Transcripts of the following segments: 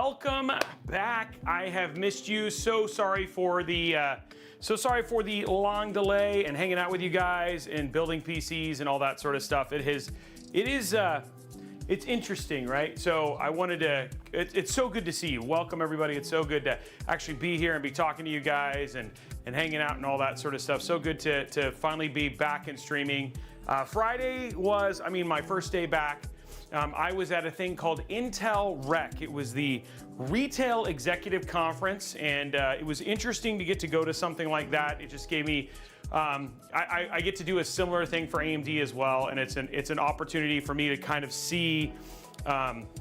welcome back. I have missed you. So sorry for the long delay and hanging out with you guys and building PCs and all that sort of stuff. It's interesting, right? So I wanted to, it's so good to see you. Welcome everybody. It's so good to actually be here and be talking to you guys and hanging out and all that sort of stuff. So good to finally be back in streaming. Friday was, my first day back. I was at a thing called Intel Rec. It was the Retail Executive Conference, and it was interesting to get to go to something like that. It just gave me, I get to do a similar thing for AMD as well, and it's an opportunity for me to kind of see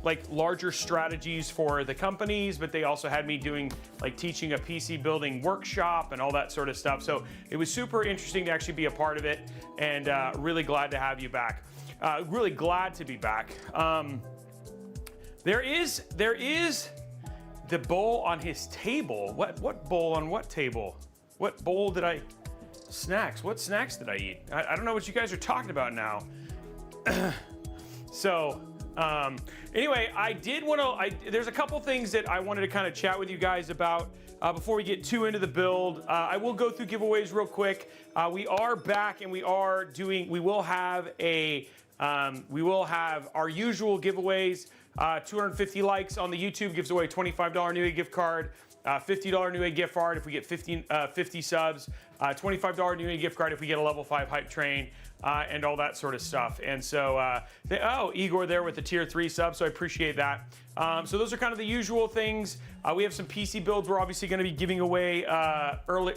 like larger strategies for the companies, but they also had me doing like teaching a PC building workshop and all that sort of stuff. So it was super interesting to actually be a part of it, and really glad to have you back. Really glad to be back. There is the bowl on his table. What bowl on what table? What bowl did I? Snacks. What snacks did I eat? I don't know what you guys are talking about now. So anyway, I did want to. There's a couple things that I wanted to kind of chat with you guys about before we get too into the build. I will go through giveaways real quick. We are back and we will have our usual giveaways. 250 likes on the YouTube gives away a $25 Newegg gift card, $50 Newegg gift card if we get 50 subs, $25 Newegg gift card if we get a level 5 hype train, and all that sort of stuff. And so, Igor there with the tier 3 sub, so I appreciate that. So those are kind of the usual things. We have some PC builds we're obviously going to be giving away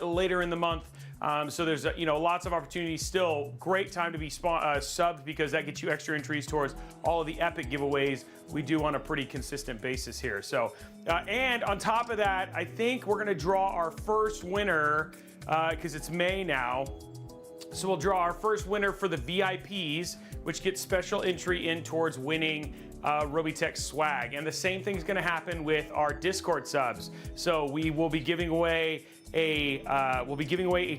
later in the month. So there's lots of opportunities still. Great time to be subbed because that gets you extra entries towards all of the epic giveaways we do on a pretty consistent basis here. So and on top of that, I think we're gonna draw our first winner because it's May now. So we'll draw our first winner for the VIPs, which gets special entry in towards winning Robeytech swag. And the same thing's gonna happen with our Discord subs. So we will be giving away a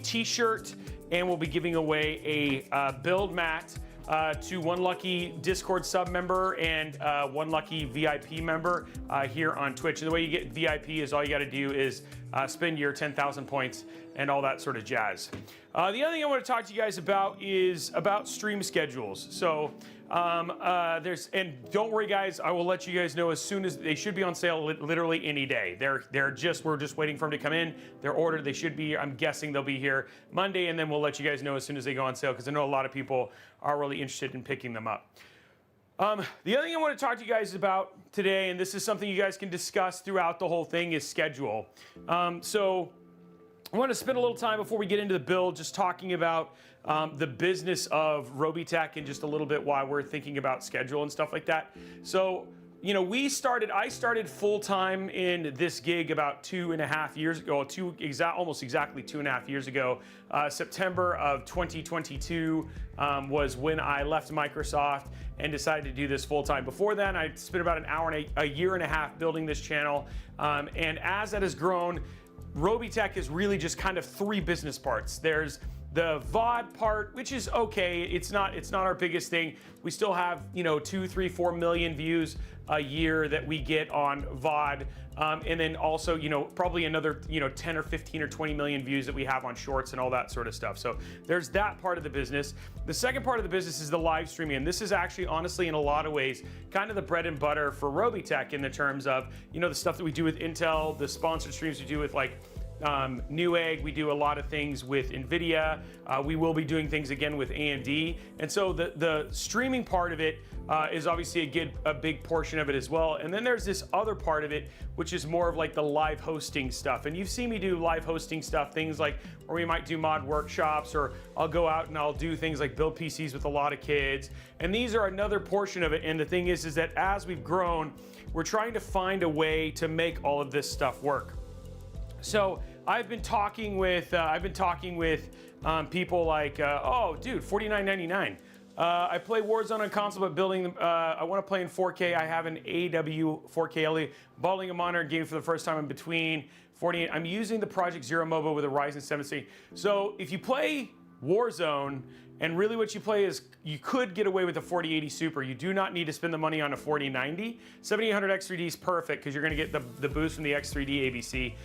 t-shirt, and we'll be giving away a build mat to one lucky Discord sub member and one lucky VIP member here on Twitch. And the way you get VIP is all you got to do is spend your 10,000 points and all that sort of jazz. The other thing I want to talk to you guys about is about stream schedules. So and don't worry guys, I will let you guys know as soon as they should be on sale literally any day. We're just waiting for them to come in. They're ordered, they should be, I'm guessing they'll be here Monday, and then we'll let you guys know as soon as they go on sale because I know a lot of people are really interested in picking them up. The other thing I want to talk to you guys about today, and this is something you guys can discuss throughout the whole thing, is schedule. So I want to spend a little time before we get into the build just talking about the business of Robeytech and just a little bit why we're thinking about schedule and stuff like that. So, I started full-time in this gig about 2.5 years ago, almost exactly 2.5 years ago. September of 2022 was when I left Microsoft and decided to do this full-time. Before then, I spent about a year and a half building this channel. And as that has grown, Robeytech is really just kind of 3 business parts. There's the VOD part, which is okay. It's not our biggest thing. We still have 2, 3, 4 million views a year that we get on VOD, and then also probably another 10 or 15 or 20 million views that we have on shorts and all that sort of stuff. So there's that part of the business. The second part of the business is the live streaming, and this is actually honestly in a lot of ways kind of the bread and butter for Robeytech in the terms of the stuff that we do with Intel, the sponsored streams we do with like Newegg. We do a lot of things with NVIDIA. We will be doing things again with AMD. And so the streaming part of it is obviously a big portion of it as well. And then there's this other part of it, which is more of like the live hosting stuff. And you've seen me do live hosting stuff, things like where we might do mod workshops, or I'll go out and I'll do things like build PCs with a lot of kids. And these are another portion of it. And the thing is that as we've grown, we're trying to find a way to make all of this stuff work. So I've been talking with people like, oh, dude, $49.99. I play Warzone on console, but building. I want to play in 4K. I have an AW 4K LED, building a monitor game for the first time in between 48. I'm using the Project Zero MOBA with a Ryzen 7 series. So if you play Warzone And really what you play is, you could get away with a 4080 Super. You do not need to spend the money on a 4090. 7800 X3D is perfect because you're gonna get the boost from the X3D ABC.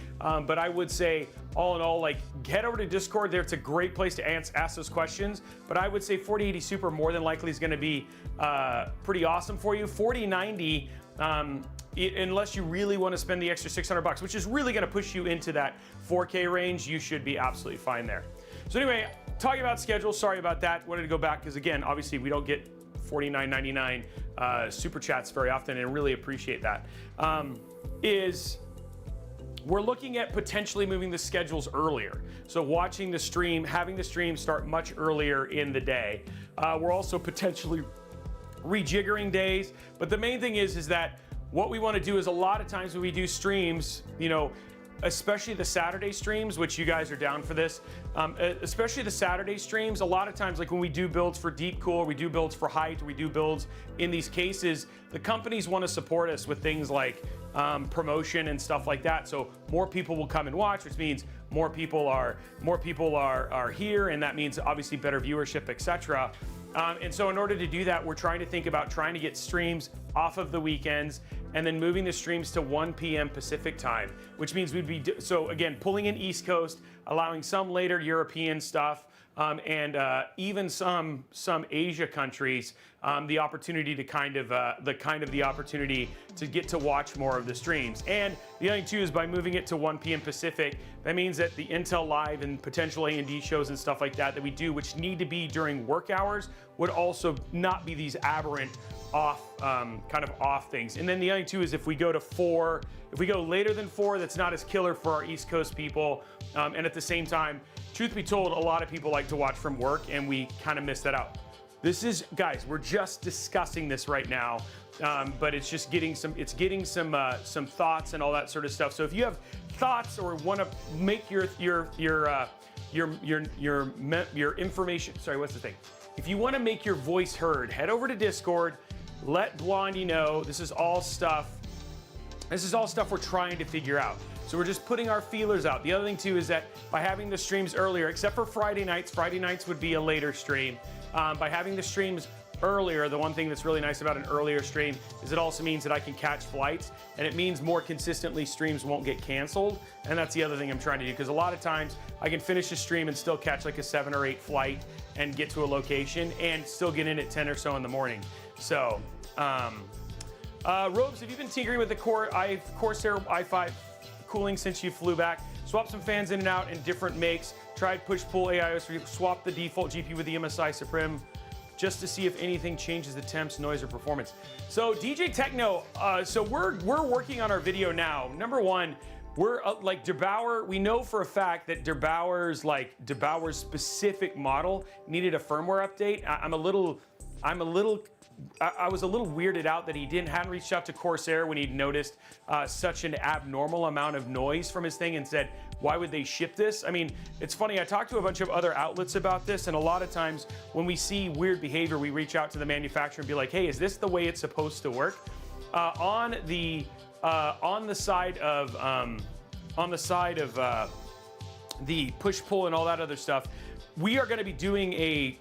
But I would say, all in all, like, head over to Discord there. It's a great place to ask those questions. But I would say 4080 Super more than likely is gonna be pretty awesome for you. 4090, unless you really want to spend the extra $600, which is really going to push you into that 4K range, you should be absolutely fine there. So anyway, talking about schedule, sorry about that. Wanted to go back because, again, obviously we don't get $49.99 super chats very often, and really appreciate that. We're looking at potentially moving the schedules earlier. So watching the stream, having the stream start much earlier in the day. We're also potentially rejiggering days, but the main thing is that what we want to do is, a lot of times when we do streams, you know, especially the Saturday streams, which you guys are down for this, especially the Saturday streams, a lot of times, like when we do builds for DeepCool, we do builds for Height, we do builds in these cases, the companies want to support us with things like promotion and stuff like that. So more people will come and watch, which means more people are here, and that means obviously better viewership, etc. And so in order to do that, we're trying to think about trying to get streams off of the weekends and then moving the streams to 1 p.m. Pacific time, which means we'd be, so again, pulling in East Coast, allowing some later European stuff, and even some Asia countries the opportunity to the opportunity to get to watch more of the streams. And the other thing too is, by moving it to 1 p.m. Pacific, that means that the Intel Live and potential A&D shows and stuff like that we do, which need to be during work hours, would also not be these aberrant off kind of off things. And then the other thing too is, if we go to 4, if we go later than 4, that's not as killer for our East Coast people. And at the same time, truth be told, a lot of people like to watch from work, and we kind of miss that out. This is, guys, we're just discussing this right now, but it's just getting some thoughts and all that sort of stuff. So if you have thoughts or want to make your information, sorry, what's the thing? If you want to make your voice heard, head over to Discord. Let Blondie know. This is all stuff we're trying to figure out. So we're just putting our feelers out. The other thing too is that by having the streams earlier, except for Friday nights would be a later stream. By having the streams earlier, the one thing that's really nice about an earlier stream is it also means that I can catch flights, and it means more consistently streams won't get canceled. And that's the other thing I'm trying to do, because a lot of times I can finish a stream and still catch like a 7 or 8 flight and get to a location and still get in at 10 or so in the morning. So, Robes, have you been tinkering with the Corsair i5 cooling since you flew back? Swap some fans in and out in different makes. Tried push-pull AIOs, swap the default GPU with the MSI Supreme just to see if anything changes the temps, noise, or performance. So DJ Techno, so we're working on our video now. Number one, we're like DeBauer, we know for a fact that DeBauer's specific model needed a firmware update. I was a little weirded out that he hadn't reached out to Corsair when he'd noticed such an abnormal amount of noise from his thing and said, why would they ship this? I mean, it's funny, I talked to a bunch of other outlets about this, and a lot of times when we see weird behavior, we reach out to the manufacturer and be like, hey, is this the way it's supposed to work? On the side of the push-pull and all that other stuff, we are gonna be doing a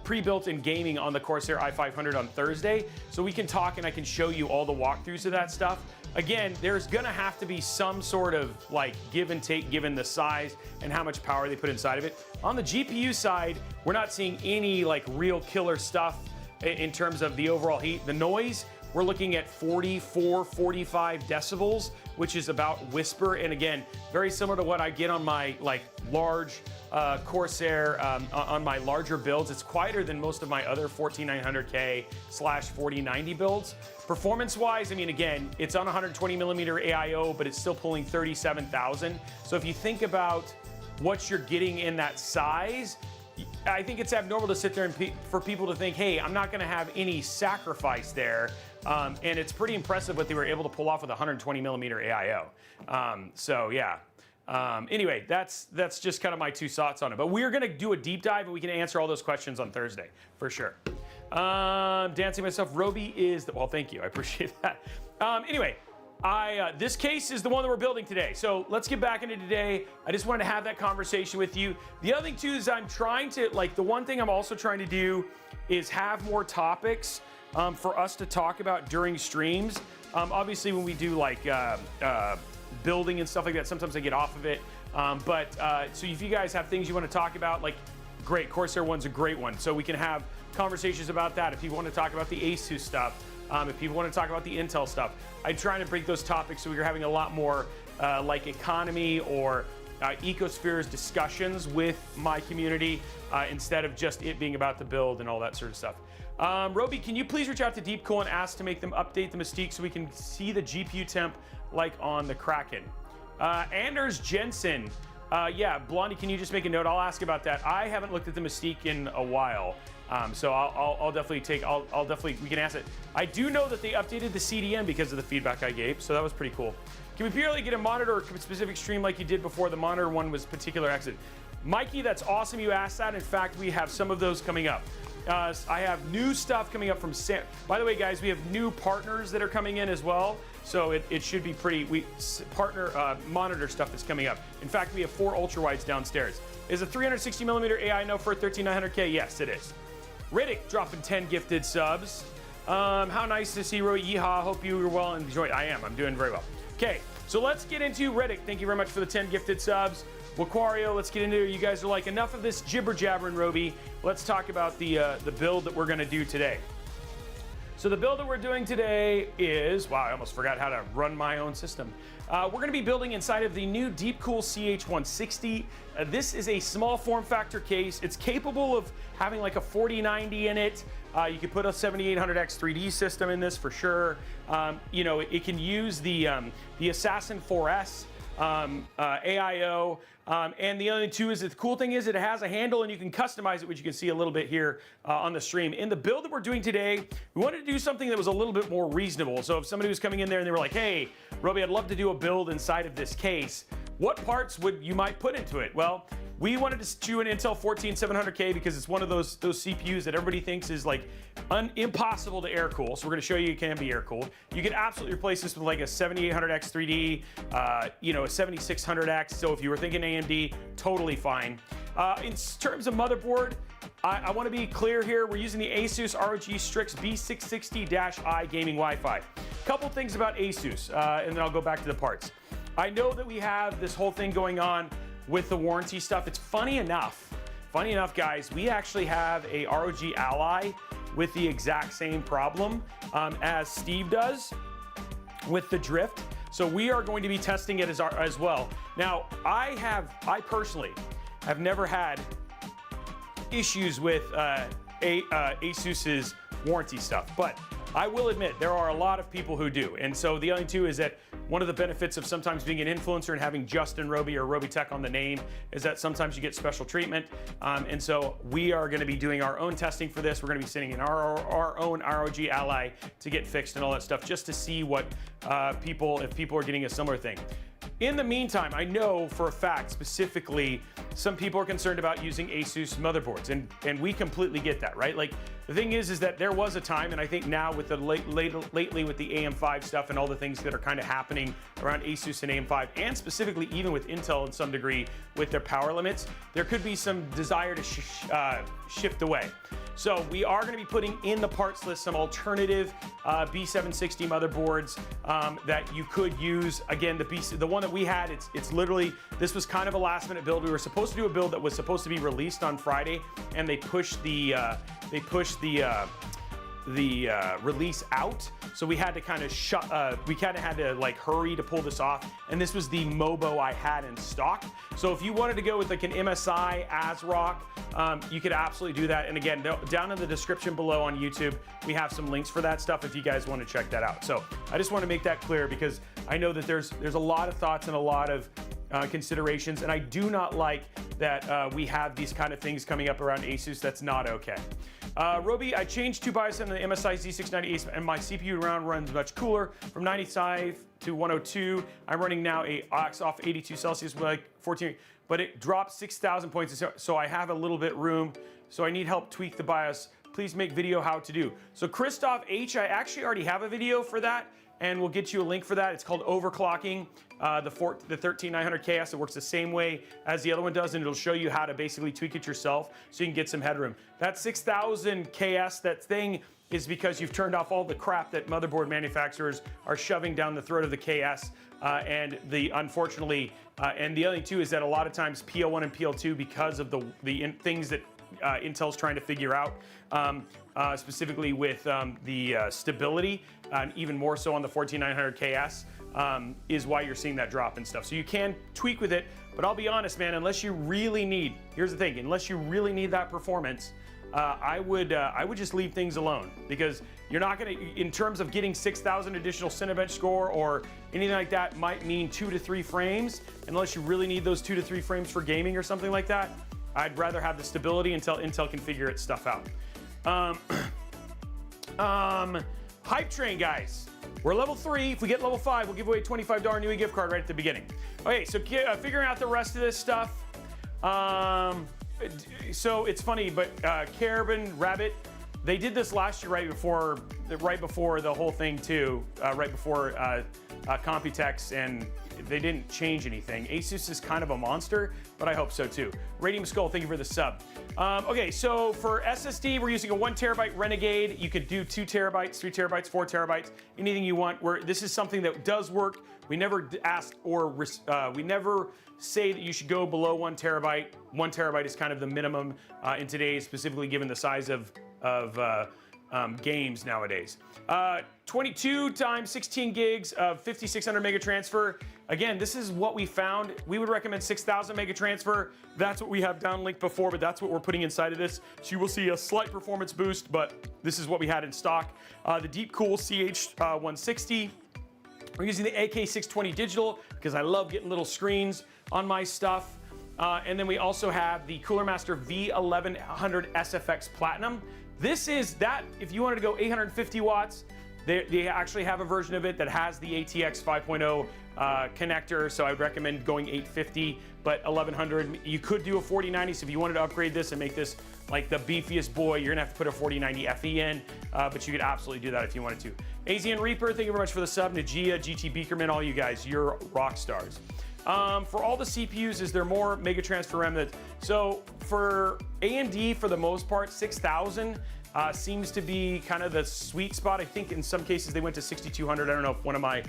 pre-built in gaming on the Corsair i500 on Thursday, so we can talk and I can show you all the walkthroughs of that stuff. Again, there's gonna have to be some sort of like give and take given the size and how much power they put inside of it. On the GPU side, we're not seeing any like real killer stuff in terms of the overall heat. The noise, we're looking at 44, 45 decibels, which is about whisper. And again, very similar to what I get on my like large Corsair, on my larger builds. It's quieter than most of my other 14900K/4090 builds. Performance-wise, I mean, again, it's on 120mm AIO, but it's still pulling 37,000. So if you think about what you're getting in that size, I think it's abnormal to sit there and for people to think, hey, I'm not gonna have any sacrifice there. And it's pretty impressive what they were able to pull off with 120mm AIO. So yeah. Anyway, that's just kind of my 2 thoughts on it. But we're gonna do a deep dive and we can answer all those questions on Thursday, for sure. Dancing myself, Robey is, well, thank you, I appreciate that. Anyway, This case is the one that we're building today. So let's get back into today. I just wanted to have that conversation with you. The other thing too is I'm trying to, like, the one thing I'm also trying to do is have more topics for us to talk about during streams. Obviously when we do like building and stuff like that, sometimes I get off of it. So if you guys have things you want to talk about, like, great, Corsair one's a great one. So we can have conversations about that. If people want to talk about the ASUS stuff, if people want to talk about the Intel stuff, I'm trying to break those topics so we're having a lot more like economy or ecospheres discussions with my community instead of just it being about the build and all that sort of stuff. Robey, can you please reach out to DeepCool and ask to make them update the Mystique so we can see the GPU temp like on the Kraken? Anders Jensen, yeah, Blondie, can you just make a note? I'll ask about that. I haven't looked at the Mystique in a while. So I'll definitely, we can ask it. I do know that they updated the CDN because of the feedback I gave, so that was pretty cool. Can we purely get a monitor or specific stream like you did before? The monitor one was particular accident. Mikey, that's awesome you asked that. In fact, we have some of those coming up. I have new stuff coming up from Sam. By the way, guys, we have new partners that are coming in as well. So it should be pretty, monitor stuff that's coming up. In fact, we have 4 ultra wides downstairs. Is a 360 millimeter AI no for 13900K? Yes, it is. Riddick dropping 10 gifted subs. How nice to see Roy. Yeehaw, hope you were well and enjoyed. I am, I'm doing very well. Okay, so let's get into Riddick. Thank you very much for the 10 gifted subs. Waquario, let's get into it. You guys are like, enough of this jibber jabbering, Robey. Let's talk about the build that we're gonna do today. So the build that we're doing today is, wow, I almost forgot how to run my own system. We're gonna be building inside of the new DeepCool CH160. This is a small form factor case. It's capable of having like a 4090 in it. You could put a 7800X 3D system in this for sure. You know, it can use the Assassin 4S AIO. And the other two is the cool thing is it has a handle and you can customize it, which you can see a little bit here on the stream. In the build that we're doing today, we wanted to do something that was a little bit more reasonable. So if somebody was coming in there and they were like, hey, Robey, I'd love to do a build inside of this case, what parts would you might put into it? Well, we wanted to do an Intel 14700K because it's one of those CPUs that everybody thinks is like impossible to air cool. So we're going to show you it can be air cooled. You can absolutely replace this with like a 7800X 3D, you know, a 7600X. So if you were thinking AMD, totally fine. In terms of motherboard, I want to be clear here. We're using the Asus ROG Strix B660-i gaming Wi-Fi. Couple things about Asus, and then I'll go back to the parts. I know that we have this whole thing going on with the warranty stuff. It's funny enough, guys, we actually have a ROG Ally with the exact same problem as Steve does with the drift. So we are going to be testing it as well. Now, I personally have never had issues with Asus's warranty stuff, but I will admit there are a lot of people who do. And so the other two is that one of the benefits of sometimes being an influencer and having Justin Robey or Robeytech on the name is that sometimes you get special treatment. And so we are going to be doing our own testing for this. We're going to be sending in our own ROG Ally to get fixed and all that stuff, just to see what if people are getting a similar thing. In the meantime, I know for a fact, specifically, some people are concerned about using Asus motherboards, and we completely get that, right? Like, the thing is that there was a time, and I think now with the lately with the AM5 stuff and all the things that are kind of happening around Asus and AM5, and specifically even with Intel in some degree with their power limits, there could be some desire to shift away. So we are going to be putting in the parts list some alternative B760 motherboards that you could use. Again, the one that we had, it's literally, this was kind of a last minute build. We were supposed to do a build that was supposed to be released on Friday, and they pushed the release out, so we had to kind of had to like hurry to pull this off, and this was the Mobo I had in stock. So if you wanted to go with like an MSI ASRock, you could absolutely do that. And again, down in the description below on YouTube, we have some links for that stuff if you guys want to check that out. So I just want to make that clear because I know that there's a lot of thoughts and a lot of considerations, and I do not like that we have these kind of things coming up around Asus. That's not okay. Robey, I changed 2 BIOS in the MSI Z690 and my CPU round runs much cooler from 95 to 102. I'm running now a off 82 Celsius with like 14, but it dropped 6,000 points. So I have a little bit room. So I need help tweak the BIOS. Please make video how to do. So Christoph H, I actually already have a video for that. and we'll get you a link for that. It's called overclocking the 13900KS. It works the same way as the other one does, and it'll show you how to basically tweak it yourself so you can get some headroom. That 6000KS, that thing is because you've turned off all the crap that motherboard manufacturers are shoving down the throat of the KS. And unfortunately, and the other thing too is that a lot of times PL1 and PL2, because of the things that Intel's trying to figure out, specifically with the stability, and even more so on the 14900KS, is why you're seeing that drop and stuff. So you can tweak with it, but I'll be honest, man, unless you really need, here's the thing, unless you really need that performance, I would just leave things alone, because you're not gonna, in terms of getting 6,000 additional Cinebench score or anything like that, might mean 2 to 3 frames. Unless you really need those 2 to 3 frames for gaming or something like that, I'd rather have the stability until Intel can figure its stuff out. Hype train, guys. We're level 3. If we get level 5, we'll give away a $25 Newegg gift card right at the beginning. Okay, so figuring out the rest of this stuff. So it's funny, but Carabin Rabbit, they did this last year right before the whole thing too, right before Computex, and they didn't change anything. Asus is kind of a monster, but I hope so too. Radium Skull, thank you for the sub. Okay, so for SSD, we're using a 1 terabyte Renegade. You could do 2 terabytes, 3 terabytes, 4 terabytes, anything you want. This is something that does work. We never ask or we never say that you should go below 1 terabyte. 1 terabyte is kind of the minimum in today's, specifically given the size of games nowadays. 22 times 16 gigs of 5600 mega transfer. Again, this is what we found. We would recommend 6000 mega transfer. That's what we have downlinked before, but that's what we're putting inside of this. So you will see a slight performance boost, but this is what we had in stock. The DeepCool CH160. We're using the AK620 digital because I love getting little screens on my stuff. And then we also have the Cooler Master V1100 SFX Platinum. This is that, if you wanted to go 850 watts, they actually have a version of it that has the ATX 5.0 connector, so I would recommend going 850, but 1100, you could do a 4090, so if you wanted to upgrade this and make this like the beefiest boy, you're gonna have to put a 4090 FE in, but you could absolutely do that if you wanted to. AZN Reaper, thank you very much for the sub. Najia, GT Beakerman, all you guys, you're rock stars. For all the CPUs, is there more Mega Transfer RAM? So for AMD, for the most part, 6000 seems to be kind of the sweet spot. I think in some cases they went to 6200. I don't know if one of my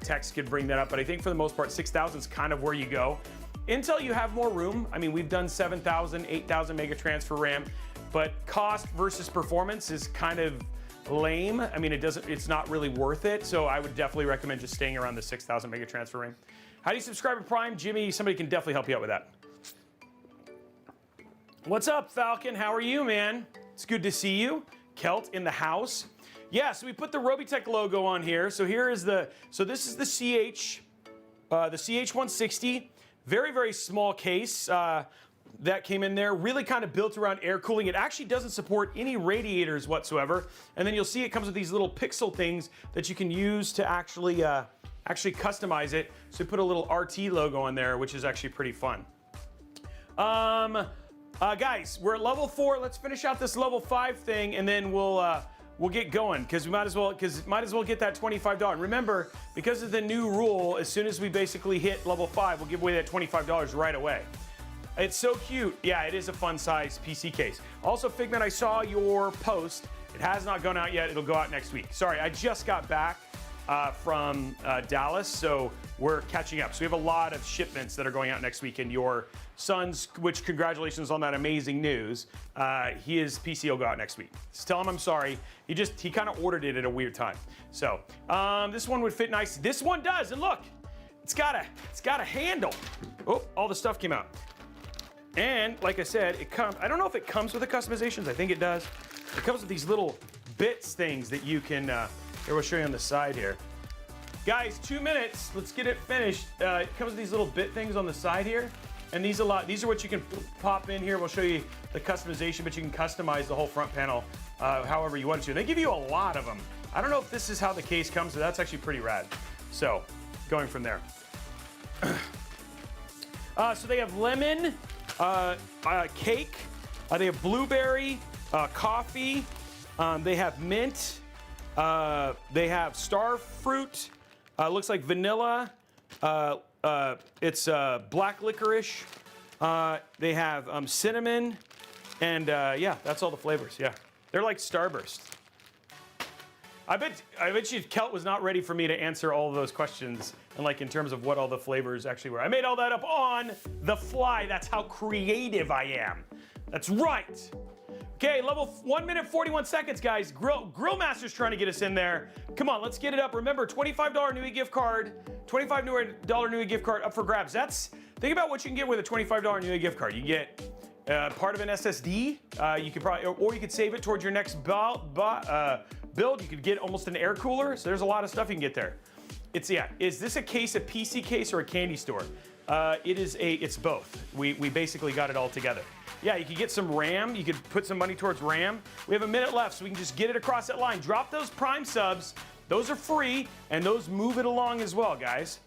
techs could bring that up, but I think for the most part, 6000 is kind of where you go. Intel, you have more room. I mean, we've done 7000, 8000 Mega Transfer RAM, but cost versus performance is kind of lame. I mean, it's not really worth it. So I would definitely recommend just staying around the 6000 Mega Transfer RAM. How do you subscribe to Prime? Jimmy, somebody can definitely help you out with that. What's up, Falcon? How are you, man? It's good to see you. Kelt in the house. Yeah, so we put the Robeytech logo on here. So here is this is the CH160. Very, very small case that came in there. Really kind of built around air cooling. It actually doesn't support any radiators whatsoever. And then you'll see it comes with these little pixel things that you can use to actually customize it. So put a little RT logo on there, which is actually pretty fun. Guys, we're at level 4. Let's finish out this level 5 thing, and then we'll get going, because we might as well get that $25. Remember, because of the new rule, as soon as we basically hit level 5, we'll give away that $25 right away. It's so cute. Yeah, it is a fun size PC case. Also, Figment, I saw your post. It has not gone out yet. It'll go out next week. Sorry, I just got back from Dallas, so we're catching up. So we have a lot of shipments that are going out next week, and your son's, which congratulations on that amazing news, his PC will go out next week. Just tell him I'm sorry. He kind of ordered it at a weird time. So this one would fit nice. This one does, and look, it's got a handle. Oh, all the stuff came out. And like I said, I don't know if it comes with the customizations. I think it does. It comes with these little bits things that you can, here, we'll show you on the side here. Guys, 2 minutes, let's get it finished. It comes with these little bit things on the side here. And these are what you can pop in here. We'll show you the customization, but you can customize the whole front panel however you want to. They give you a lot of them. I don't know if this is how the case comes, but that's actually pretty rad. So, going from there. So they have lemon, cake, they have blueberry, coffee, they have mint, They have star fruit. Looks like vanilla. It's black licorice. They have cinnamon. And yeah, that's all the flavors. Yeah, they're like Starburst. I bet you Kelt was not ready for me to answer all of those questions and like in terms of what all the flavors actually were. I made all that up on the fly. That's how creative I am. That's right. Okay, level 1 minute 41 seconds, guys. Grill Master's trying to get us in there. Come on, let's get it up. Remember, $25 Newegg gift card, $25 Newegg gift card up for grabs. Think about what you can get with a $25 Newegg gift card. You get part of an SSD. You could probably, or you could save it towards your next build. You could get almost an air cooler. So there's a lot of stuff you can get there. Is this a case, a PC case, or a candy store? It's both. We basically got it all together. Yeah, you could get some RAM. You could put some money towards RAM. We have a minute left, so we can just get it across that line. Drop those Prime subs. Those are free, and those move it along as well, guys.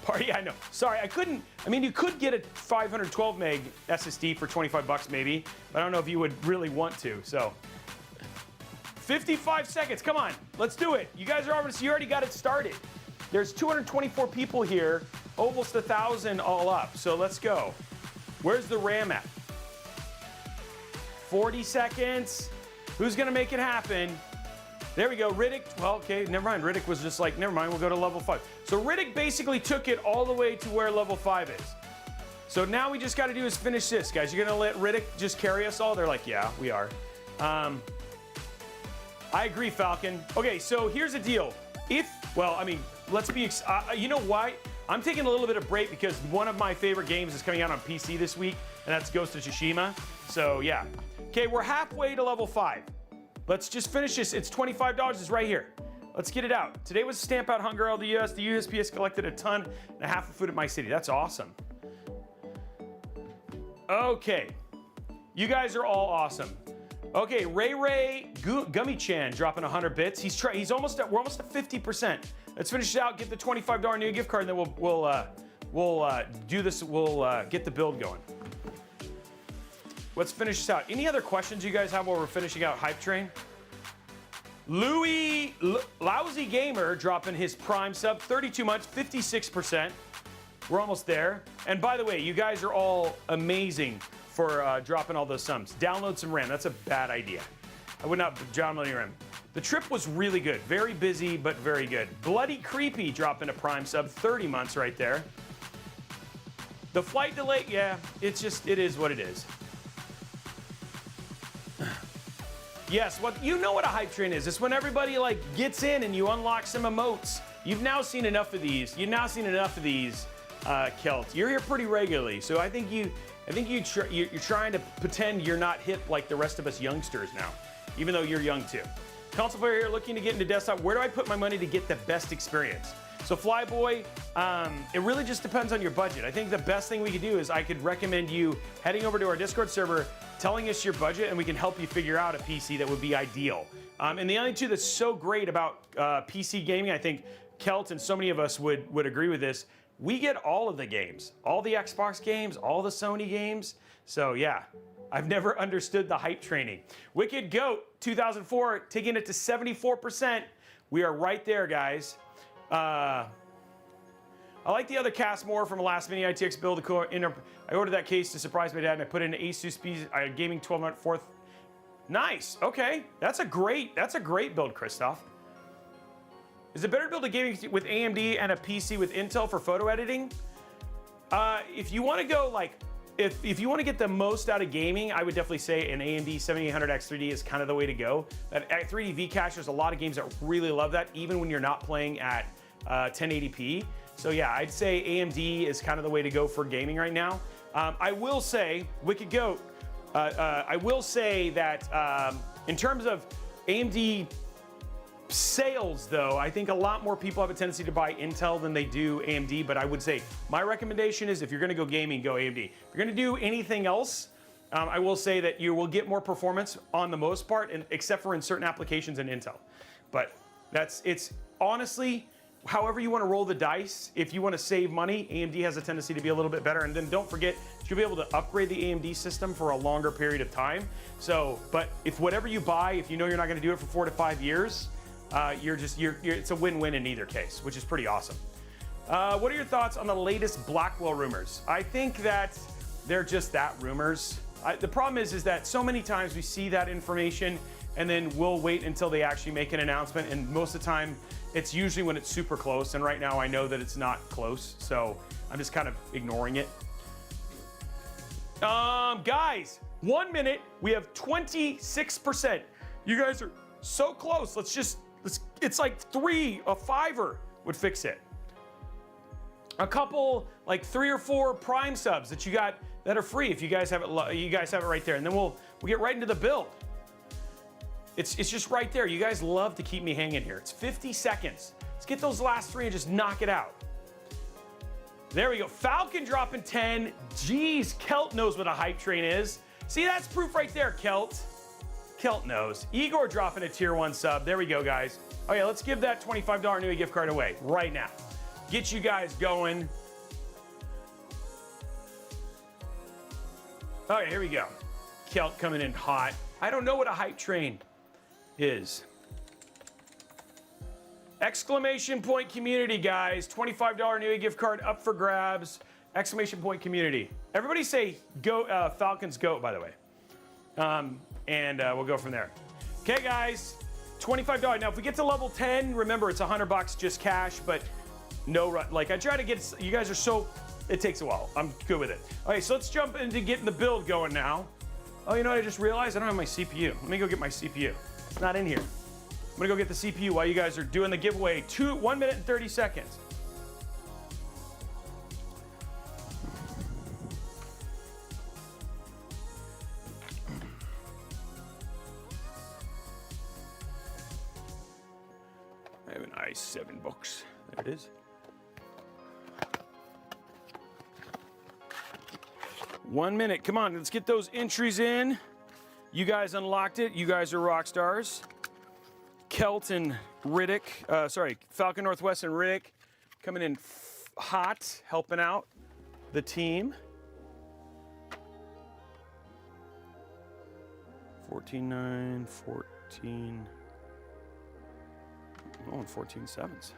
Party, I know. Sorry, you could get a 512 meg SSD for 25 bucks maybe, but I don't know if you would really want to, so. 55 seconds, come on, let's do it. You guys you already got it started. There's 224 people here, almost 1,000 all up, so let's go. Where's the RAM at? 40 seconds. Who's gonna make it happen? There we go, Riddick. Well, okay, never mind. Riddick was just like, never mind, we'll go to level 5. So Riddick basically took it all the way to where level 5 is. So now we just gotta do is finish this, guys. You're gonna let Riddick just carry us all? They're like, yeah, we are. I agree, Falcon. Okay, so here's the deal. Let's be, you know why? I'm taking a little bit of break because one of my favorite games is coming out on PC this week, and that's Ghost of Tsushima. So yeah. Okay, we're halfway to level 5. Let's just finish this. It's $25. It's right here. Let's get it out. Today was Stamp Out Hunger LDS. The USPS collected 1.5 tons of food at my city. That's awesome. Okay. You guys are all awesome. Okay, Ray Gummy Chan dropping 100 bits. We're almost at 50%. Let's finish it out. Get the $25 new gift card, and then we'll do this. We'll get the build going. Let's finish this out. Any other questions you guys have while we're finishing out Hype Train? Lousy Gamer dropping his Prime sub, 32 months, 56%. We're almost there. And by the way, you guys are all amazing for dropping all those subs. Download some RAM. That's a bad idea. I would not download any RAM. The trip was really good. Very busy, but very good. Bloody Creepy dropping a Prime sub, 30 months right there. The flight delay, yeah, it is what it is. Yes, you know what a hype train is. It's when everybody like gets in and you unlock some emotes. You've now seen enough of these. Kelt. You're here pretty regularly, so I think you're trying to pretend you're not hip like the rest of us youngsters now, even though you're young too. Console player here looking to get into desktop. Where do I put my money to get the best experience? So Flyboy, it really just depends on your budget. I think the best thing we could do is I could recommend you heading over to our Discord server, telling us your budget, and we can help you figure out a PC that would be ideal. And the only two that's so great about PC gaming, I think Kelt and so many of us would agree with this, we get all of the games, all the Xbox games, all the Sony games. So yeah, I've never understood the hype training. Wicked Goat 2004, taking it to 74%. We are right there, guys. I like the other cast more from a last mini ITX build. I ordered that case to surprise my dad, and I put in an Asus Gaming 12-month fourth. Nice. Okay, that's a great build, Christoph. Is it better to build a gaming with AMD and a PC with Intel for photo editing? If you want to go like, if you want to get the most out of gaming, I would definitely say an AMD 7800X3D is kind of the way to go. That 3D Vcache, there's a lot of games that really love that, even when you're not playing at 1080p. So yeah, I'd say AMD is kind of the way to go for gaming right now. I will say, Wicked Goat, I will say that in terms of AMD sales, though, I think a lot more people have a tendency to buy Intel than they do AMD, but I would say my recommendation is if you're gonna go gaming, go AMD. If you're gonna do anything else, I will say that you will get more performance on the most part, except for in certain applications in Intel. But it's honestly, however you wanna roll the dice. If you wanna save money, AMD has a tendency to be a little bit better. And then don't forget, you'll be able to upgrade the AMD system for a longer period of time. So, but if whatever you buy, if you know you're not gonna do it for 4 to 5 years, it's a win-win in either case, which is pretty awesome. What are your thoughts on the latest Blackwell rumors? I think that they're just that, rumors. The problem is that so many times we see that information and then we'll wait until they actually make an announcement, and most of the time it's usually when it's super close, and right now I know that it's not close, so I'm just kind of ignoring it. Guys, 1 minute, we have 26%. You guys are so close. It's like a fiver would fix it. A couple, like 3 or 4 Prime subs that you got that are free if you guys have it. You guys have it right there, and then we'll get right into the build. It's just right there. You guys love to keep me hanging here. It's 50 seconds. Let's get those last 3 and just knock it out. There we go. Falcon dropping 10. Jeez, Kelt knows what a hype train is. See, that's proof right there, Kelt. Kelt knows. Igor dropping a tier 1 sub. There we go, guys. Oh yeah, let's give that $25 Newegg gift card away right now. Get you guys going. Oh yeah, here we go. Kelt coming in hot. I don't know what a hype train is. Exclamation point community, guys. $25 Newegg gift card up for grabs. Exclamation point community. Everybody say go, Falcons GOAT, by the way. We'll go from there. Okay, guys, $25. Now, if we get to level 10, remember it's $100 just cash, but no run. Like, I try to get, you guys are so, it takes a while. I'm good with it. Okay, so let's jump into getting the build going now. Oh, you know what I just realized? I don't have my CPU. Let me go get my CPU. It's not in here. I'm gonna go get the CPU while you guys are doing the giveaway. 1 minute and 30 seconds. I have an i7 box. There it is. One minute. Come on, let's get those entries in. You guys unlocked it. You guys are rock stars. Kelt and Riddick, Falcon Northwest and Riddick coming in hot, helping out the team. 14-9, 14. Oh, and 14 sevens.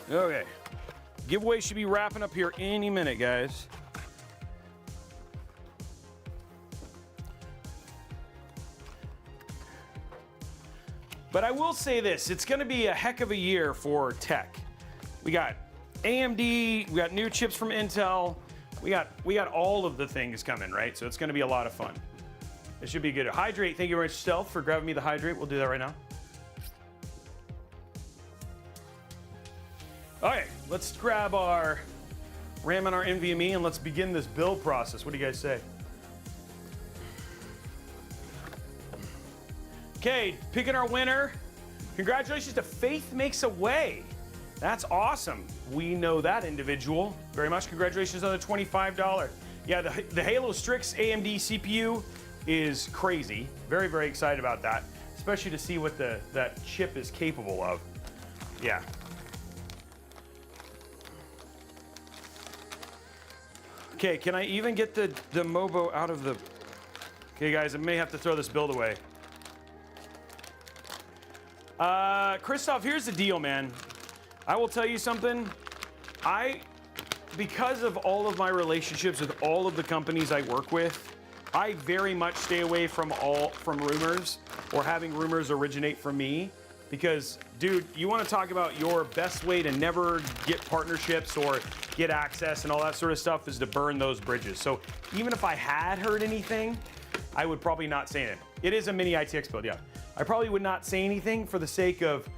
Okay, giveaway should be wrapping up here any minute, guys. But I will say this, it's gonna be a heck of a year for tech. We got AMD, we got new chips from Intel, we got all of the things coming, right? So it's gonna be a lot of fun. It should be good. Hydrate, thank you very much, Stealth, for grabbing me the hydrate. We'll do that right now. All right, let's grab our RAM and our NVMe and let's begin this build process. What do you guys say? Okay, picking our winner. Congratulations to Faith Makes a Way. That's awesome. We know that individual very much. Congratulations on the $25. Yeah, the Halo Strix AMD CPU is crazy. Very, very excited about that, especially to see what that chip is capable of. Yeah. Okay, can I even get the Mobo out of the... Okay, guys, I may have to throw this build away. Christoph, here's the deal, man. I will tell you something. Because of all of my relationships with all of the companies I work with, I very much stay away from rumors or having rumors originate from me. Because, dude, you want to talk about your best way to never get partnerships or get access and all that sort of stuff is to burn those bridges. So even if I had heard anything, I would probably not say it. It is a mini ITX build, yeah. I probably would not say anything for the sake of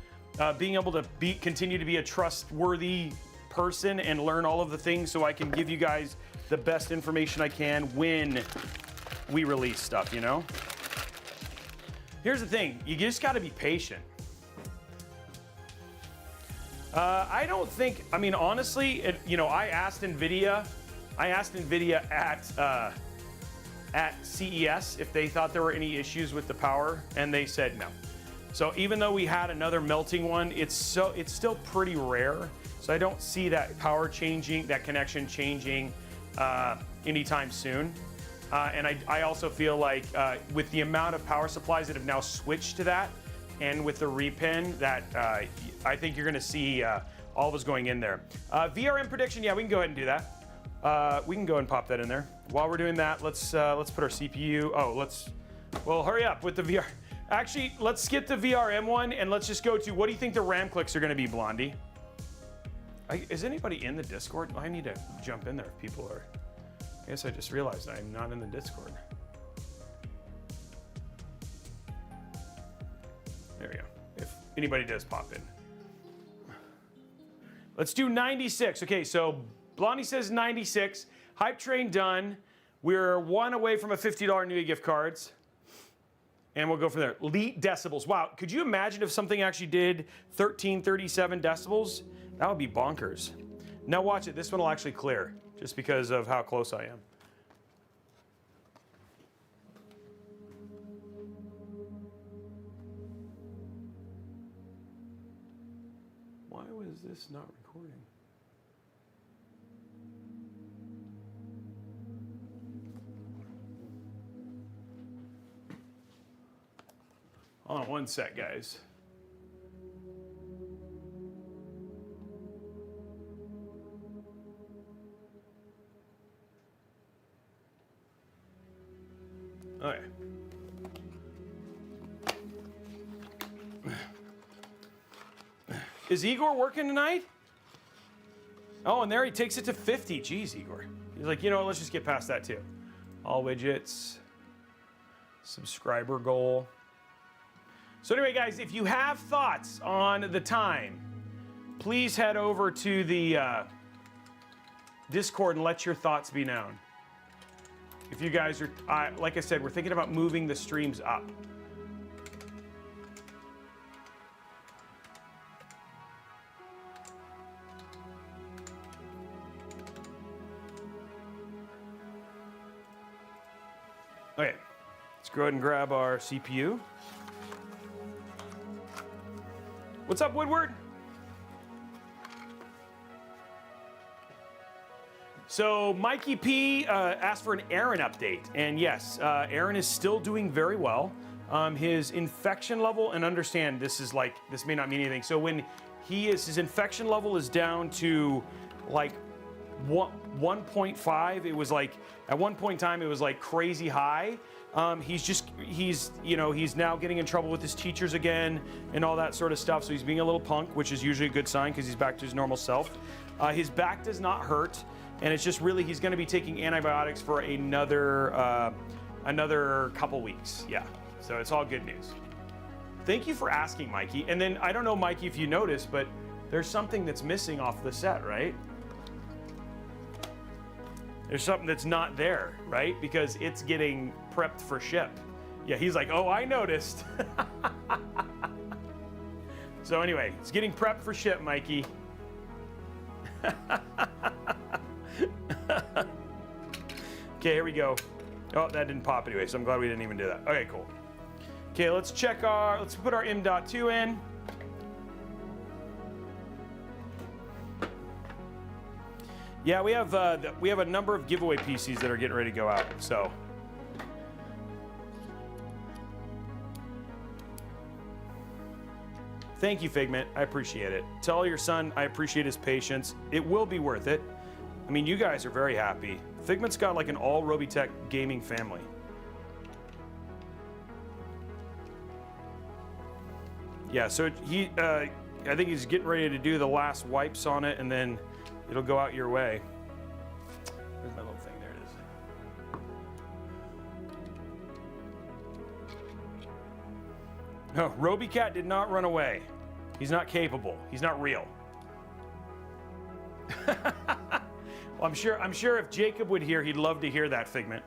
being able to continue to be a trustworthy person and learn all of the things so I can give you guys the best information I can when we release stuff, you know? Here's the thing, you just gotta be patient. I don't think, I mean, honestly, I asked NVIDIA at CES if they thought there were any issues with the power, and they said no. So even though we had another melting one, it's still pretty rare. So I don't see that power changing, that connection changing anytime soon. And I also feel like with the amount of power supplies that have now switched to that, and with the repin, that I think you're gonna see all of us going in there. VRM prediction, yeah, we can go ahead and do that. We can go and pop that in there. While we're doing that, let's put our CPU. Well, hurry up with the VR. Actually, let's skip the VRM one and let's just go to, what do you think the RAM clicks are gonna be, Blondie? Is anybody in the Discord? I need to jump in there if people are. I guess I just realized I'm not in the Discord. There we go. If anybody does pop in. Let's do 96. Okay, so Blondie says 96. Hype train done. We're one away from a $50 Newegg gift cards. And we'll go from there. Elite decibels. Wow, could you imagine if something actually did 1337 decibels? That would be bonkers. Now watch it. This one will actually clear, just because of how close I am. Why was this not recording? Hold on one sec, guys. Okay. Is Igor working tonight? Oh, and there he takes it to 50. Jeez, Igor. He's like, you know what, let's just get past that too. All widgets. Subscriber goal. So anyway, guys, if you have thoughts on the time, please head over to the Discord and let your thoughts be known. If you guys are, like I said, we're thinking about moving the streams up. Okay, let's go ahead and grab our CPU. What's up, Woodward? So Mikey P asked for an Aaron update, and yes, Aaron is still doing very well. His infection level, and understand this may not mean anything. So when his infection level is down to like 1.5, it was like at one point in time it was like crazy high. He's now getting in trouble with his teachers again and all that sort of stuff. So he's being a little punk, which is usually a good sign because he's back to his normal self. His back does not hurt, and it's just really he's going to be taking antibiotics for another couple weeks. Yeah, so it's all good news. Thank you for asking, Mikey. And then I don't know, Mikey, if you noticed, but there's something that's missing off the set, right? There's something that's not there, right? Because it's getting prepped for ship. Yeah, he's like, oh, I noticed. So anyway, it's getting prepped for ship, Mikey. Okay, here we go. Oh, that didn't pop anyway, so I'm glad we didn't even do that. Okay, cool. Okay, let's put our M.2 in. Yeah, we have a number of giveaway PCs that are getting ready to go out. So, thank you, Figment. I appreciate it. Tell your son I appreciate his patience. It will be worth it. I mean, you guys are very happy. Figment's got like an all Robeytech gaming family. Yeah, so I think he's getting ready to do the last wipes on it, and then it'll go out your way. Where's my little thing? There it is. No, Robeycat did not run away. He's not capable. He's not real. Well, I'm sure if Jacob would hear, he'd love to hear that, Figment.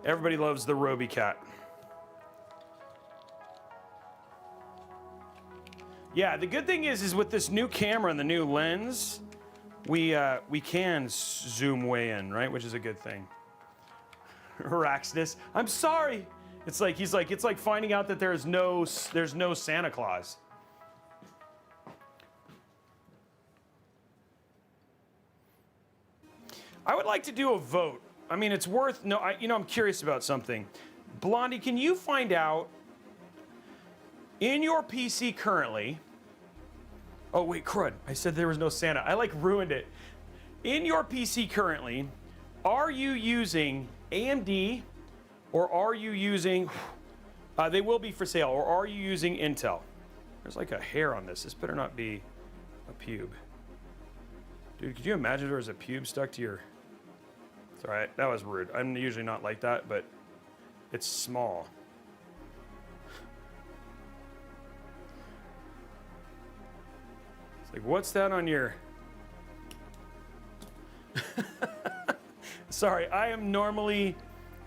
Everybody loves the Robeycat. Yeah, the good thing is with this new camera and the new lens, we can zoom way in, right? Which is a good thing. Raxness. I'm sorry. It's like it's like finding out that there's no Santa Claus. I would like to do a vote. I mean, it's worth I'm curious about something. Blondie, can you find out in your PC currently? Oh wait, crud! I said there was no Santa. I like ruined it. In your PC currently, are you using AMD, or are you using? They will be for sale. Or are you using Intel? There's like a hair on this. This better not be a pube. Dude, could you imagine if there was a pube stuck to your? It's all right. That was rude. I'm usually not like that, but it's small. It's like, what's that on your? Sorry, I am normally,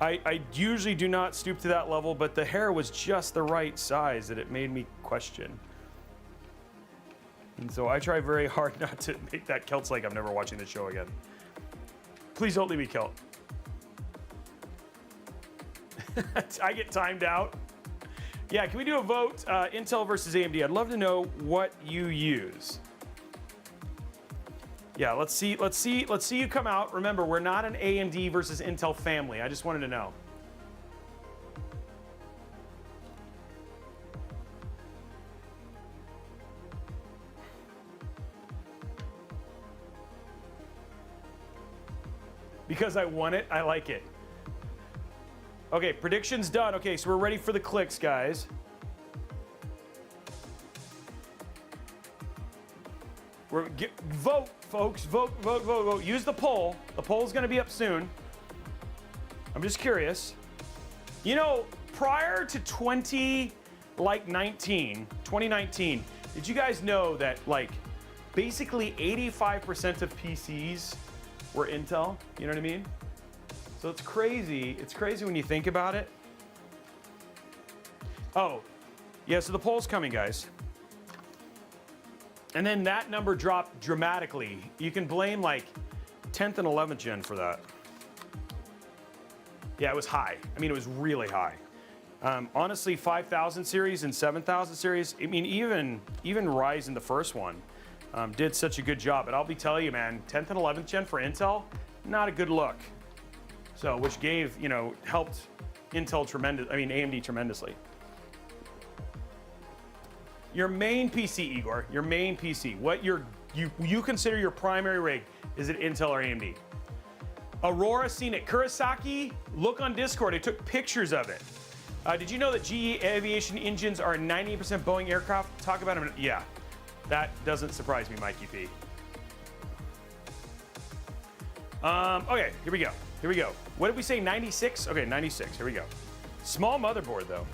I usually do not stoop to that level, but the hair was just the right size that it made me question. And so I try very hard not to make that Kelt's like I'm never watching the show again. Please don't leave me, Kelt. I get timed out. Yeah, can we do a vote? Intel versus AMD. I'd love to know what you use. Yeah, let's see you come out. Remember, we're not an AMD versus Intel family. I just wanted to know. Because I won it, I like it. Okay, predictions done. Okay, so we're ready for the clicks, guys. Vote, folks. Vote. Use the poll. The poll's going to be up soon. I'm just curious. You know, prior to 2019, did you guys know that like basically 85% of PCs were Intel? You know what I mean? So it's crazy. It's crazy when you think about it. Oh, yeah, so the poll's coming, guys. And then that number dropped dramatically. You can blame like 10th and 11th gen for that. Yeah, it was high. I mean, it was really high. Honestly, 5000 series and 7000 series, I mean, even Ryzen, the first one, did such a good job. But I'll be telling you, man, 10th and 11th gen for Intel, not a good look. So, which gave, helped Intel AMD tremendously. Your main PC, Igor, your main PC, what you consider your primary rig, is it Intel or AMD? Aurora seen it. Kurosaki, look on Discord, I took pictures of it. Did you know that GE Aviation engines are 98% Boeing aircraft? Talk about them. Yeah, that doesn't surprise me, Mikey P. Okay, here we go. What did we say, 96? Okay, 96, here we go. Small motherboard though.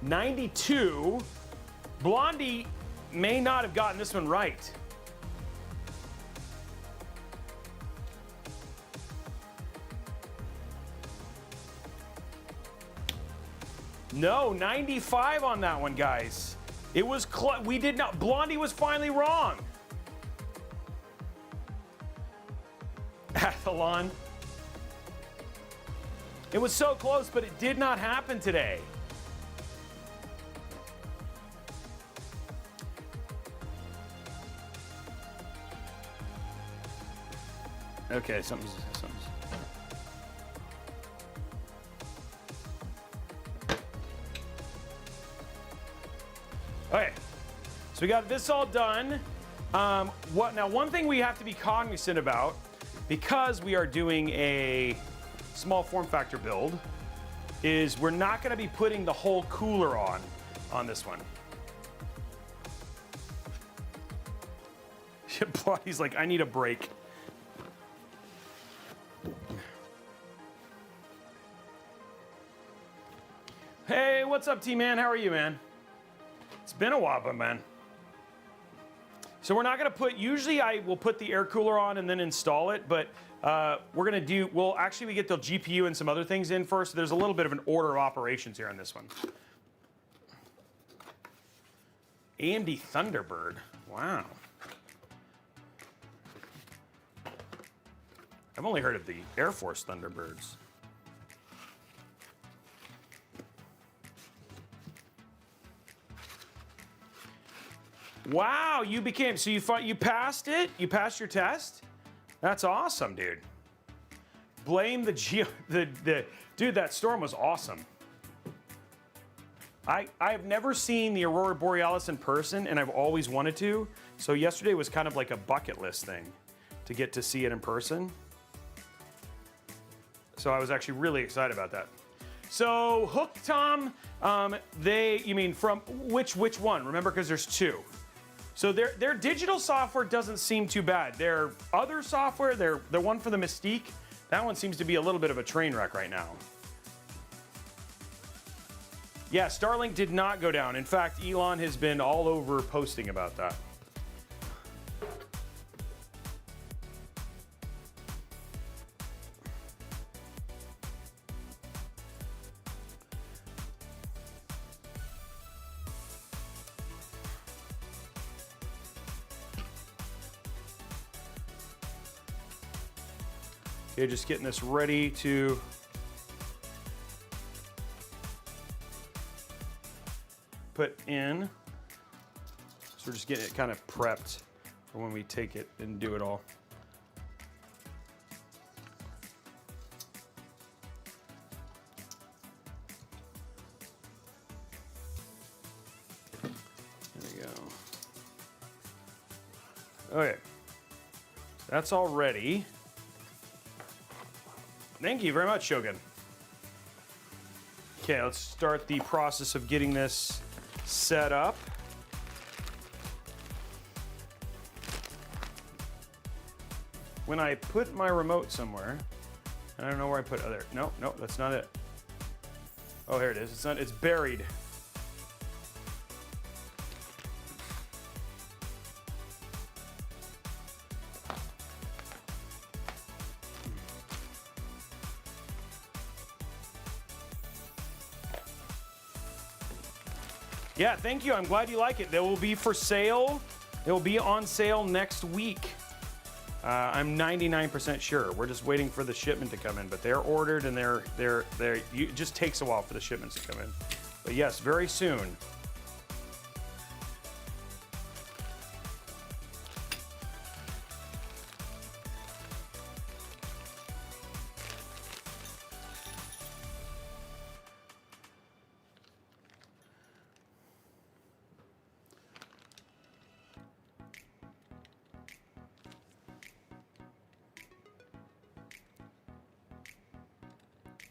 92. Blondie may not have gotten this one right. No, 95 on that one, guys. It was Blondie was finally wrong. Athlon. It was so close, but it did not happen today. Okay, something's. Okay, so we got this all done. Now, one thing we have to be cognizant about, because we are doing a small form factor build, is we're not going to be putting the whole cooler on this one. He's like, I need a break. Hey, what's up, T-Man? How are you, man? It's been a while, man. So we're not gonna usually I will put the air cooler on and then install it, but we're gonna we get the GPU and some other things in first. There's a little bit of an order of operations here on this one. AMD Thunderbird. Wow. I've only heard of the Air Force Thunderbirds. Wow, you became, so you passed it? You passed your test? That's awesome, dude. Blame the dude, that storm was awesome. I've never seen the Aurora Borealis in person, and I've always wanted to. So yesterday was kind of like a bucket list thing to get to see it in person. So I was actually really excited about that. So Hook Tom, you mean from which one? Remember, because there's two. So their digital software doesn't seem too bad. Their other software, their one for the Mystique, that one seems to be a little bit of a train wreck right now. Yeah, Starlink did not go down. In fact, Elon has been all over posting about that. Okay, just getting this ready to put in. So we're just getting it kind of prepped for when we take it and do it all. There we go. Okay, that's all ready. Thank you very much, Shogun. Okay, let's start the process of getting this set up. When I put my remote somewhere, I don't know where I put other. No, that's not it. Oh, here it is. It's buried. Yeah, thank you. I'm glad you like it. They will be for sale. It will be on sale next week. I'm 99% sure. We're just waiting for the shipment to come in, but they're ordered and it just takes a while for the shipments to come in. But yes, very soon.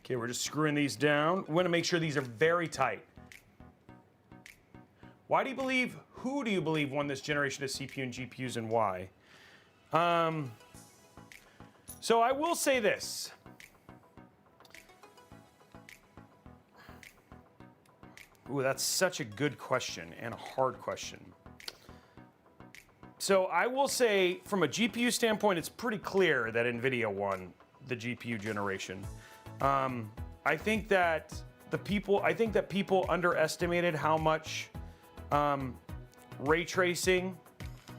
Okay, we're just screwing these down. We want to make sure these are very tight. Who do you believe won this generation of CPU and GPUs, and why? So I will say this. Ooh, that's such a good question and a hard question. So I will say, from a GPU standpoint, it's pretty clear that NVIDIA won the GPU generation. I think that people underestimated how much ray tracing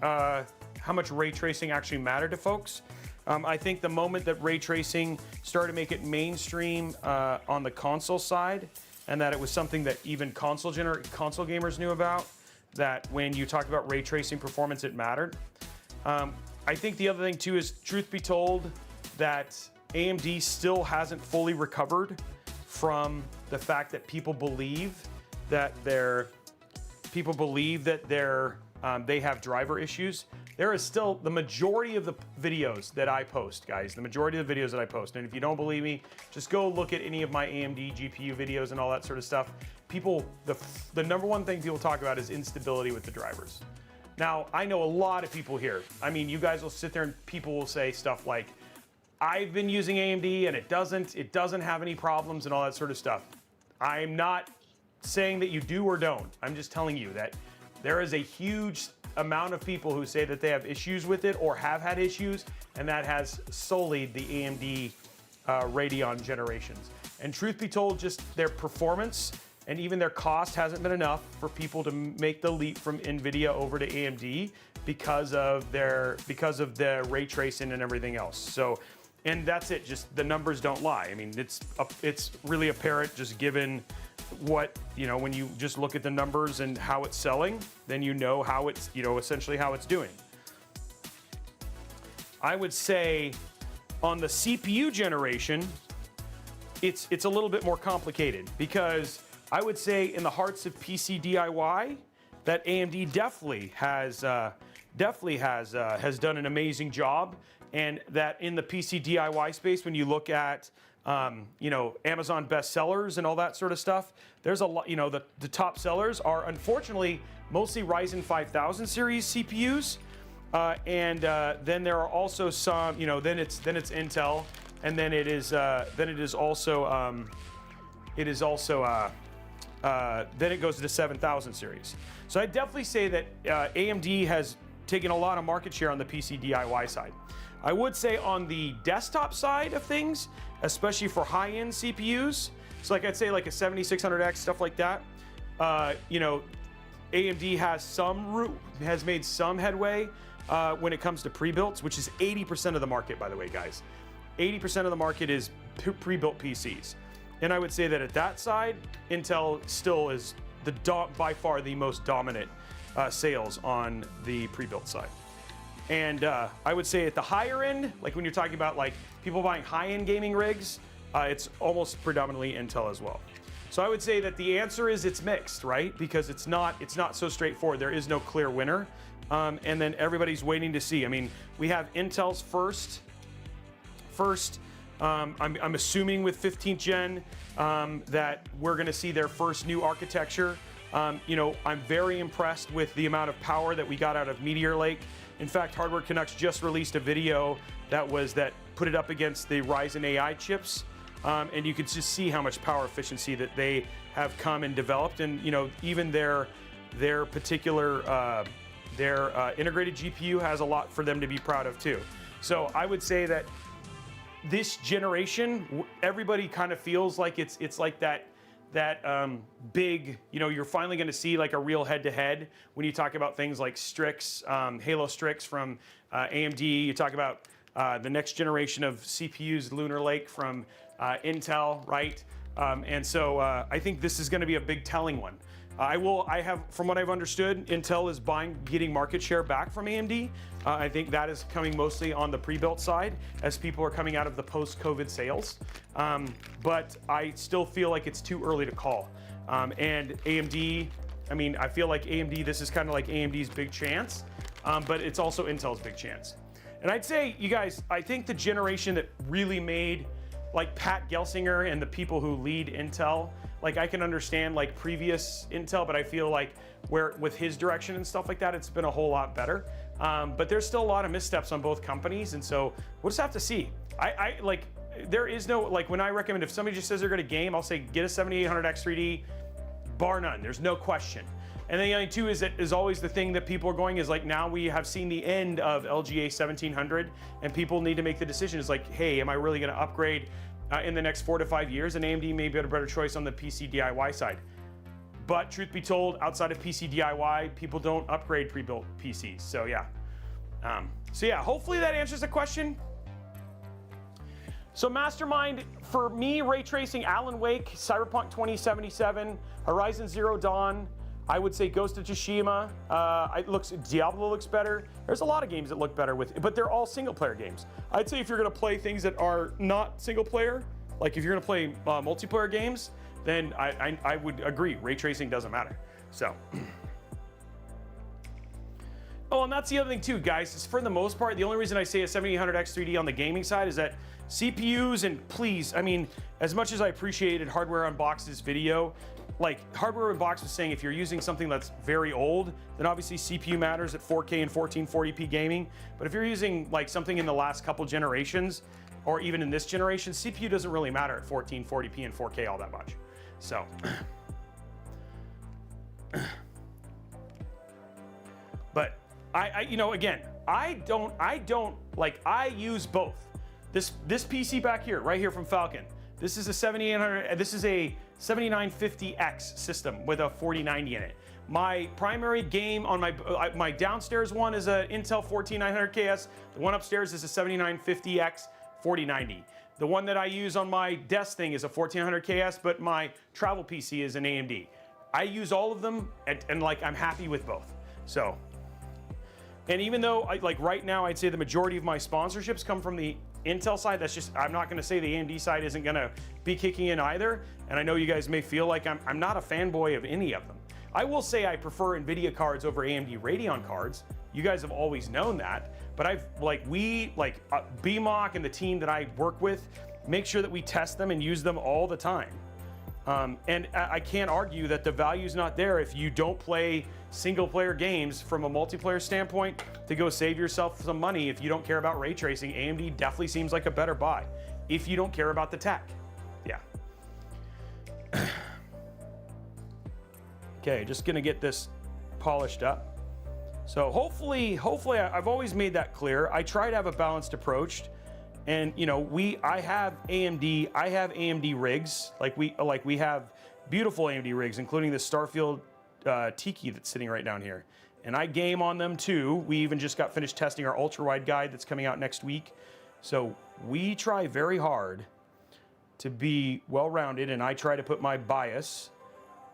actually mattered to folks. I think the moment that ray tracing started to make it mainstream on the console side, and that it was something that even console gamers knew about, that when you talked about ray tracing performance, it mattered. I think the other thing too is, truth be told, that AMD still hasn't fully recovered from the fact that people believe that they have driver issues. There is still the majority of the videos that I post, guys. The majority of the videos that I post, and if you don't believe me, just go look at any of my AMD GPU videos and all that sort of stuff. The number one thing people talk about is instability with the drivers. Now, I know a lot of people here. I mean, you guys will sit there and people will say stuff like, I've been using AMD and it doesn't have any problems and all that sort of stuff. I'm not saying that you do or don't. I'm just telling you that there is a huge amount of people who say that they have issues with it or have had issues, and that has solely the AMD Radeon generations. And truth be told, just their performance and even their cost hasn't been enough for people to make the leap from NVIDIA over to AMD because of the ray tracing and everything else. So, and that's it. Just the numbers don't lie. I mean, it's really apparent just given what, you know, when you just look at the numbers and how it's selling, then you know how it's, you know, essentially how it's doing. I would say on the CPU generation, it's a little bit more complicated, because I would say in the hearts of PC DIY that AMD definitely has done an amazing job, and that in the PC DIY space, when you look at you know, Amazon bestsellers and all that sort of stuff, there's a lot, you know, the top sellers are unfortunately mostly Ryzen 5000 series CPUs, and then there are also some, you know, then it's Intel, and then it is also then it goes to the 7000 series. So I definitely say that AMD has taken a lot of market share on the PC DIY side. I would say on the desktop side of things, especially for high-end CPUs, so like I'd say like a 7600X, stuff like that, you know, AMD has made some headway when it comes to pre-builts, which is 80% of the market, by the way, guys. 80% of the market is pre-built PCs. And I would say that at that side, Intel still is by far the most dominant sales on the pre-built side. And I would say at the higher end, like when you're talking about like people buying high-end gaming rigs, it's almost predominantly Intel as well. So I would say that the answer is it's mixed, right? Because it's not so straightforward. There is no clear winner. And then everybody's waiting to see. I mean, we have Intel's first. I'm assuming with 15th gen that we're going to see their first new architecture. You know, I'm very impressed with the amount of power that we got out of Meteor Lake. In fact, Hardware Canucks just released a video that put it up against the Ryzen AI chips, and you could just see how much power efficiency that they have come and developed. And you know, even their particular integrated GPU has a lot for them to be proud of too. So I would say that this generation, everybody kind of feels like it's like that big, you know, you're finally going to see like a real head-to-head when you talk about things like Strix, Halo Strix from AMD. You talk about the next generation of CPUs, Lunar Lake from Intel, right? And so I think this is going to be a big telling one. From what I've understood, Intel is getting market share back from AMD. I think that is coming mostly on the pre-built side as people are coming out of the post-COVID sales. But I still feel like it's too early to call. And AMD, I mean, I feel like AMD, this is kind of like AMD's big chance, but it's also Intel's big chance. And I'd say, you guys, I think the generation that really made, like Pat Gelsinger and the people who lead Intel, like I can understand like previous Intel, but I feel like with his direction and stuff like that, it's been a whole lot better. But there's still a lot of missteps on both companies, and so we'll just have to see. I like, there is no, like when I recommend, if somebody just says they're gonna game, I'll say get a 7800X 3D, bar none, there's no question. And then the other two is always the thing that people are going is like, now we have seen the end of LGA 1700 and people need to make the decision. It's like, hey, am I really gonna upgrade in the next 4 to 5 years? And AMD may be a better choice on the PC DIY side. But truth be told, outside of PC DIY, people don't upgrade pre-built PCs. So yeah. Hopefully that answers the question. So Mastermind, for me, ray tracing, Alan Wake, Cyberpunk 2077, Horizon Zero Dawn, I would say Ghost of Tsushima. Diablo looks better. There's a lot of games that look better but they're all single player games. I'd say if you're gonna play things that are not single player, like if you're gonna play multiplayer games, then I would agree, ray tracing doesn't matter. So. Oh, and that's the other thing too, guys, is for the most part, the only reason I say a 7800X 3D on the gaming side is that CPUs, and please, I mean, as much as I appreciated Hardware Unboxed's video, like Hardware Unboxed was saying, if you're using something that's very old, then obviously CPU matters at 4K and 1440p gaming. But if you're using like something in the last couple generations, or even in this generation, CPU doesn't really matter at 1440p and 4K all that much. So. But you know, again, I use both. This PC back here, right here from Falcon, This is a 7800. This is a 7950X system with a 4090 in it. My primary game on my downstairs one is a Intel 14900KS. The one upstairs is a 7950X 4090. The one that I use on my desk thing is a 1400KS, but my travel PC is an AMD. I use all of them, and like I'm happy with both. So, and even though like right now I'd say the majority of my sponsorships come from the Intel side, that's just, I'm not going to say the AMD side isn't going to be kicking in either. And I know you guys may feel like I'm not a fanboy of any of them. I will say I prefer NVIDIA cards over AMD Radeon cards. You guys have always known that. But BMOC and the team that I work with make sure that we test them and use them all the time. And I can't argue that the value's not there if you don't play single player games from a multiplayer standpoint to go save yourself some money. If you don't care about ray tracing, AMD definitely seems like a better buy if you don't care about the tech. Yeah. Okay, just gonna get this polished up. So hopefully I've always made that clear. I try to have a balanced approach. And you know, I have AMD rigs, like we have beautiful AMD rigs, including the Starfield Tiki that's sitting right down here. And I game on them too. We even just got finished testing our ultra-wide guide that's coming out next week. So we try very hard to be well-rounded, and I try to put my bias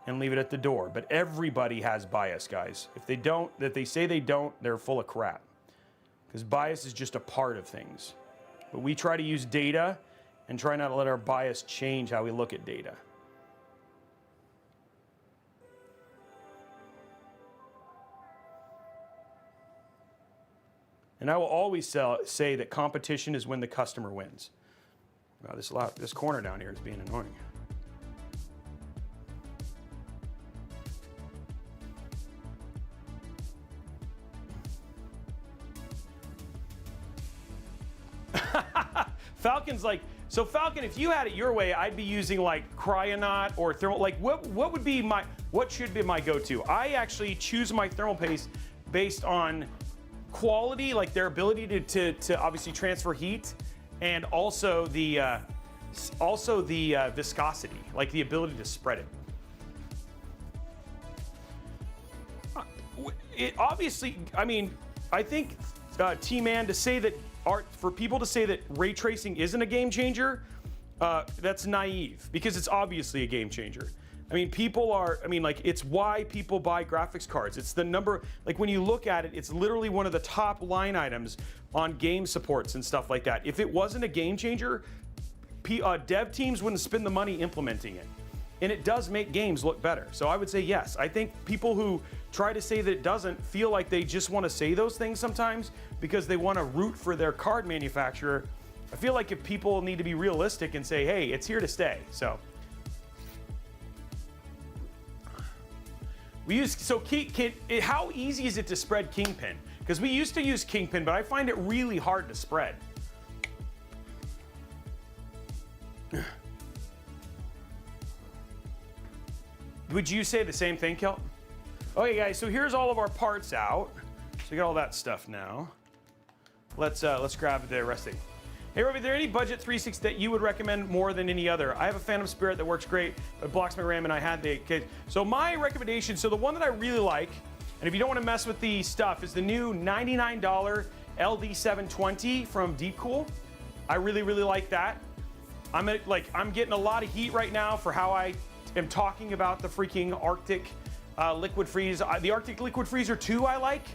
and leave it at the door. But everybody has bias, guys. If they don't, that they say they don't, they're full of crap. Because bias is just a part of things. But we try to use data and try not to let our bias change how we look at data. And I will always say that competition is when the customer wins. Wow, this corner down here is being annoying. Falcon's like, so Falcon, if you had it your way, I'd be using like Cryonaut or thermal. Like, what should be my go-to? I actually choose my thermal paste based on quality, like their ability to obviously transfer heat, and also the viscosity, like the ability to spread it. It obviously, I mean, I think T-Man, to say that for people to say that ray tracing isn't a game changer, that's naive, because it's obviously a game changer. I mean, it's why people buy graphics cards. It's the number, like when you look at it, it's literally one of the top line items on game supports and stuff like that. If it wasn't a game changer, dev teams wouldn't spend the money implementing it. And it does make games look better. So I would say yes. I think people who try to say that it doesn't feel like they just want to say those things sometimes because they want to root for their card manufacturer. I feel like if people need to be realistic and say, hey, it's here to stay. So we use, how easy is it to spread Kingpin? Because we used to use Kingpin, but I find it really hard to spread. Would you say the same thing, Kelt? Okay, guys, so here's all of our parts out. So we got all that stuff now. Let's grab the resting. Hey, Robey, are there any budget 360 that you would recommend more than any other? I have a Phantom Spirit that works great, but blocks my RAM, and I had the case. So my recommendation, so the one that I really like, and if you don't want to mess with the stuff, is the new $99 LD720 from DeepCool. I really, really like that. I'm getting a lot of heat right now for how I am talking about the freaking Arctic Liquid Freeze. The Arctic Liquid Freezer 2 I like.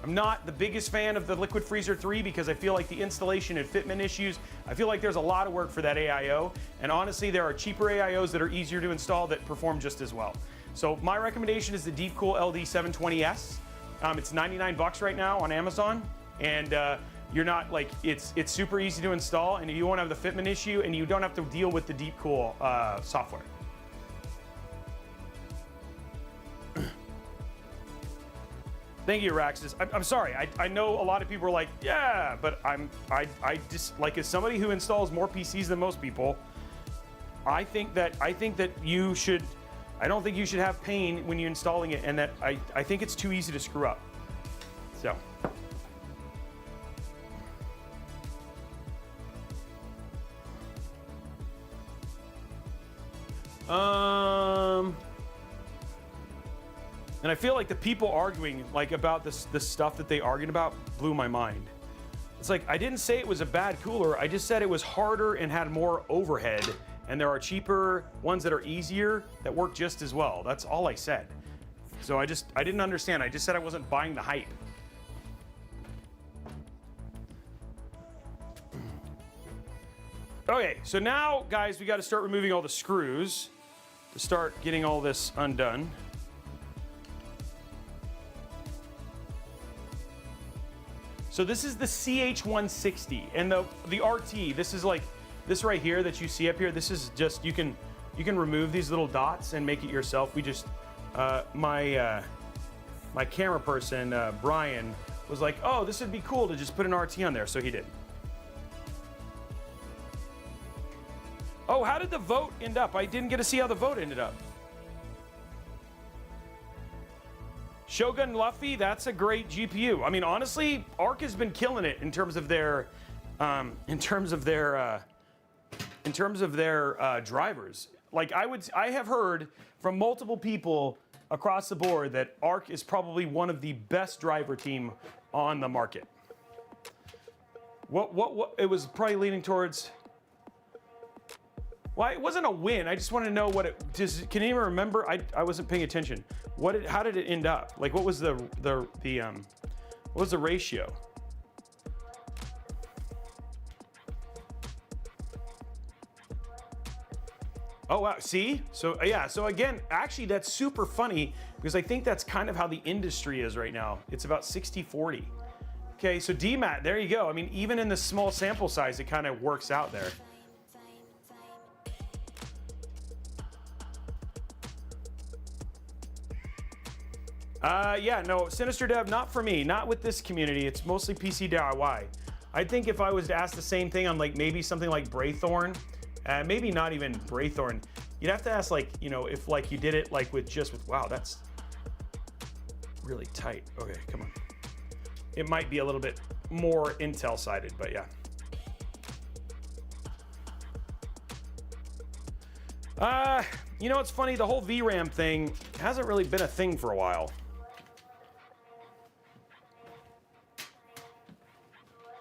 I'm not the biggest fan of the Liquid Freezer 3 because I feel like the installation and fitment issues, I feel like there's a lot of work for that AIO. And honestly, there are cheaper AIOs that are easier to install that perform just as well. So my recommendation is the DeepCool LD720S. It's 99 bucks right now on Amazon. And you're not like, it's super easy to install, and you won't have the fitment issue, and you don't have to deal with the DeepCool software. Thank you, Raxus. I'm sorry. I know a lot of people are like, yeah, but I just, like, as somebody who installs more PCs than most people, I think that you should. I don't think you should have pain when you're installing it, and that I think it's too easy to screw up. So. And I feel like the people arguing like about this stuff that they argued about blew my mind. It's like, I didn't say it was a bad cooler. I just said it was harder and had more overhead. And there are cheaper ones that are easier that work just as well. That's all I said. So I didn't understand. I just said I wasn't buying the hype. Okay, so now, guys, we got to start removing all the screws to start getting all this undone. So this is the CH160 and the RT. This is like this right here that you see up here. This is just, you can remove these little dots and make it yourself. We just my camera person Brian was like, oh, this would be cool to just put an RT on there, so he did. Oh, how did the vote end up? I didn't get to see how the vote ended up. Shogun Luffy, that's a great GPU. I mean, honestly, Arc has been killing it in terms of their drivers. Like I have heard from multiple people across the board that Arc is probably one of the best driver team on the market. What it was probably leaning towards. Well, it wasn't a win. I just want to know what it. Can anyone remember? I wasn't paying attention. How did it end up? Like, what was the what was the ratio? Oh wow! See? So yeah. So again, actually, that's super funny because I think that's kind of how the industry is right now. It's about 60-40. Okay, so DMAT, there you go. I mean, even in the small sample size, it kind of works out there. Yeah, no, Sinister Dev, not for me, not with this community. It's mostly PC DIY. I think if I was to ask the same thing on like maybe something like Braythorn, maybe not even Braythorn, you'd have to ask like, you know, if like you did it like with wow, that's really tight. Okay, come on. It might be a little bit more Intel sided, but yeah. You know, it's funny, the whole VRAM thing hasn't really been a thing for a while.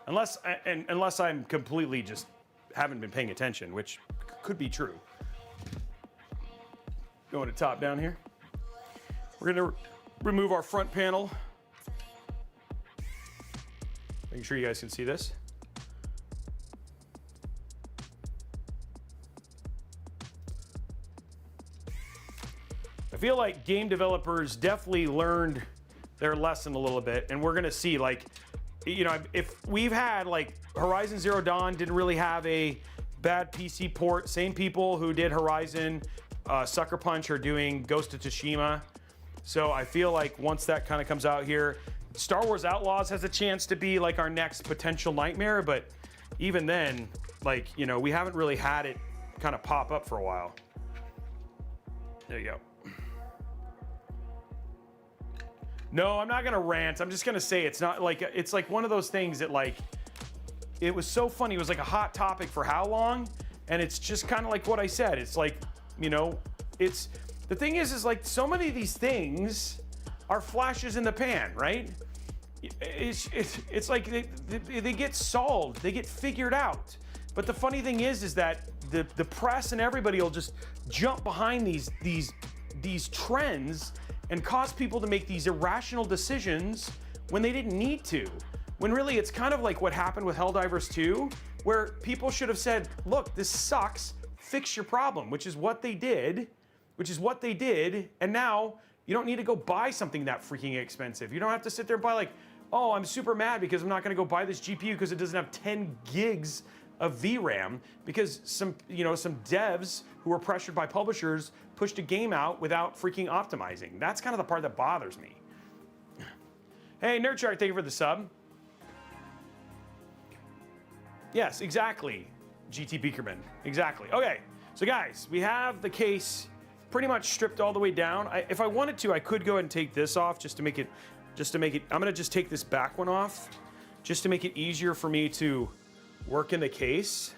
Unless I'm completely just haven't been paying attention, which could be true. Going to top down here. We're gonna remove our front panel. Making sure you guys can see this. I feel like game developers definitely learned their lesson a little bit, and we're gonna see, like, you know, if we've had like Horizon Zero Dawn didn't really have a bad PC port. Same people who did Horizon, Sucker Punch are doing Ghost of Tsushima. So I feel like once that kind of comes out here, Star Wars Outlaws has a chance to be like our next potential nightmare. But even then, like, you know, we haven't really had it kind of pop up for a while. There you go. No, I'm not gonna rant. I'm just gonna say it's not like, it's like one of those things that like, it was so funny. It was like a hot topic for how long? And it's just kind of like what I said. It's like, you know, it's, the thing is like so many of these things are flashes in the pan, right? It's like they get solved, they get figured out. But the funny thing is that the press and everybody will just jump behind these trends and cause people to make these irrational decisions when they didn't need to. When really it's kind of like what happened with Helldivers 2, where people should have said, look, this sucks, fix your problem, which is what they did, and now you don't need to go buy something that freaking expensive. You don't have to sit there and buy like, oh, I'm super mad because I'm not gonna go buy this GPU because it doesn't have 10 gigs of VRAM because some devs who were pressured by publishers pushed a game out without freaking optimizing. That's kind of the part that bothers me. Hey, Nerdchart, thank you for the sub. Yes, exactly, GT Beakerman, exactly. Okay, so guys, we have the case pretty much stripped all the way down. If I wanted to, I could go ahead and take this off just to make it, I'm gonna just take this back one off just to make it easier for me to work in the case.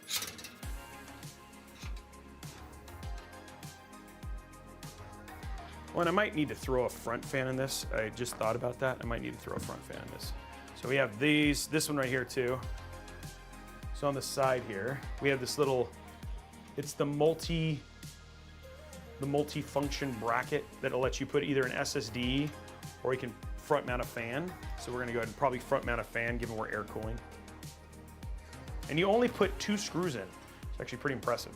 Well, and I might need to throw a front fan in this. I just thought about that. I might need to throw a front fan in this. So we have this one right here too. So on the side here, we have this little, it's the multi-function bracket that'll let you put either an SSD or you can front mount a fan. So we're gonna go ahead and probably front mount a fan given we're air cooling. And you only put 2 screws in. It's actually pretty impressive.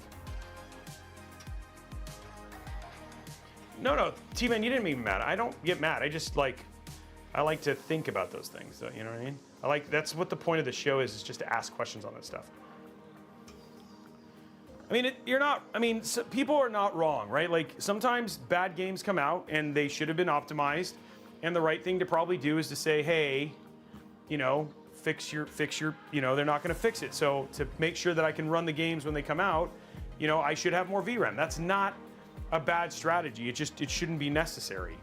No, T-Man, you didn't make me mad. I don't get mad. I just I like to think about those things, so, you know what I mean? That's what the point of the show is just to ask questions on this stuff. I mean, people are not wrong, right? Like, sometimes bad games come out and they should have been optimized, and the right thing to probably do is to say, hey, you know, fix your, you know, they're not gonna fix it. So to make sure that I can run the games when they come out, you know, I should have more VRAM. That's not a bad strategy. It shouldn't be necessary.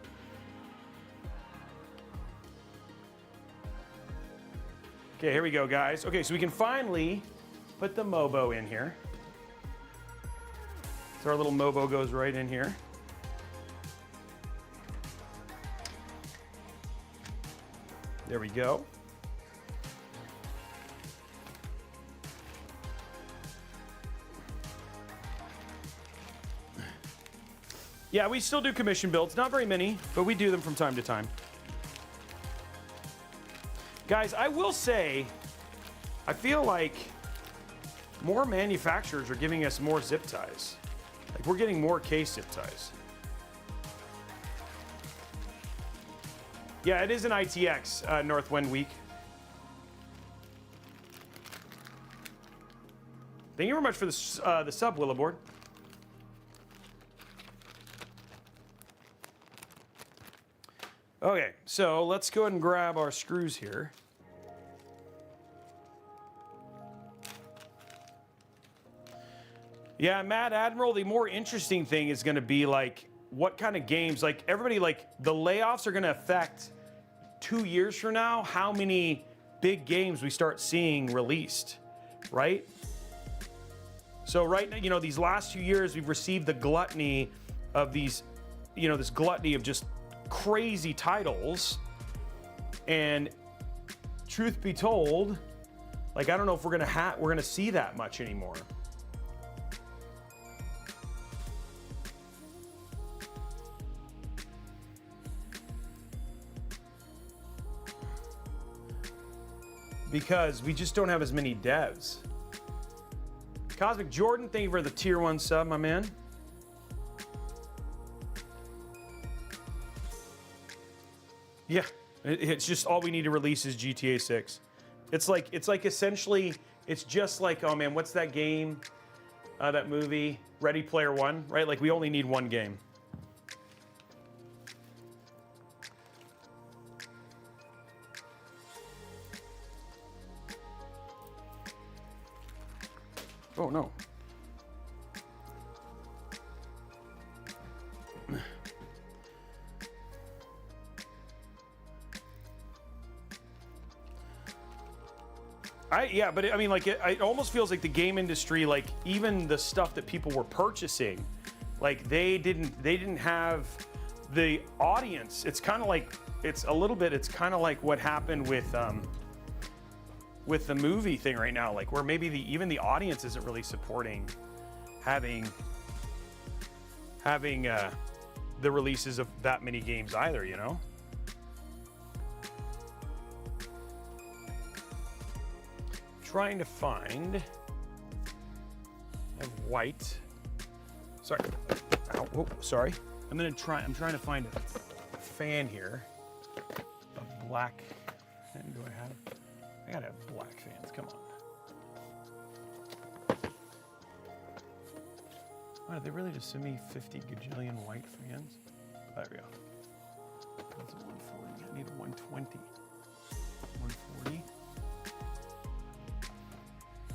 Okay, here we go, guys. Okay, so we can finally put the Mobo in here. So our little Mobo goes right in here. There we go. Yeah, we still do commission builds. Not very many, but we do them from time to time. Guys, I will say, I feel like more manufacturers are giving us more zip ties. Like, we're getting more case zip ties. Yeah, it is an ITX Northwind week. Thank you very much for the sub, Willowboard. Okay, so let's go ahead and grab our screws here. Yeah, Mad Admiral, the more interesting thing is going to be like what kind of games, like everybody, like the layoffs are going to affect 2 years from now how many big games we start seeing released, right? So right now, you know, these last 2 years we've received the gluttony of these, you know, this gluttony of just crazy titles, and truth be told, like, I don't know if we're gonna see that much anymore. Because we just don't have as many devs. Cosmic Jordan, thank you for the tier 1 sub, my man. Yeah, it's just all we need to release is GTA 6. It's like essentially, it's just like, oh man, what's that game, that movie, Ready Player One, right? Like, we only need one game. Oh no. Yeah, but I mean, like, it almost feels like the game industry, like, even the stuff that people were purchasing, like, they didn't have the audience. It's kind of like, it's kind of like what happened with the movie thing right now, like, where maybe even the audience isn't really supporting having the releases of that many games either, you know? Trying to find, I have white. Sorry. Ow, whoa, sorry. I'm trying to find a fan here. A black. And do I have? I gotta have black fans. Come on. Oh, did they really just send me 50 gajillion white fans? There we go. That's a 140. I need a 120. 140.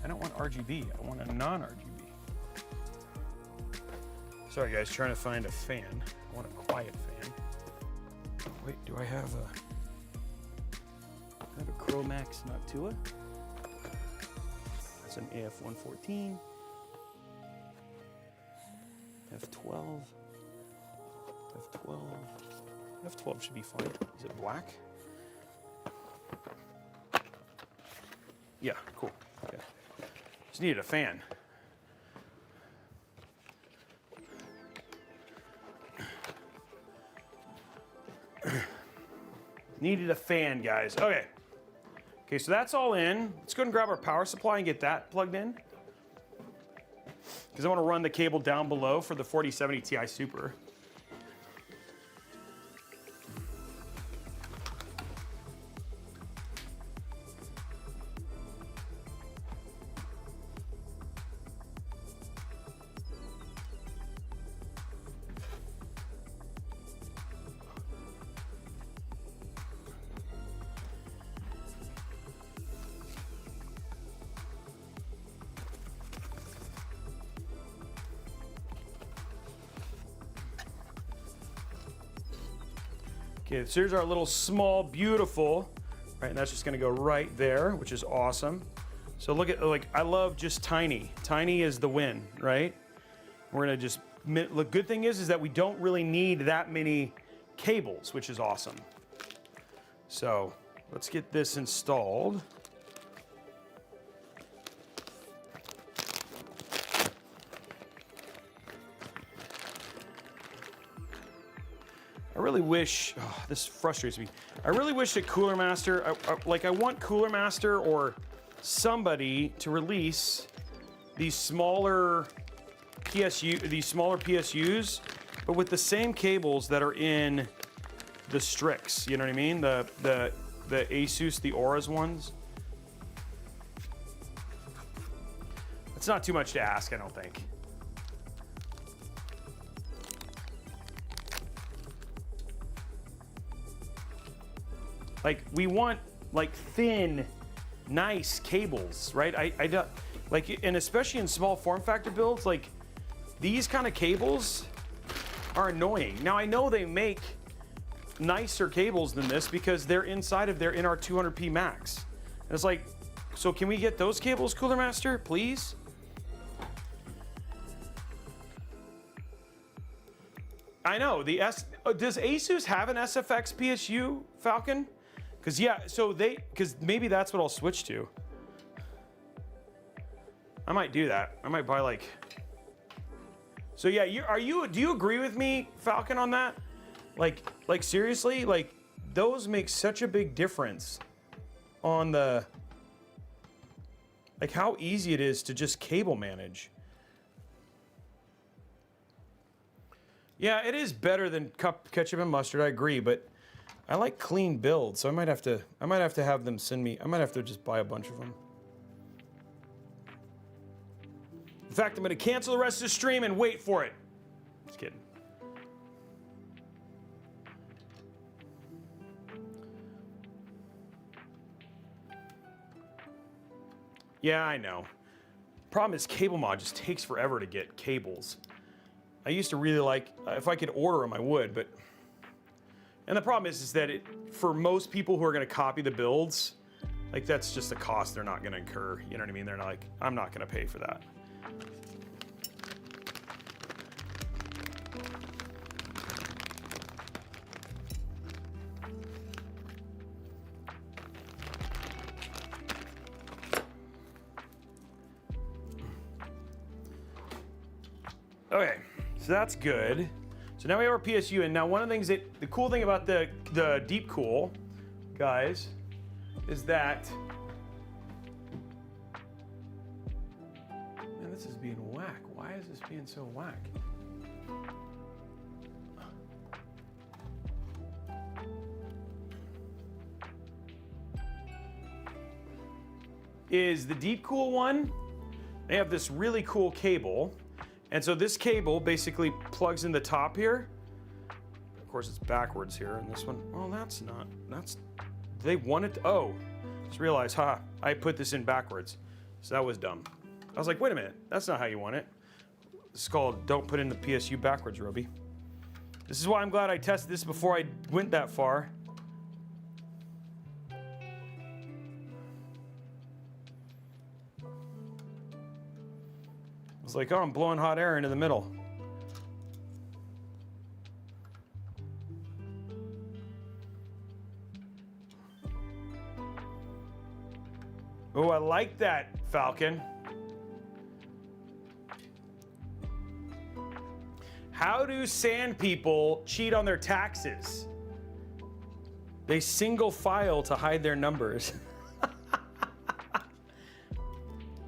I don't want RGB. I want a non-RGB. Sorry, guys. Trying to find a fan. I want a quiet fan. Wait, do I have a Chromax Noctua? That's an AF114. F12. F12. F12 should be fine. Is it black? Yeah, cool. Okay. Just needed a fan. Needed a fan, guys. Okay. Okay, so that's all in. Let's go ahead and grab our power supply and get that plugged in. Because I want to run the cable down below for the 4070 Ti Super. Okay, so here's our little small, beautiful, right, and that's just gonna go right there, which is awesome. So look at, like, I love just tiny. Tiny is the win, right? We're gonna just, the good thing is that we don't really need that many cables, which is awesome. So let's get this installed. I really wish, oh, this frustrates me. I really wish that Cooler Master, I want Cooler Master or somebody to release these smaller PSUs, but with the same cables that are in the Strix. You know what I mean? The Asus, the Aura's ones. It's not too much to ask, I don't think. Like, we want, like, thin, nice cables, right? I don't, like, and especially in small form factor builds, like, these kind of cables are annoying. Now, I know they make nicer cables than this because they're inside of their NR200p Max. And it's like, so can we get those cables, Cooler Master, please? I know, does Asus have an SFX PSU, Falcon? Because, yeah, so because maybe that's what I'll switch to. I might do that. I might buy, like, so yeah, do you agree with me, Falcon, on that? Like seriously, like, those make such a big difference on the, like, how easy it is to just cable manage. Yeah, it is better than ketchup and mustard, I agree, but I like clean builds, so I might have to have them send me, I might have to just buy a bunch of them. In fact, I'm gonna cancel the rest of the stream and wait for it. Just kidding. Yeah, I know. Problem is, cable mod just takes forever to get cables. I used to really like, if I could order them, I would, but. And the problem is that for most people who are gonna copy the builds, like, that's just a cost they're not gonna incur. You know what I mean? They're not like, I'm not gonna pay for that. Okay, so that's good. So now we have our PSU, and now one of the things the cool thing about the DeepCool, guys, is that, man, this is being whack. Why is this being so whack? Is the DeepCool one, they have this really cool cable. And so this cable basically plugs in the top here. Of course, it's backwards here in this one. Oh, they want it, oh, just realized, I put this in backwards. So that was dumb. I was like, wait a minute, that's not how you want it. It's called don't put in the PSU backwards, Robey. This is why I'm glad I tested this before I went that far. It's like, oh, I'm blowing hot air into the middle. Oh, I like that, Falcon. How do sand people cheat on their taxes? They single file to hide their numbers.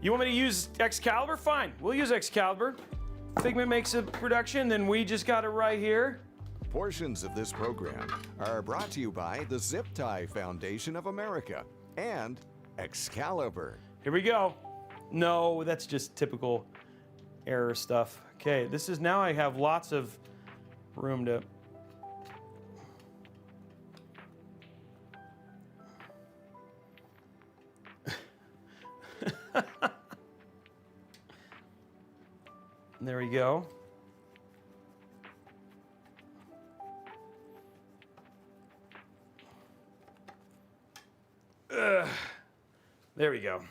You want me to use Excalibur? Fine, we'll use Excalibur. Figment makes a production, then we just got it right here. Portions of this program are brought to you by the Zip Tie Foundation of America and Excalibur. Here we go. No, that's just typical error stuff. Okay, this is now I have lots of room to... There we go. There we go.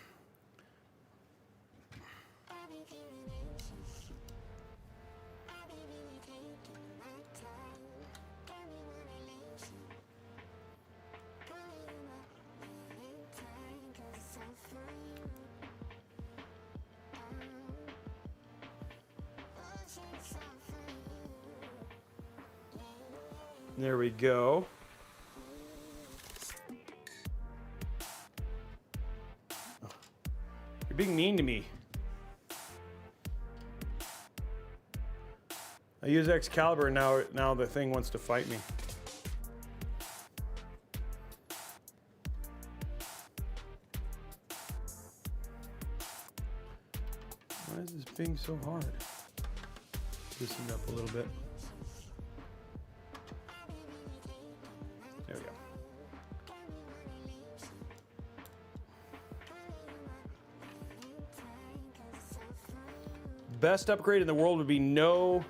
There we go. You're being mean to me. I use Excalibur and now the thing wants to fight me. Why is this being so hard? Loosen it up a little bit. There we go. Best upgrade in the world would be no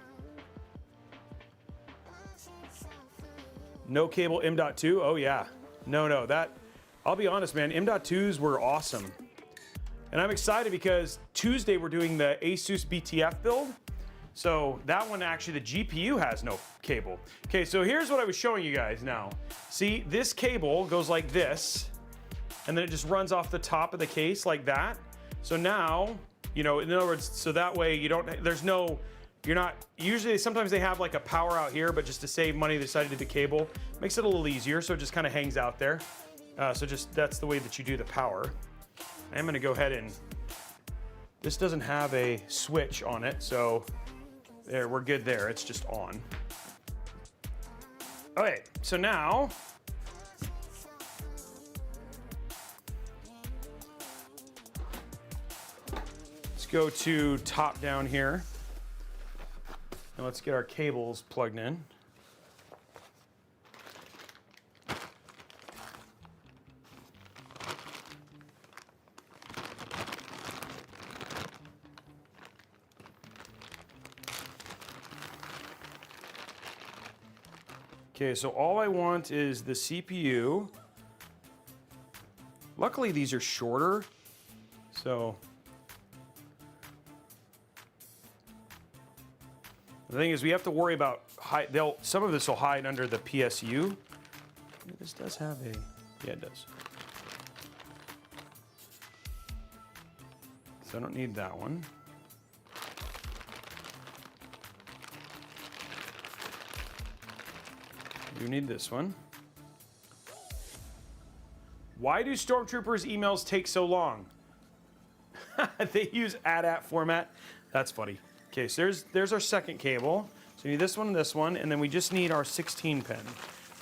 cable M.2. Oh yeah. No, that, I'll be honest, man, M.2s were awesome. And I'm excited because Tuesday we're doing the Asus BTF build. So that one, actually the GPU has no cable. Okay, so here's what I was showing you guys now. See, this cable goes like this, and then it just runs off the top of the case like that. So now, you know, in other words, so that way you don't, you're not, usually sometimes they have like a power out here, but just to save money, they decided to do the cable. Makes it a little easier, so it just kind of hangs out there. So just, that's the way that you do the power. I'm gonna go ahead and, this doesn't have a switch on it, so there, we're good there, it's just on. Okay, so now, let's go to top down here, and let's get our cables plugged in. Okay, so all I want is the CPU. Luckily, these are shorter, so. The thing is, we have to worry about, some of this will hide under the PSU. This does have a, yeah, it does. So I don't need that one. You need this one. Why do Stormtroopers emails take so long? They use AT-AT format. That's funny. Okay, so there's our second cable. So we need this one, and then we just need our 16 pin,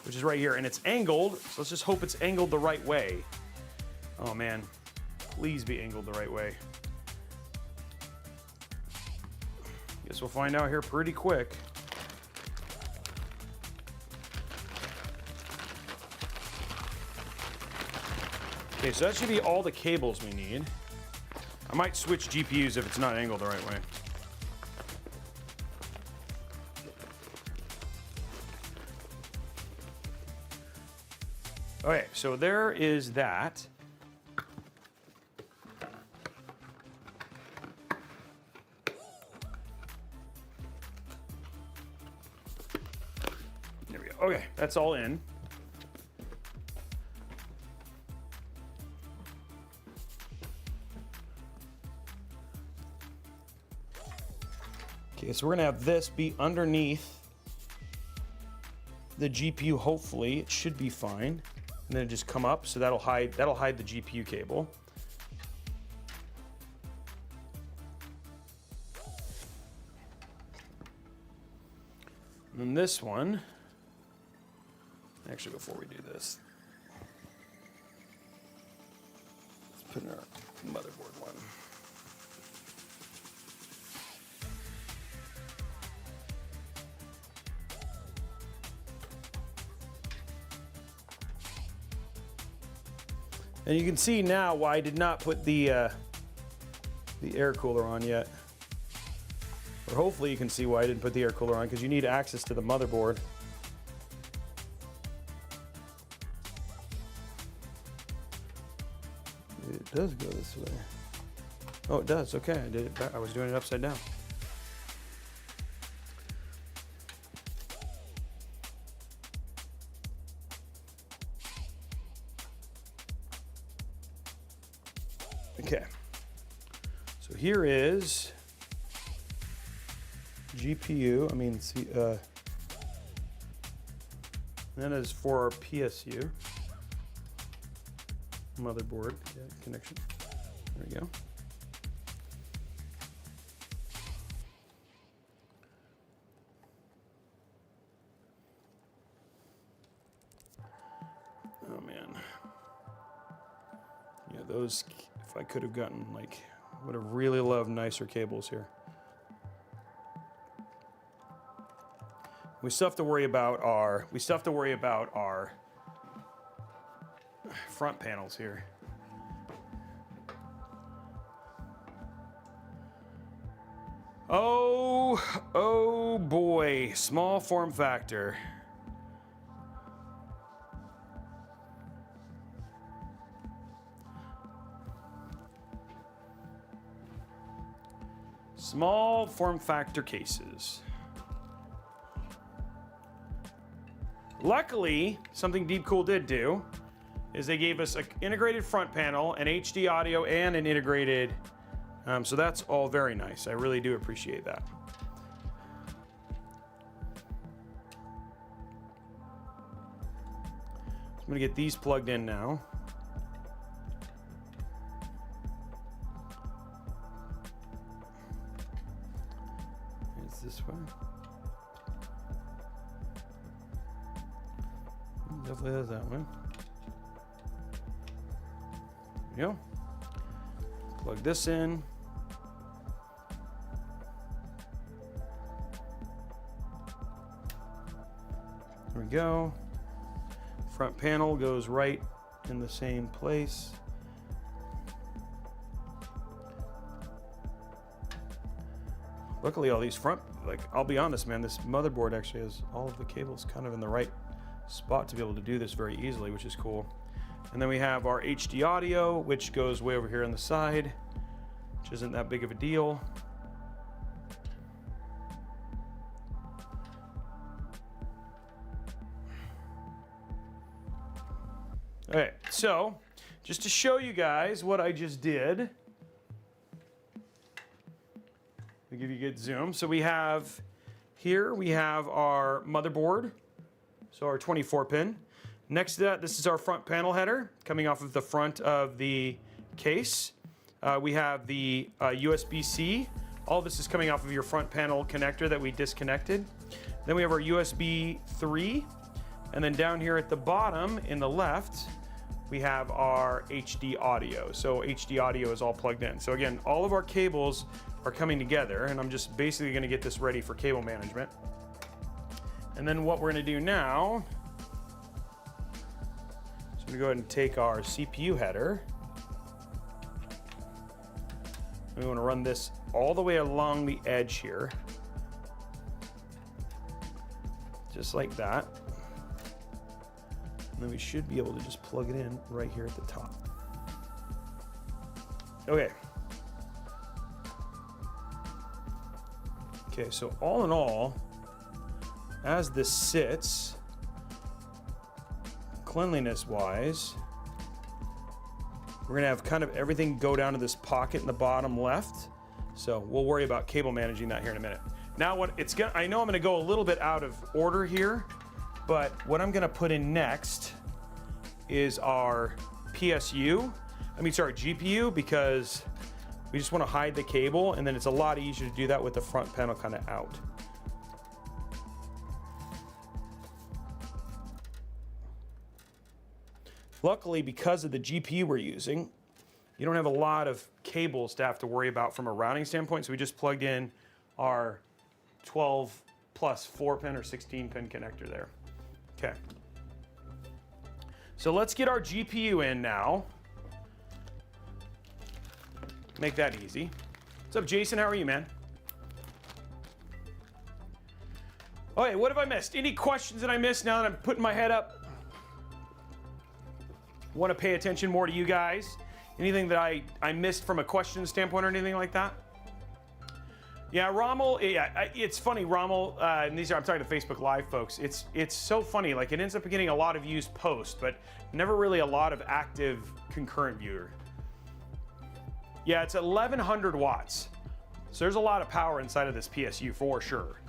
which is right here, and it's angled. So let's just hope it's angled the right way. Oh man, please be angled the right way. Guess we'll find out here pretty quick. Okay, so that should be all the cables we need. I might switch GPUs if it's not angled the right way. Okay, so there is that. There we go. Okay, that's all in. Okay, so we're gonna have this be underneath the GPU. Hopefully, it should be fine. And then just come up, so that'll hide the GPU cable. And then this one, actually before we do this, let's put in our motherboard one. And you can see now why I did not put the air cooler on yet. Or hopefully you can see why I didn't put the air cooler on, because you need access to the motherboard. It does go this way. Oh, it does. Okay, I did it back. I was doing it upside down. Okay, so here is GPU. That is for our PSU motherboard connection. There we go. Oh man, yeah, those. If I could have gotten, like, would have really loved nicer cables here. We still have to worry about our front panels here. Oh boy, small form factor. Small form factor cases. Luckily, something DeepCool did do is they gave us an integrated front panel, an HD audio, and an integrated, so that's all very nice. I really do appreciate that. I'm gonna get these plugged in now. It's this way. Definitely has that one. There we go. Plug this in. There we go. Front panel goes right in the same place. Luckily, all these front, like, I'll be honest, man, this motherboard actually has all of the cables kind of in the right spot to be able to do this very easily, which is cool. And then we have our HD audio, which goes way over here on the side, which isn't that big of a deal. Okay, so just to show you guys what I just did, I'll give you a good zoom. So we have here, we have our motherboard, so our 24 pin. Next to that, this is our front panel header coming off of the front of the case. We have the USB-C. All this is coming off of your front panel connector that we disconnected. Then we have our USB 3. And then down here at the bottom in the left, we have our HD audio. So HD audio is all plugged in. So again, all of our cables are coming together, and I'm just basically gonna get this ready for cable management. And then what we're gonna do now, so I'm gonna go ahead and take our CPU header. We wanna run this all the way along the edge here. Just like that. And then we should be able to just plug it in right here at the top. Okay. Okay, so all in all, as this sits, cleanliness-wise, we're gonna have kind of everything go down to this pocket in the bottom left. So we'll worry about cable managing that here in a minute. Now what it's gonna, I know I'm gonna go a little bit out of order here, but what I'm gonna put in next is our GPU, because we just wanna hide the cable, and then it's a lot easier to do that with the front panel kind of out. Luckily, because of the GPU we're using, you don't have a lot of cables to have to worry about from a routing standpoint, so we just plugged in our 12 plus 4-pin or 16-pin connector there. Okay. So let's get our GPU in now. Make that easy. What's up, Jason? How are you, man? Okay, what have I missed? Any questions that I missed now that I'm putting my head up? Want to pay attention more to you guys? Anything that I missed from a question standpoint or anything like that? Yeah, Rommel, yeah, it's funny, Rommel, and these are, I'm talking to Facebook Live folks, it's so funny, like it ends up getting a lot of views post, but never really a lot of active concurrent viewer. Yeah, it's 1100 watts. So there's a lot of power inside of this PSU for sure.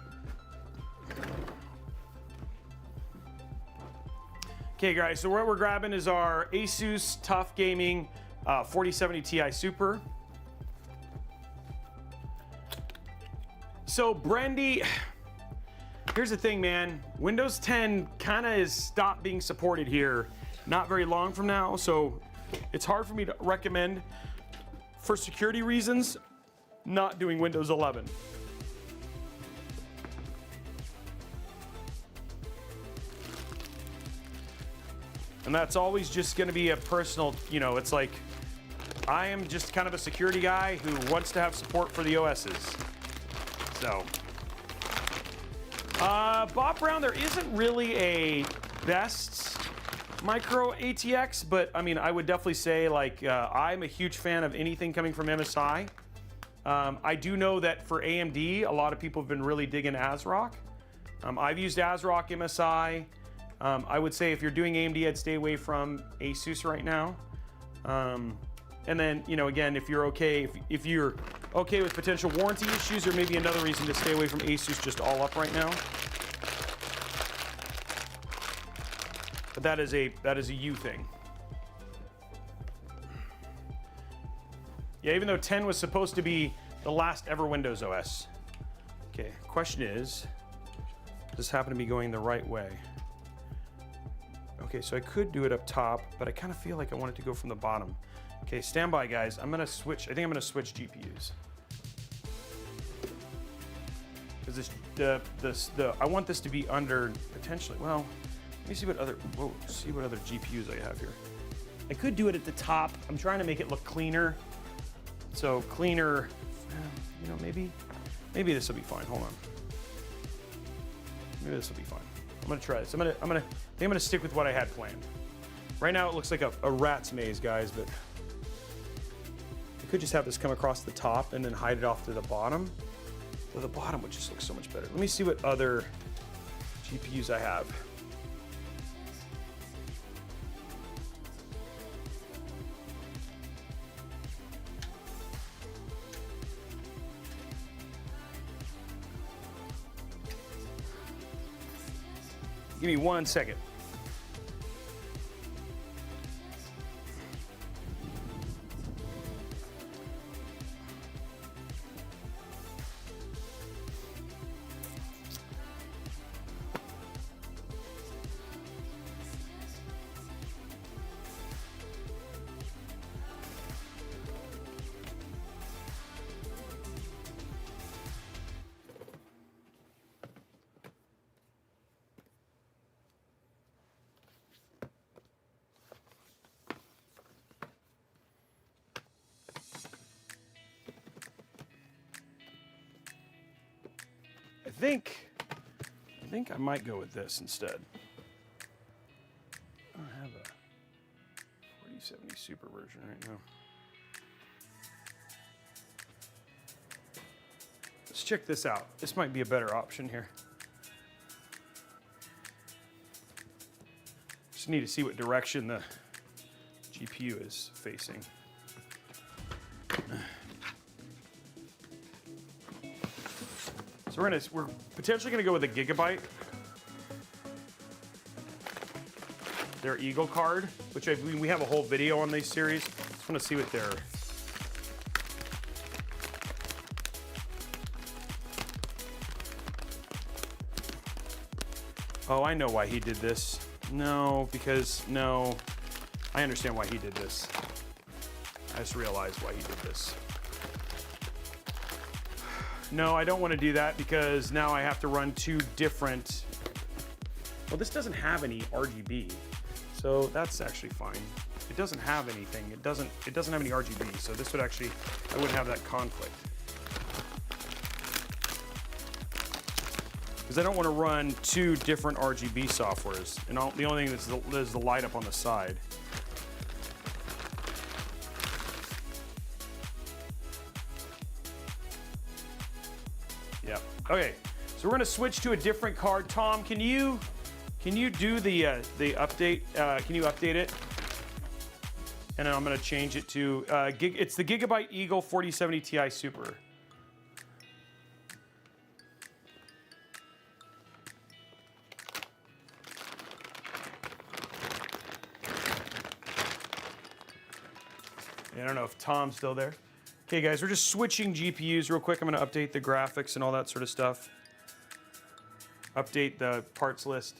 Okay guys, so what we're grabbing is our Asus Tough Gaming 4070 Ti Super. So Brendy, here's the thing, man. Windows 10 kind of is stopped being supported here not very long from now, so it's hard for me to recommend, for security reasons, not doing Windows 11. And that's always just going to be a personal, you know, it's like I am just kind of a security guy who wants to have support for the OSs. So, Bob Brown, there isn't really a best micro ATX, but I mean, I would definitely say like I'm a huge fan of anything coming from MSI. I do know that for AMD, a lot of people have been really digging ASRock. I've used ASRock MSI. I would say if you're doing AMD, I'd stay away from Asus right now. And then, you know, again, if you're okay with potential warranty issues, or maybe another reason to stay away from Asus just all up right now. But that is a you thing. Yeah, even though 10 was supposed to be the last ever Windows OS. Okay, question is, does this happen to be going the right way? Okay, so I could do it up top, but I kind of feel like I want it to go from the bottom. Okay, stand by, guys. I think I'm gonna switch GPUs. Because I want this to be under, potentially, well, let me see what other GPUs I have here. I could do it at the top. I'm trying to make it look cleaner. So cleaner, you know, maybe this will be fine. Hold on. Maybe this will be fine. I'm gonna try this. I'm gonna stick with what I had planned. Right now it looks like a rat's maze, guys, but I could just have this come across the top and then hide it off to the bottom. So the bottom would just look so much better. Let me see what other GPUs I have. Give me 1 second. I think I might go with this instead. I don't have a 4070 Super version right now. Let's check this out. This might be a better option here. Just need to see what direction the GPU is facing. So So we're potentially gonna go with a Gigabyte. Their Eagle card, which we have a whole video on this series. Just want to see what they're. Oh, I know why he did this. No, because no, I understand why he did this. I just realized why he did this. No, I don't want to do that because now I have to run two different. Well, this doesn't have any RGB, so that's actually fine. It doesn't have anything. It doesn't have any RGB, so this would actually, I wouldn't have that conflict. Because I don't want to run two different RGB softwares, and the only thing is the light up on the side. Yep. Okay, so we're going to switch to a different card. Tom, can you do the update? Can you update it? And then I'm going to change it to it's the Gigabyte Eagle 4070 Ti Super. I don't know if Tom's still there. Okay, guys, we're just switching GPUs real quick. I'm going to update the graphics and all that sort of stuff. Update the parts list.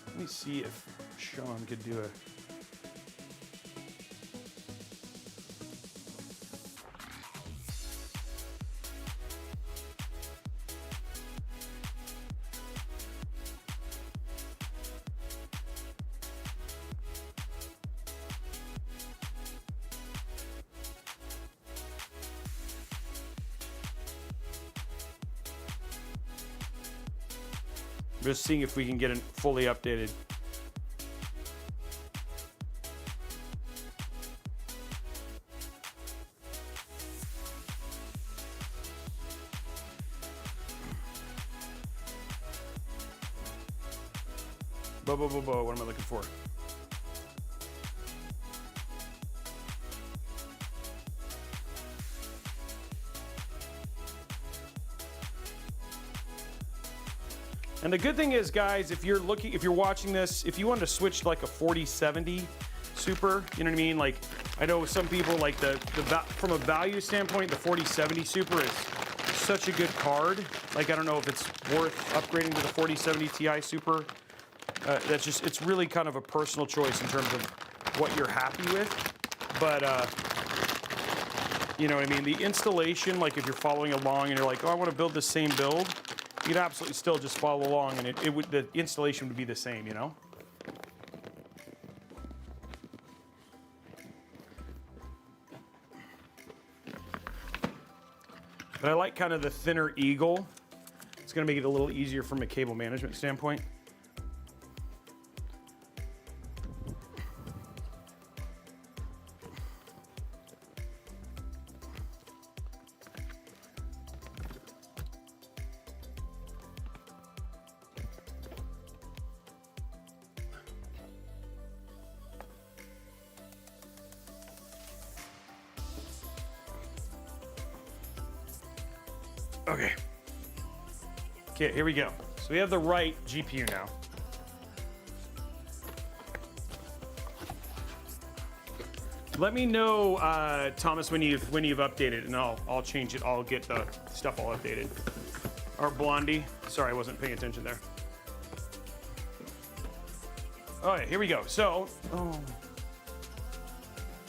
Let me see if Sean could do a... Just seeing if we can get it fully updated. What am I looking for? And the good thing is, guys, if you're watching this, if you want to switch to like a 4070 Super, you know what I mean? Like, I know some people like from a value standpoint, the 4070 Super is such a good card. Like, I don't know if it's worth upgrading to the 4070 Ti Super. It's really kind of a personal choice in terms of what you're happy with. But, you know what I mean? The installation, like if you're following along and you're like, oh, I want to build the same build, you could absolutely still just follow along, and the installation would be the same, you know? But I like kind of the thinner Eagle. It's going to make it a little easier from a cable management standpoint. Okay, here we go. So we have the right GPU now. Let me know, Thomas, when you've updated, and I'll change it. I'll get the stuff all updated. Or Blondie. Sorry, I wasn't paying attention there. All right, here we go. So,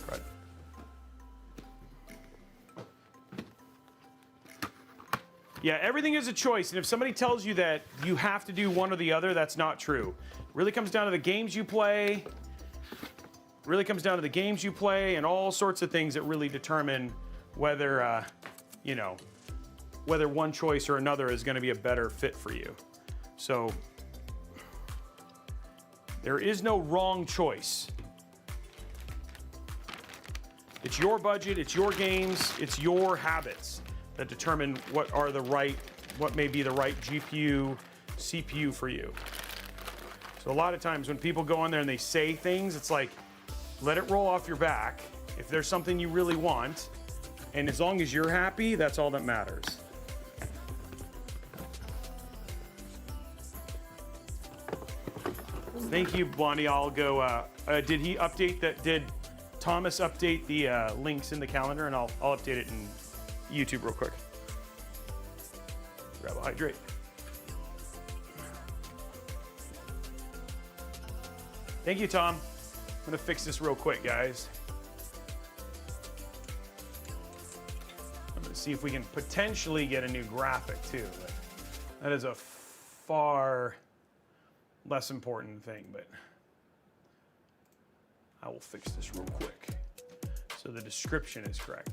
crud. Yeah, everything is a choice, and if somebody tells you that you have to do one or the other, that's not true. It really comes down to the games you play. Really comes down to the games you play and all sorts of things that really determine whether, you know, whether one choice or another is going to be a better fit for you. So there is no wrong choice. It's your budget, it's your games, it's your habits that determine what may be the right GPU, CPU for you. So a lot of times when people go on there and they say things, it's like, let it roll off your back. If there's something you really want, and as long as you're happy, that's all that matters. Thank you, Blondie. I'll go, did he update that? Did Thomas update the links in the calendar? And I'll update it in YouTube real quick. Grab a hydrate. Thank you, Tom. I'm gonna fix this real quick, guys. I'm gonna see if we can potentially get a new graphic too. But that is a far less important thing, but I will fix this real quick so the description is correct.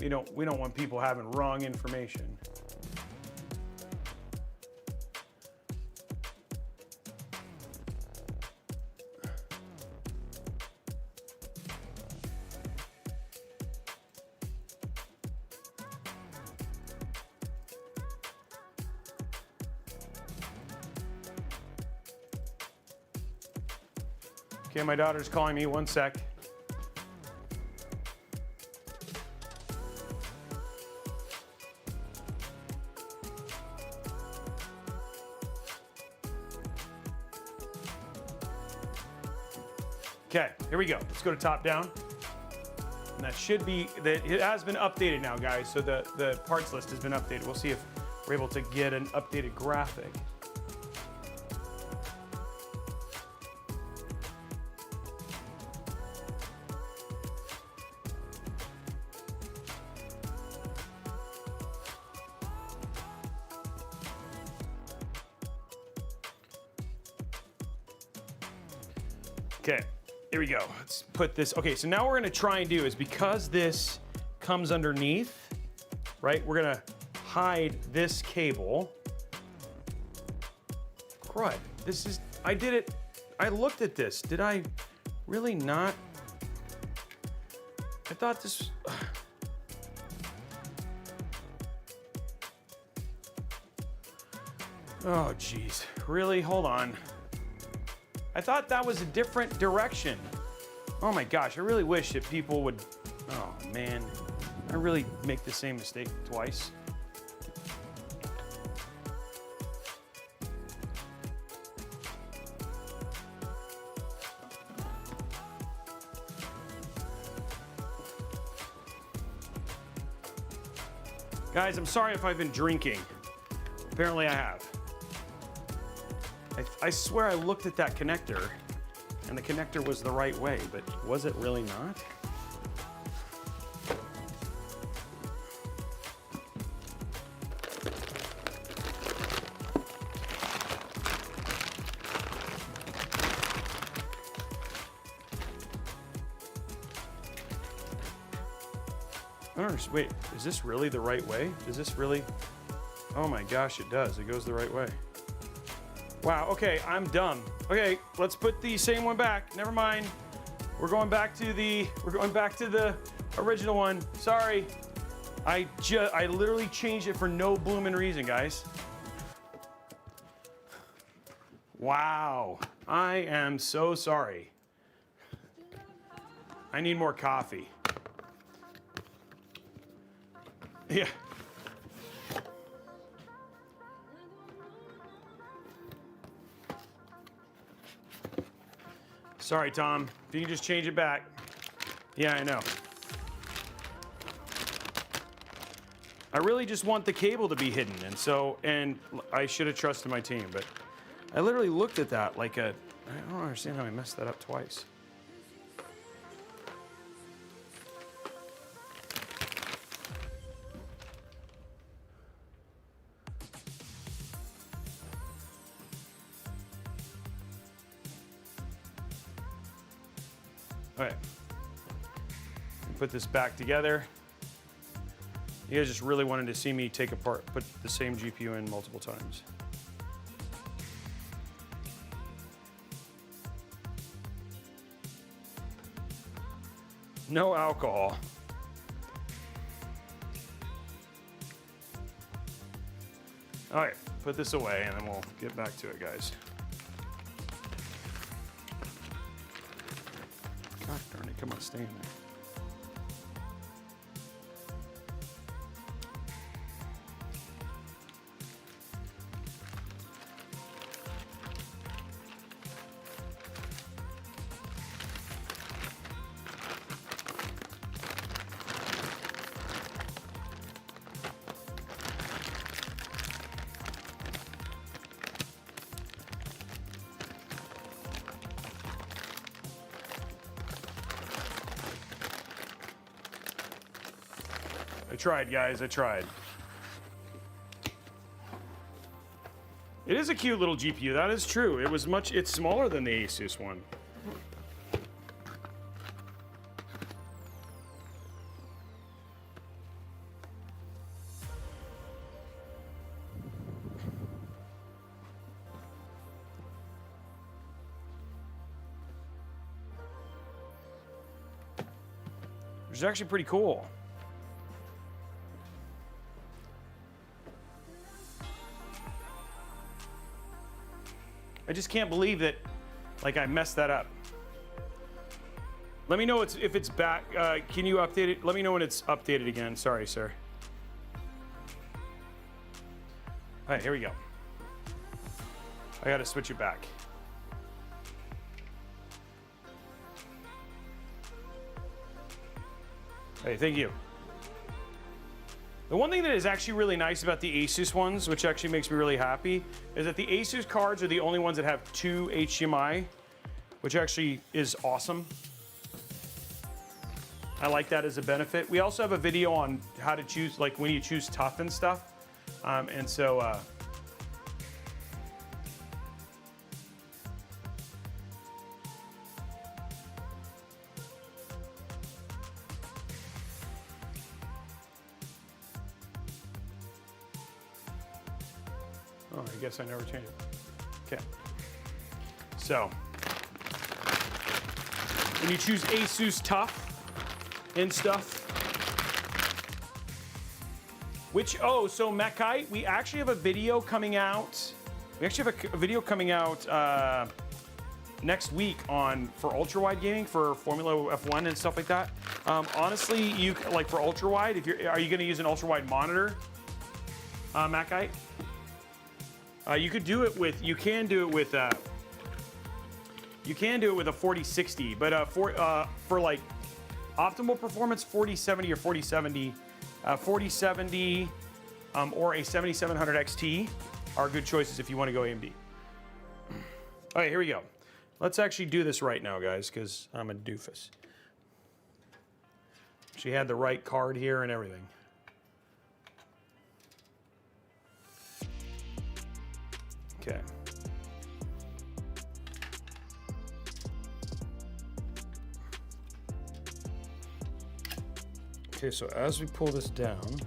We don't want people having wrong information. Okay, my daughter's calling me, 1 sec. Okay, here we go. Let's go to top down. And that should be, it has been updated now, guys. So the parts list has been updated. We'll see if we're able to get an updated graphic. Okay, here we go. Let's put this, okay, so now what we're gonna try and do is, because this comes underneath, right, we're gonna hide this cable. Crud, this is, I did it, I looked at this. Did I really not? I thought this, oh geez, really, hold on. I thought that was a different direction. Oh my gosh, I really wish that people would, oh man, I really make the same mistake twice. Guys, I'm sorry if I've been drinking. Apparently I have. I swear I looked at that connector and the connector was the right way, but was it really not? I don't understand. Wait, is this really the right way? Is this really? Oh my gosh, it does. It goes the right way. Wow, okay, I'm dumb. Okay, let's put the same one back. Never mind. We're going back to the original one. Sorry. I literally changed it for no blooming reason, guys. Wow. I am so sorry. I need more coffee. Yeah. Sorry, Tom. If you can just change it back. Yeah, I know. I really just want the cable to be hidden, and I should have trusted my team, but I literally looked at that like I don't understand how I messed that up twice. All right, put this back together. You guys just really wanted to see me put the same GPU in multiple times. No alcohol. All right, put this away and then we'll get back to it, guys. God darn it, come on, stay in there. I tried, guys, I tried. It is a cute little GPU, that is true. It's smaller than the Asus one. Which is actually pretty cool. I just can't believe that, like, I messed that up. Let me know if it's back. Can you update it? Let me know when it's updated again. Sorry, sir. All right, here we go. I gotta switch it back. Hey, thank you. The one thing that is actually really nice about the Asus ones, which actually makes me really happy, is that the Asus cards are the only ones that have 2 HDMI, which actually is awesome. I like that as a benefit. We also have a video on how to choose, like when you choose tough and stuff. Oh, I guess I never changed it. Okay. So, when you choose Asus Tough and stuff, so Mechite, we actually have a video coming out. We actually have a video coming out next week for ultra wide gaming, for Formula F1 and stuff like that. Honestly, you like for ultra wide. Are you going to use an ultra wide monitor, Mechite? You can do it with a 4060, but for like optimal performance, 4070 or 4070, 4070 or a 7700 XT are good choices if you want to go AMD. All right, here we go. Let's actually do this right now, guys, because I'm a doofus. She had the right card here and everything. Okay. Okay, so as we pull this down,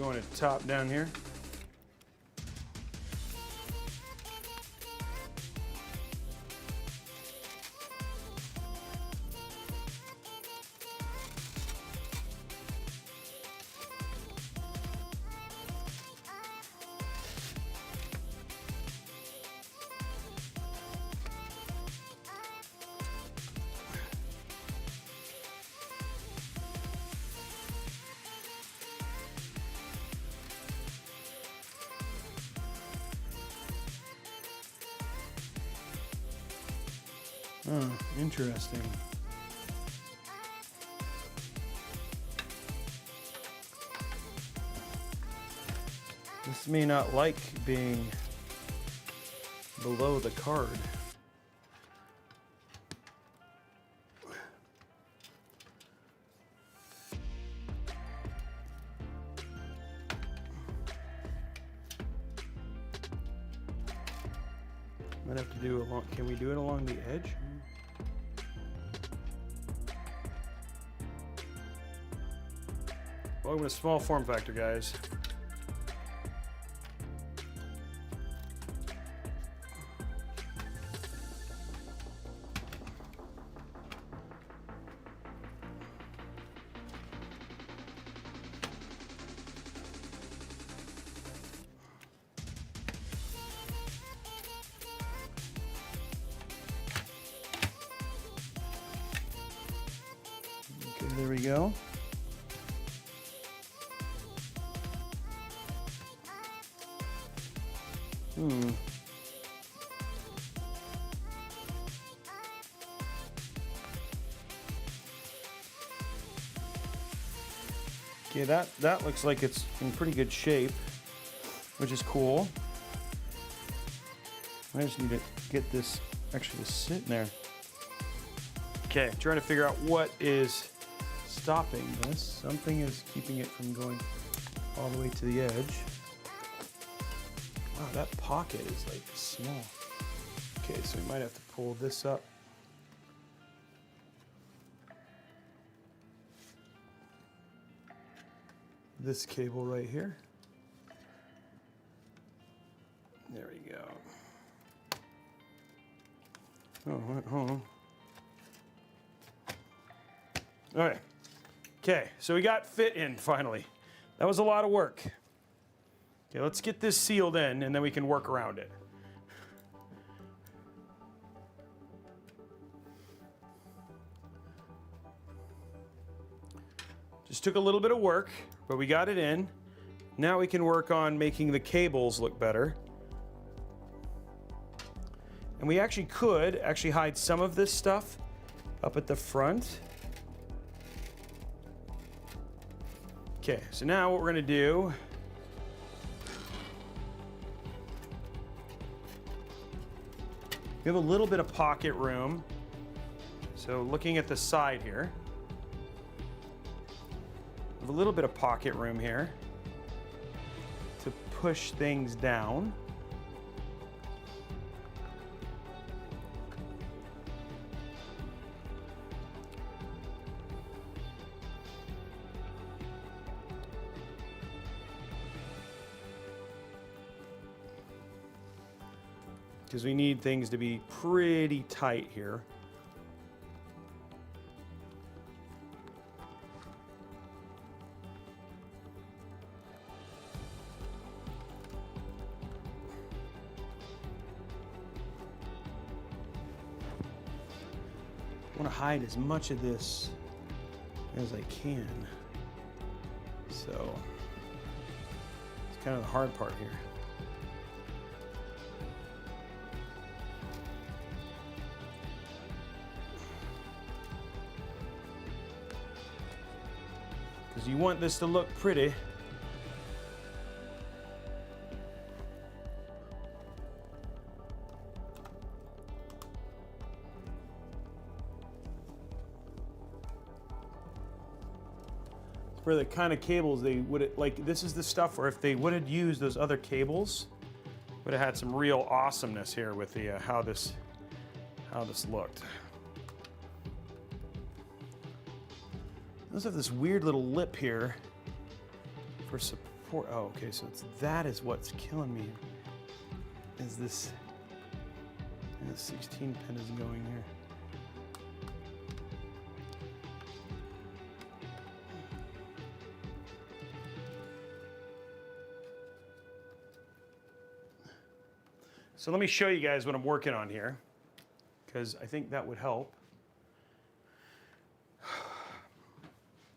going to top down here. Oh, interesting. This may not like being below the card. Might have to do along. Can we do it along the edge? Welcome to small form factor, guys. Okay, there we go. Okay, that looks like it's in pretty good shape, which is cool. I just need to get this actually to sit in there. Okay, trying to figure out what is stopping this. Something is keeping it from going all the way to the edge. Wow, that pocket is like small. Okay, so we might have to pull this up. This cable right here. There we go. Oh, hold on. All right. Okay, so we got fit in finally. That was a lot of work. Okay, let's get this sealed in and then we can work around it. Just took a little bit of work, but we got it in. Now we can work on making the cables look better. And we actually could hide some of this stuff up at the front. Okay, so now what we're gonna do, we have a little bit of pocket room. So looking at the side here, we have a little bit of pocket room here to push things down. Because we need things to be pretty tight here. I want to hide as much of this as I can. So it's kind of the hard part here. Because you want this to look pretty. For the kind of cables they would, like, this is the stuff where if they would have used those other cables, would have had some real awesomeness here with the how this looked. Those have this weird little lip here for support. Oh, okay, so that is what's killing me. Is this 16 pin is going here. So let me show you guys what I'm working on here, because I think that would help.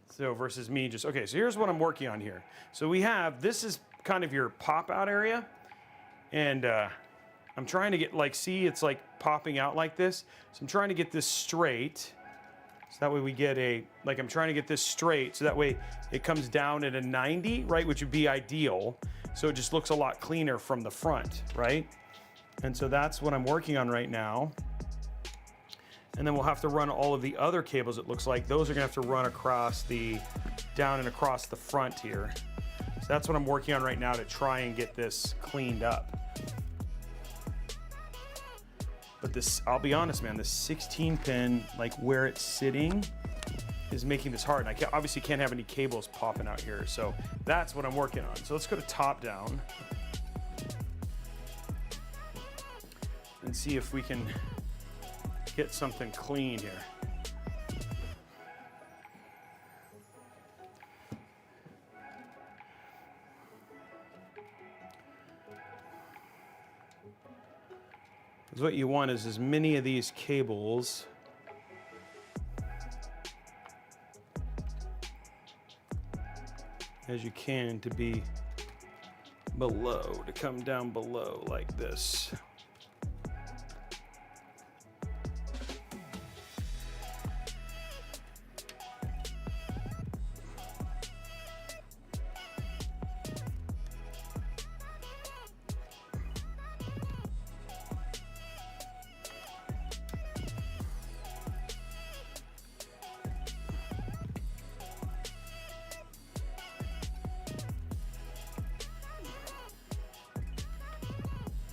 So versus me just, okay, so here's what I'm working on here. So we have, this is kind of your pop out area. And I'm trying to get, like, see, it's like popping out like this. So I'm trying to get this straight. So that way we get a, like, I'm trying to get this straight. So that way it comes down at a 90, right? Which would be ideal. So it just looks a lot cleaner from the front, right? And so that's what I'm working on right now. And then we'll have to run all of the other cables, it looks like. Those are gonna have to run across the, down and across the front here. So that's what I'm working on right now to try and get this cleaned up. But this, I'll be honest, man, this 16 pin, like where it's sitting, is making this hard. And I obviously can't have any cables popping out here. So that's what I'm working on. So let's go to top down and see if we can get something clean here. Because what you want is as many of these cables as you can to be below, to come down below like this.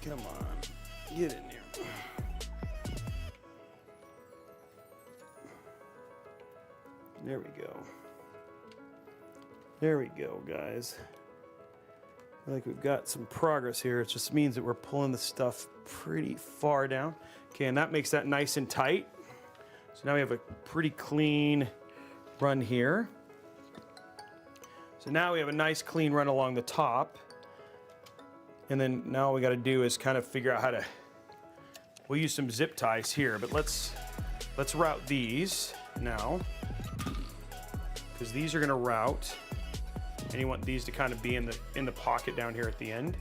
Come on, get in there. There we go. There we go, guys. I feel like we've got some progress here. It just means that we're pulling the stuff pretty far down. Okay, and that makes that nice and tight. So now we have a pretty clean run here. So now we have a nice clean run along the top. And then now all we got to do is kind of figure out how to, we'll use some zip ties here, but let's route these now, because these are going to route, and you want these to kind of be in the pocket down here at the end.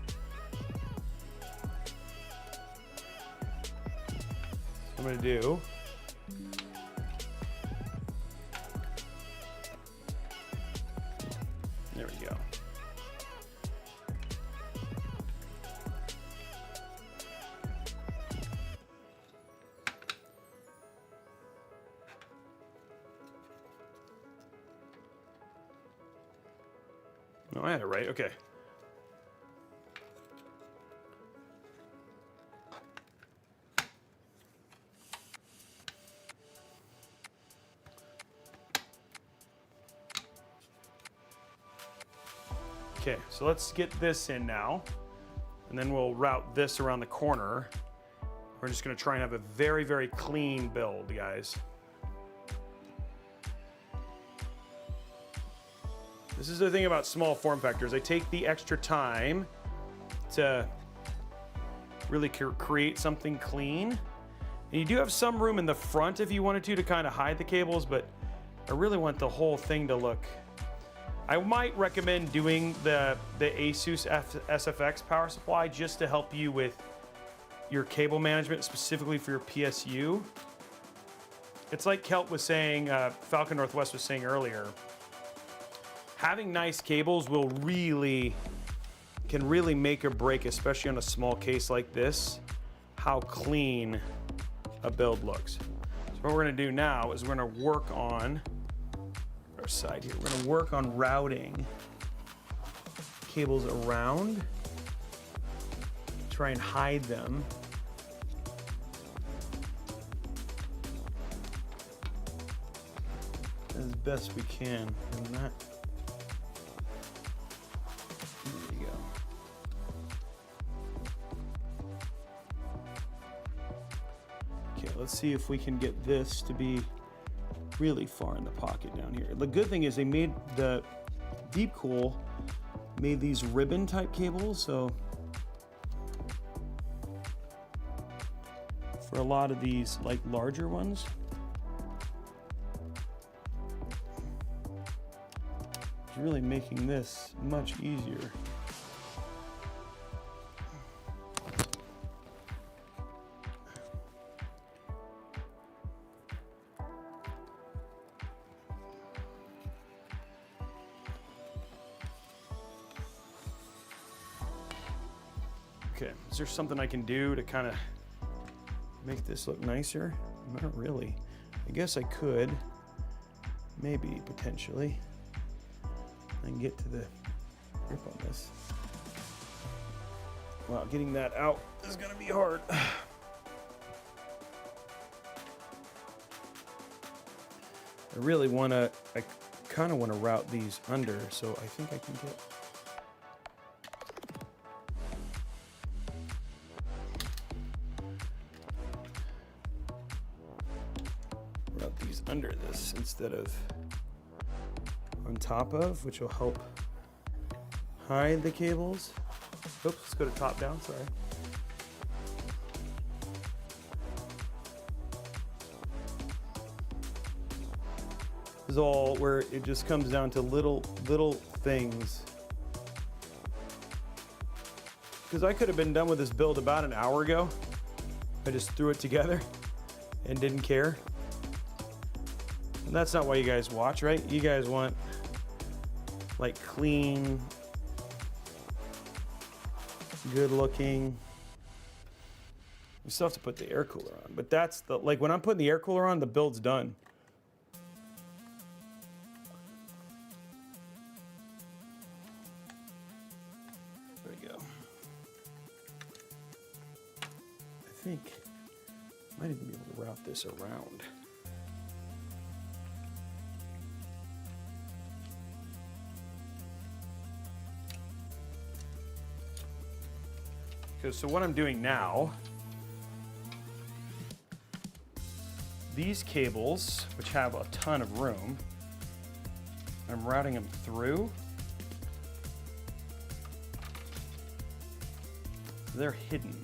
I'm going to do, there we go. No, I had it right. Okay. Okay, so let's get this in now, and then we'll route this around the corner. We're just going to try and have a very, very clean build, guys. This is the thing about small form factors. They take the extra time to really create something clean. And you do have some room in the front if you wanted to kind of hide the cables, but I really want the whole thing to look. I might recommend doing the Asus SFX power supply just to help you with your cable management, specifically for your PSU. It's like Kelt was saying, Falcon Northwest was saying earlier, having nice cables can really make or break, especially on a small case like this, how clean a build looks. So what we're gonna do now is we're gonna work on our side here. We're gonna work on routing cables around, try and hide them. As best we can. And that, there you go. Okay, let's see if we can get this to be really far in the pocket down here. The good thing is they made the DeepCool made these ribbon type cables, so for a lot of these like larger ones, it's really making this much easier. Okay, is there something I can do to kind of make this look nicer? Not really. I guess I could, maybe, potentially. I can get to the grip on this. Wow, getting that out is gonna be hard. I I kind of want to route these under, so I think I can get. Route these under this instead of on top of, which will help hide the cables. Oops, let's go to top down, sorry. This is all where it just comes down to little things. Because I could have been done with this build about an hour ago. I just threw it together and didn't care. And that's not why you guys watch, right? You guys want like clean, good looking. You still have to put the air cooler on, but that's the, like when I'm putting the air cooler on, the build's done. There we go. I think I might even be able to route this around. So what I'm doing now, these cables, which have a ton of room, I'm routing them through. They're hidden.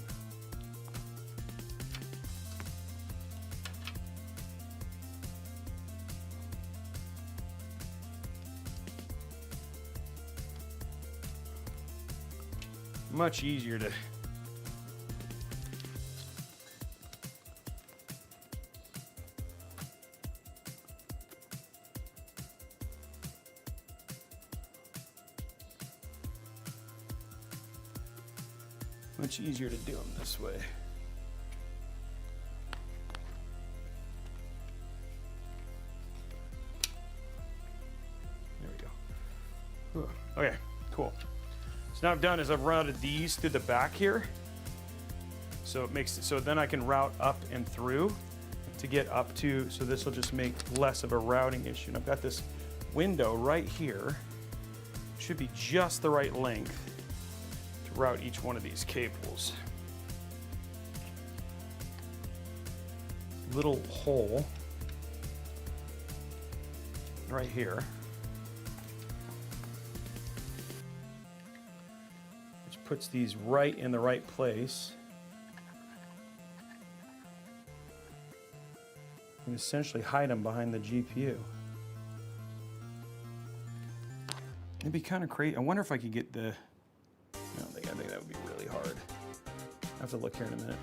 Much easier to do them this way. There we go. Okay, cool. So now I've done is I've routed these through the back here. So it makes it so then I can route up and through to get up to, so this will just make less of a routing issue. And I've got this window right here. Should be just the right length to route each one of these cables. Little hole right here, which puts these right in the right place. And essentially hide them behind the GPU. It'd be kind of crazy. I wonder if I could get the, I think that would be really hard. I have to look here in a minute.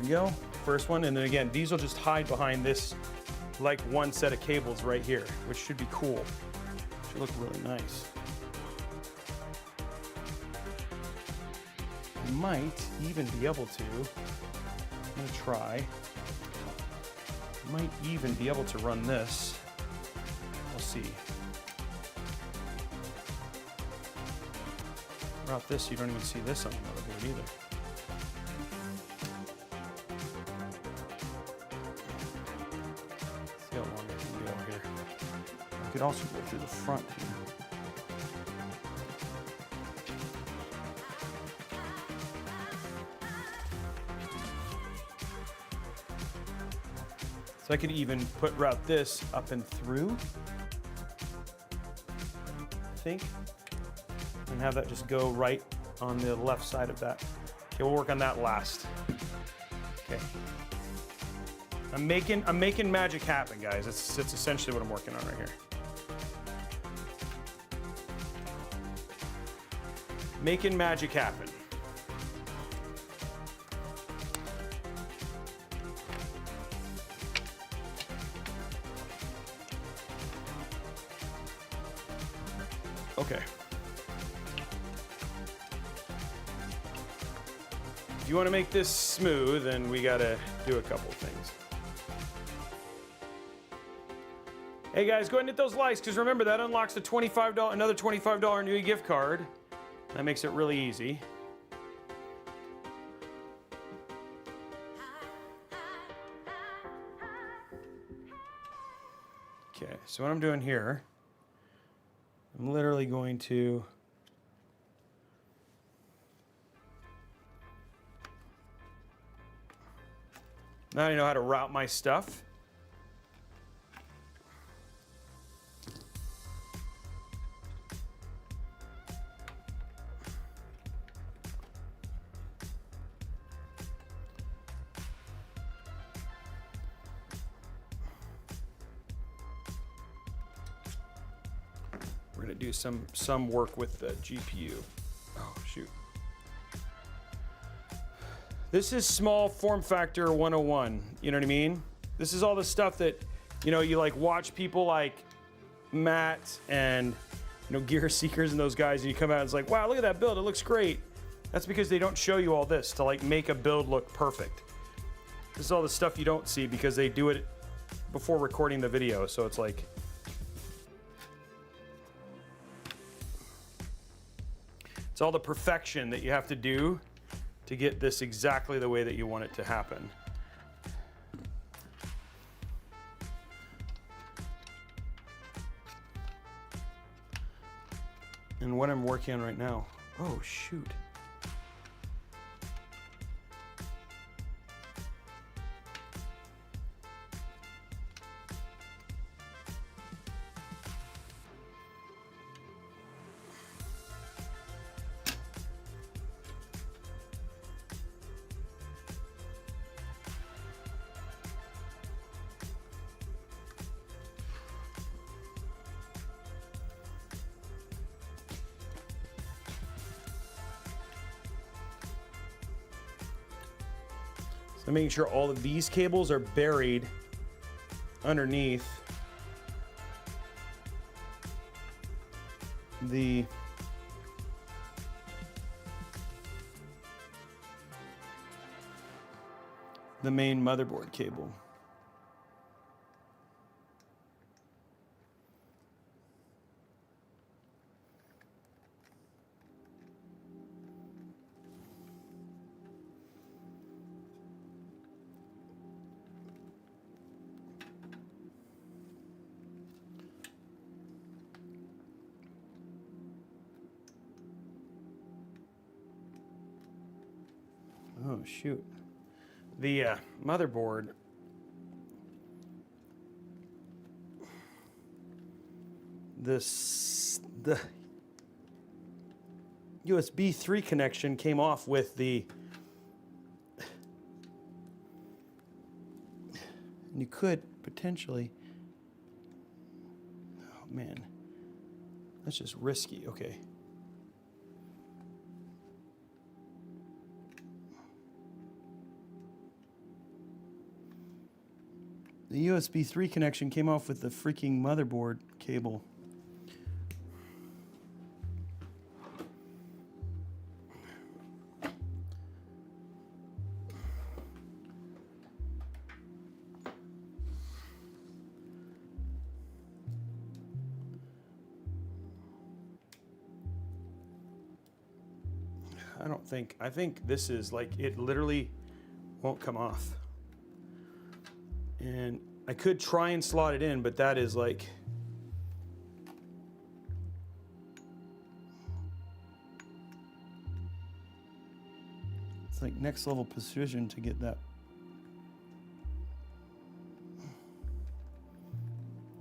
Go first one, and then again these will just hide behind this like one set of cables right here, which should be cool. Should look really nice. I might even be able to, I'm gonna try, might even be able to run this. We'll see. Route this so you don't even see this on the motherboard either. Could also go through the front here. So I could even route this up and through, I think, and have that just go right on the left side of that. Okay, we'll work on that last. Okay. I'm making magic happen, guys. It's essentially what I'm working on right here. Making magic happen. Okay. If you want to make this smooth, then we gotta do a couple things. Hey guys, go ahead and hit those likes, because remember, that unlocks the another $25 Newegg gift card. That makes it really easy. Okay, so what I'm doing here, I'm literally going to now I know how to route my stuff. We're gonna do some work with the GPU. Oh shoot. This is small form factor 101. You know what I mean? This is all the stuff that, you know, you like watch people like Matt and, you know, Gear Seekers and those guys, and you come out and it's like, wow, look at that build, it looks great. That's because they don't show you all this to like make a build look perfect. This is all the stuff you don't see because they do it before recording the video. So it's like, it's all the perfection that you have to do to get this exactly the way that you want it to happen. And what I'm working on right now, oh shoot. So making sure all of these cables are buried underneath the main motherboard cable. Oh shoot. The motherboard, the USB 3 connection came off with the, and you could potentially, oh man, that's just risky. Okay. The USB 3 connection came off with the freaking motherboard cable. I think this is like, it literally won't come off. And I could try and slot it in, but that is like, it's like next level precision to get that.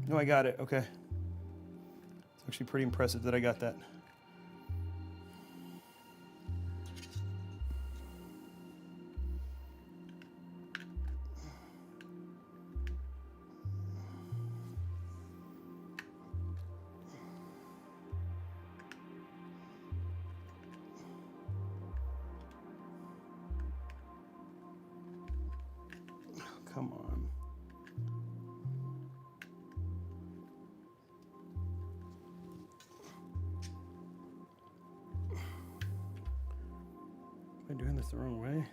No, I got it. Okay. It's actually pretty impressive that I got that. Come on. Am I doing this the wrong way?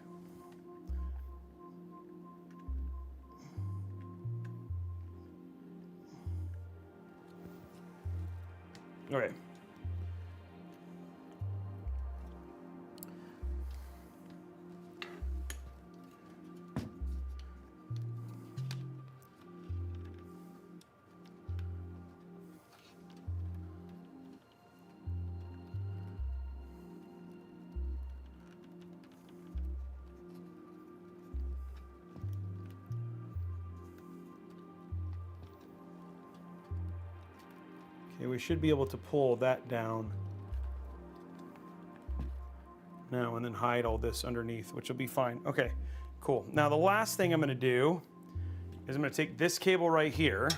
Okay. Okay, we should be able to pull that down now and then hide all this underneath, which will be fine. Okay, cool. Now the last thing I'm gonna do is I'm gonna take this cable right here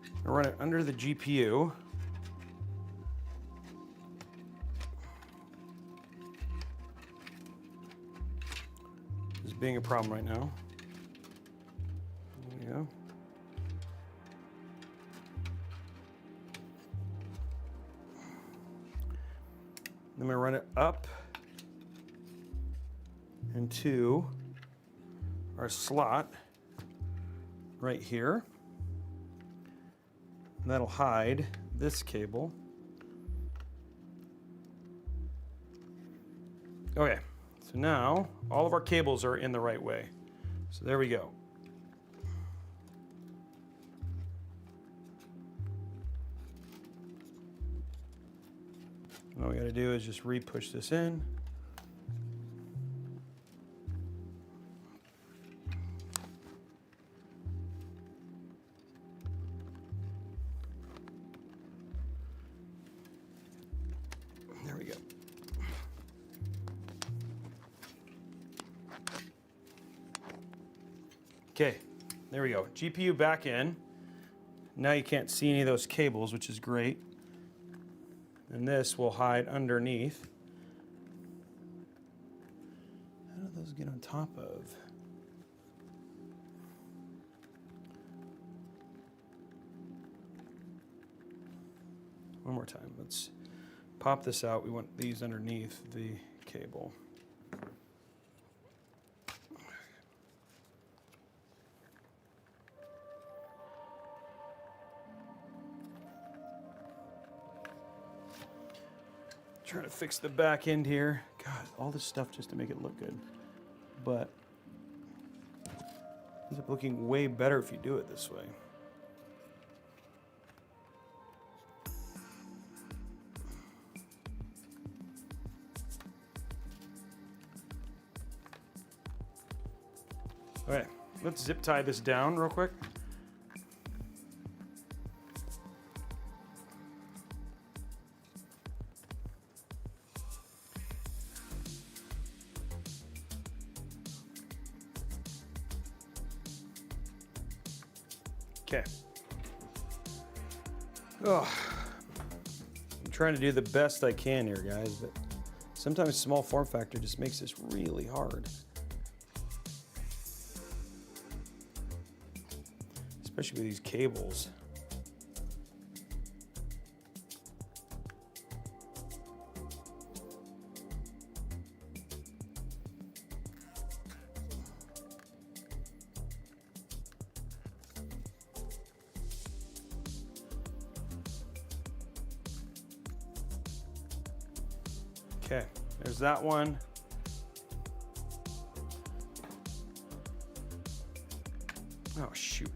and run it under the GPU. This is being a problem right now. There we go. I'm gonna run it up into our slot right here. And that'll hide this cable. Okay, so now all of our cables are in the right way. So there we go. All we gotta do is just re-push this in. There we go. Okay, there we go. GPU back in. Now you can't see any of those cables, which is great. And this will hide underneath. How do those get on top of? One more time. Let's pop this out. We want these underneath the cable. Trying to fix the back end here. God, all this stuff just to make it look good. But it ends up looking way better if you do it this way. All right, let's zip tie this down real quick. Okay. Oh, I'm trying to do the best I can here, guys, but sometimes small form factor just makes this really hard. Especially with these cables. Okay, there's that one. Oh, shoot.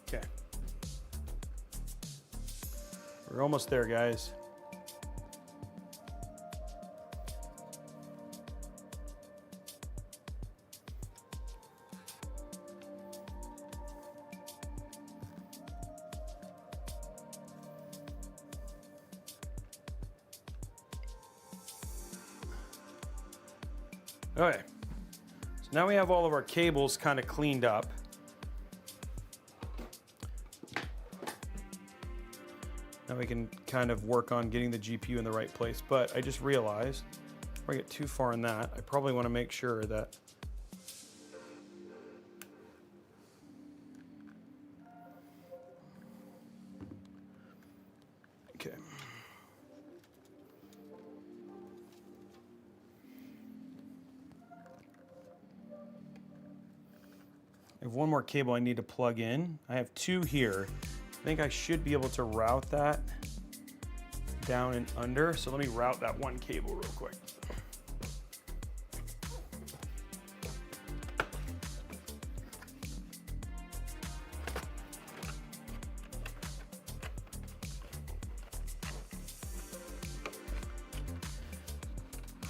Okay. We're almost there, guys. Okay, so now we have all of our cables kind of cleaned up. Now we can kind of work on getting the GPU in the right place, but I just realized before I get too far in that, I probably want to make sure that have one more cable I need to plug in. I have two here. I think I should be able to route that down and under. So let me route that one cable real quick.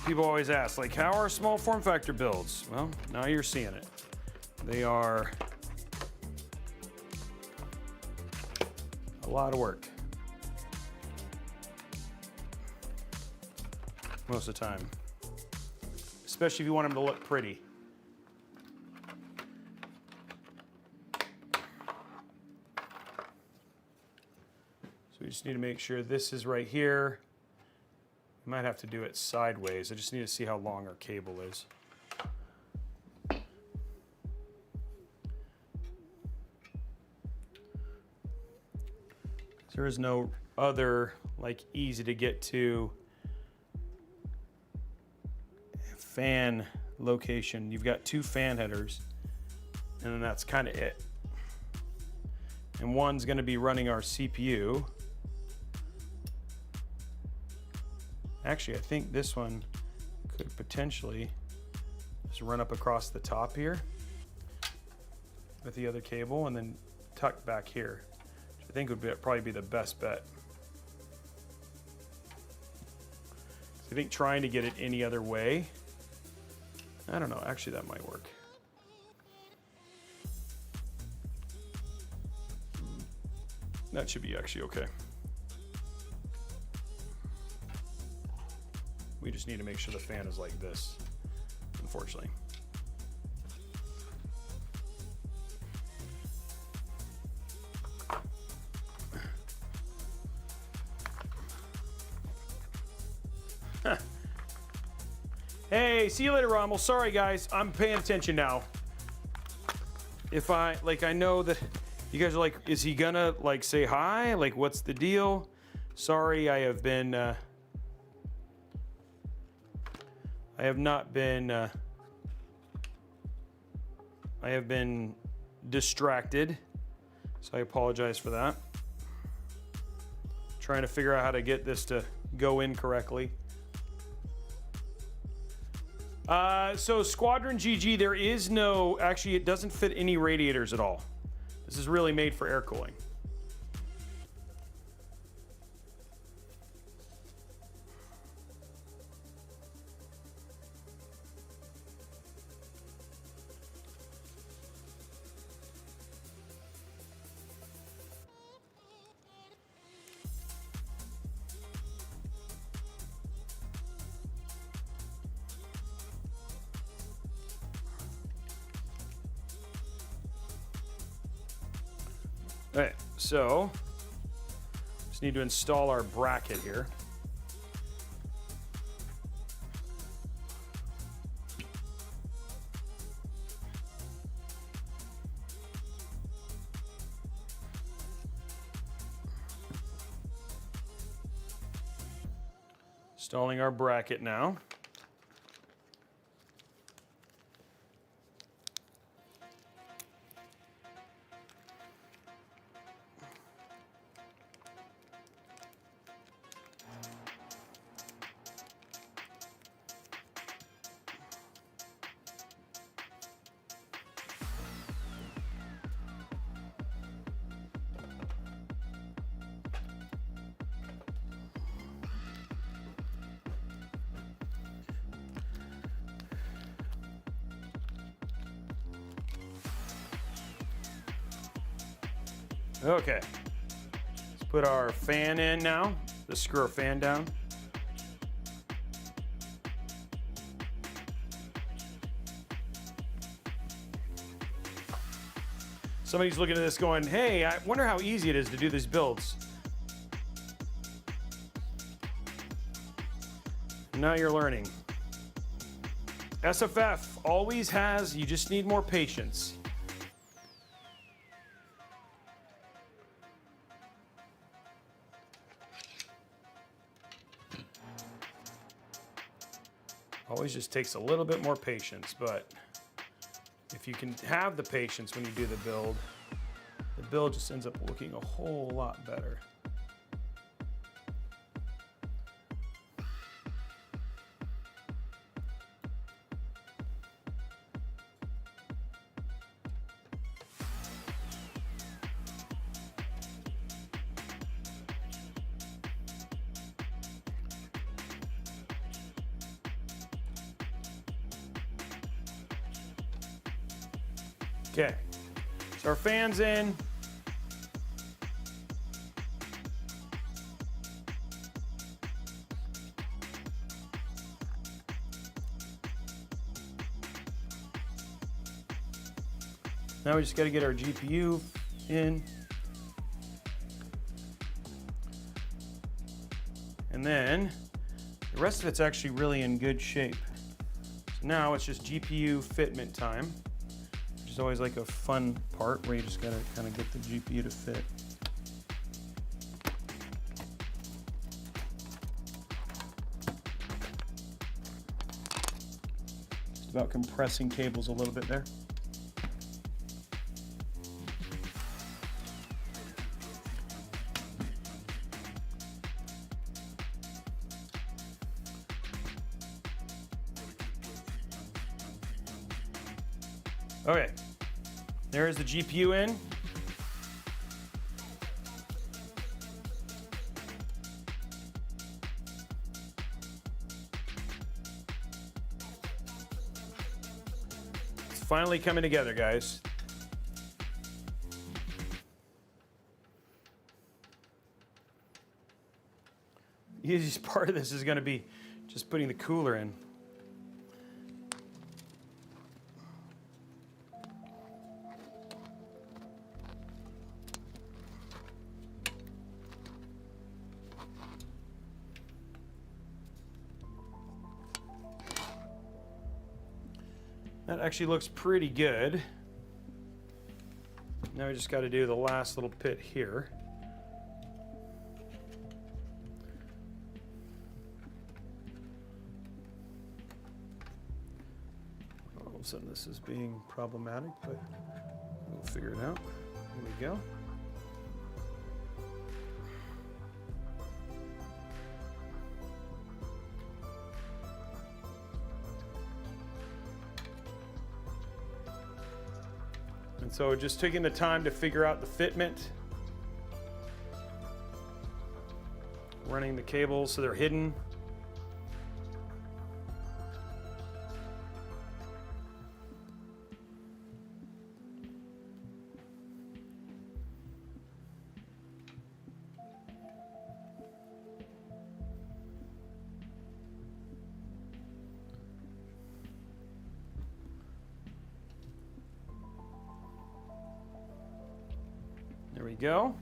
People always ask, like, how are small form factor builds? Well, now you're seeing it. They are a lot of work. Most of the time. Especially if you want them to look pretty. So we just need to make sure this is right here. I might have to do it sideways. I just need to see how long our cable is. There is no other, like, easy to get to fan location. You've got two fan headers, and then that's kind of it. And one's going to be running our CPU. Actually, I think this one could potentially just run up across the top here with the other cable and then tuck back here, which I think would probably be the best bet. I think trying to get it any other way, I don't know, actually that might work. That should be actually okay. We just need to make sure the fan is like this, unfortunately. Hey, see you later, Rommel. Sorry, guys. I'm paying attention now. If I know that you guys are like, is he gonna, like, say hi? Like, what's the deal? Sorry, I have been distracted, so I apologize for that. Trying to figure out how to get this to go in correctly. So Squadron GG, there is no, actually it doesn't fit any radiators at all. This is really made for air cooling. All right, so just need to install our bracket here. Installing our bracket now. Okay, let's put our fan in now. Let's screw our fan down. Somebody's looking at this going, hey, I wonder how easy it is to do these builds. Now you're learning. SFF always has, you just need more patience. Always just takes a little bit more patience, but if if you can have the patience when you do the build just ends up looking a whole lot better. Okay, so our fan's in. Now we just got to get our GPU in. And then the rest of it's actually really in good shape. So now it's just GPU fitment time. It's always like a fun part where you just gotta kind of get the GPU to fit. Just about compressing cables a little bit there. Okay, there's the GPU in. It's finally coming together, guys. The easiest part of this is going to be just putting the cooler in. That actually looks pretty good. Now we just got to do the last little pit here. All of a sudden this is being problematic, but we'll figure it out. Here we go. And so just taking the time to figure out the fitment. Running the cables so they're hidden. There we go.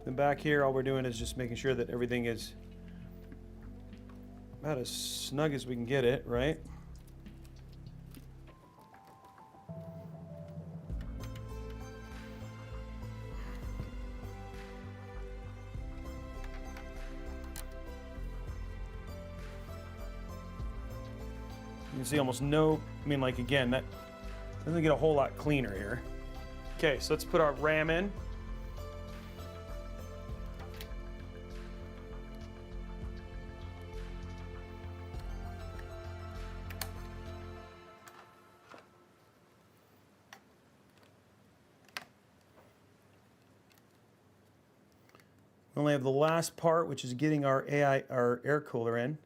Then back here, all we're doing is just making sure that everything is about as snug as we can get it, right? You can see almost no, I mean, like, again, that doesn't get a whole lot cleaner here. Okay, so let's put our RAM in. We only have the last part, which is getting our air cooler in.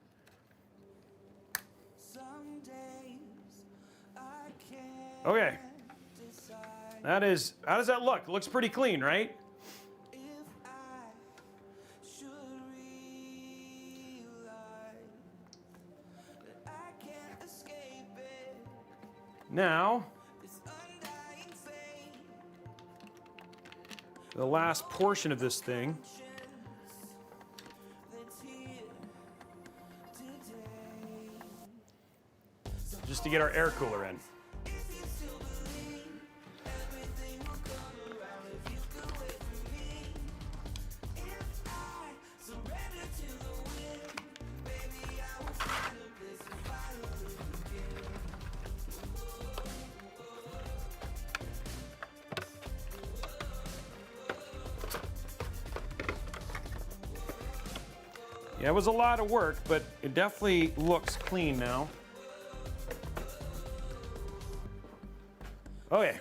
Okay. That is, how does that look? It looks pretty clean, right? Now, the last portion of this thing. Just to get our air cooler in. Yeah, it was a lot of work, but it definitely looks clean now. Okay.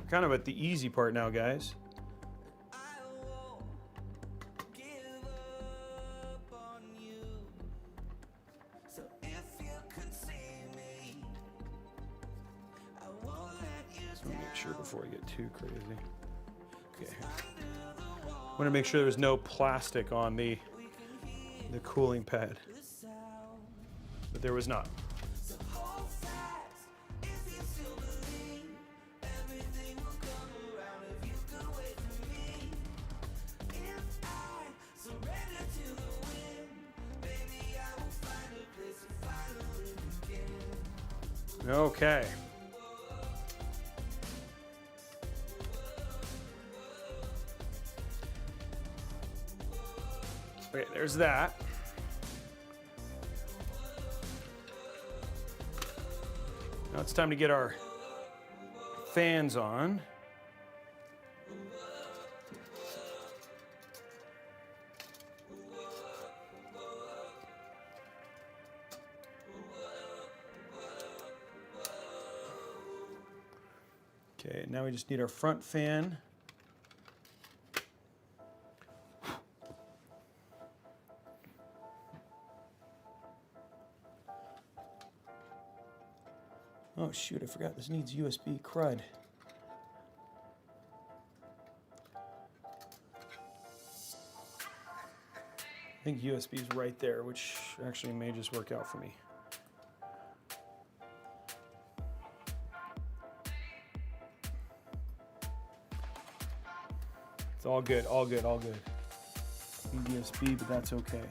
Kind of at the easy part now, guys. Just want to make sure before I get too crazy. Okay. I want to make sure there's no plastic on the cooling pad, but there was not. Okay. Okay, there's that. Now it's time to get our fans on. Okay, now we just need our front fan. Oh shoot, I forgot this needs USB crud. I think USB is right there, which actually may just work out for me. It's all good, all good, all good. Need USB, but that's okay.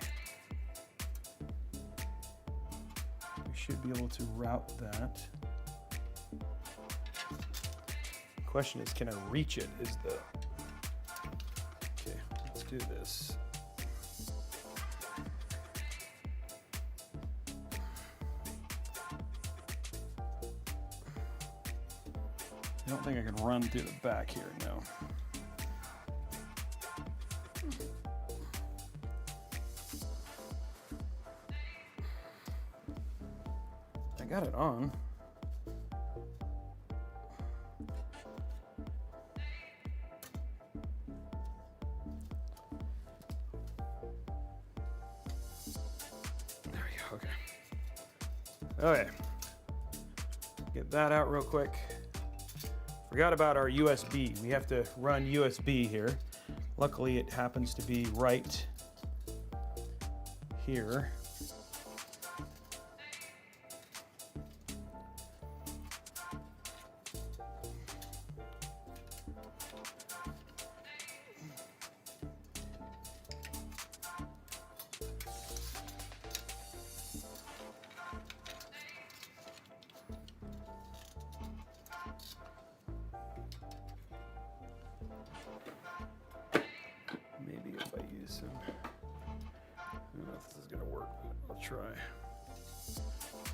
We should be able to route that. Question is, can I reach it? Is the okay? Let's do this. I don't think I can run through the back here. No. I got it on. Okay, get that out real quick. Forgot about our USB. We have to run USB here. Luckily, it happens to be right here.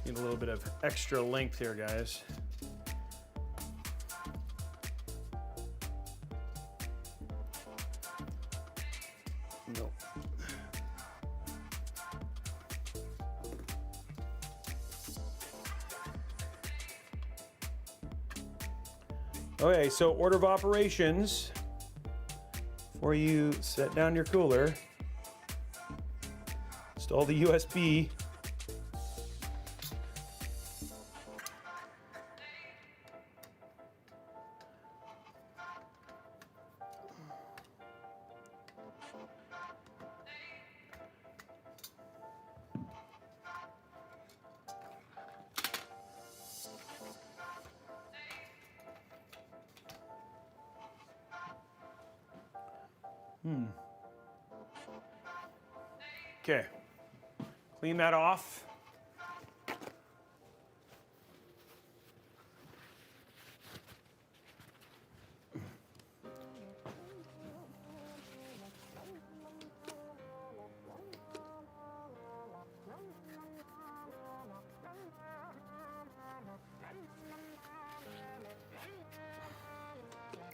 Need a little bit of extra length here, guys. Nope. Okay, so order of operations. Before you set down your cooler, install the USB. Okay, clean that off.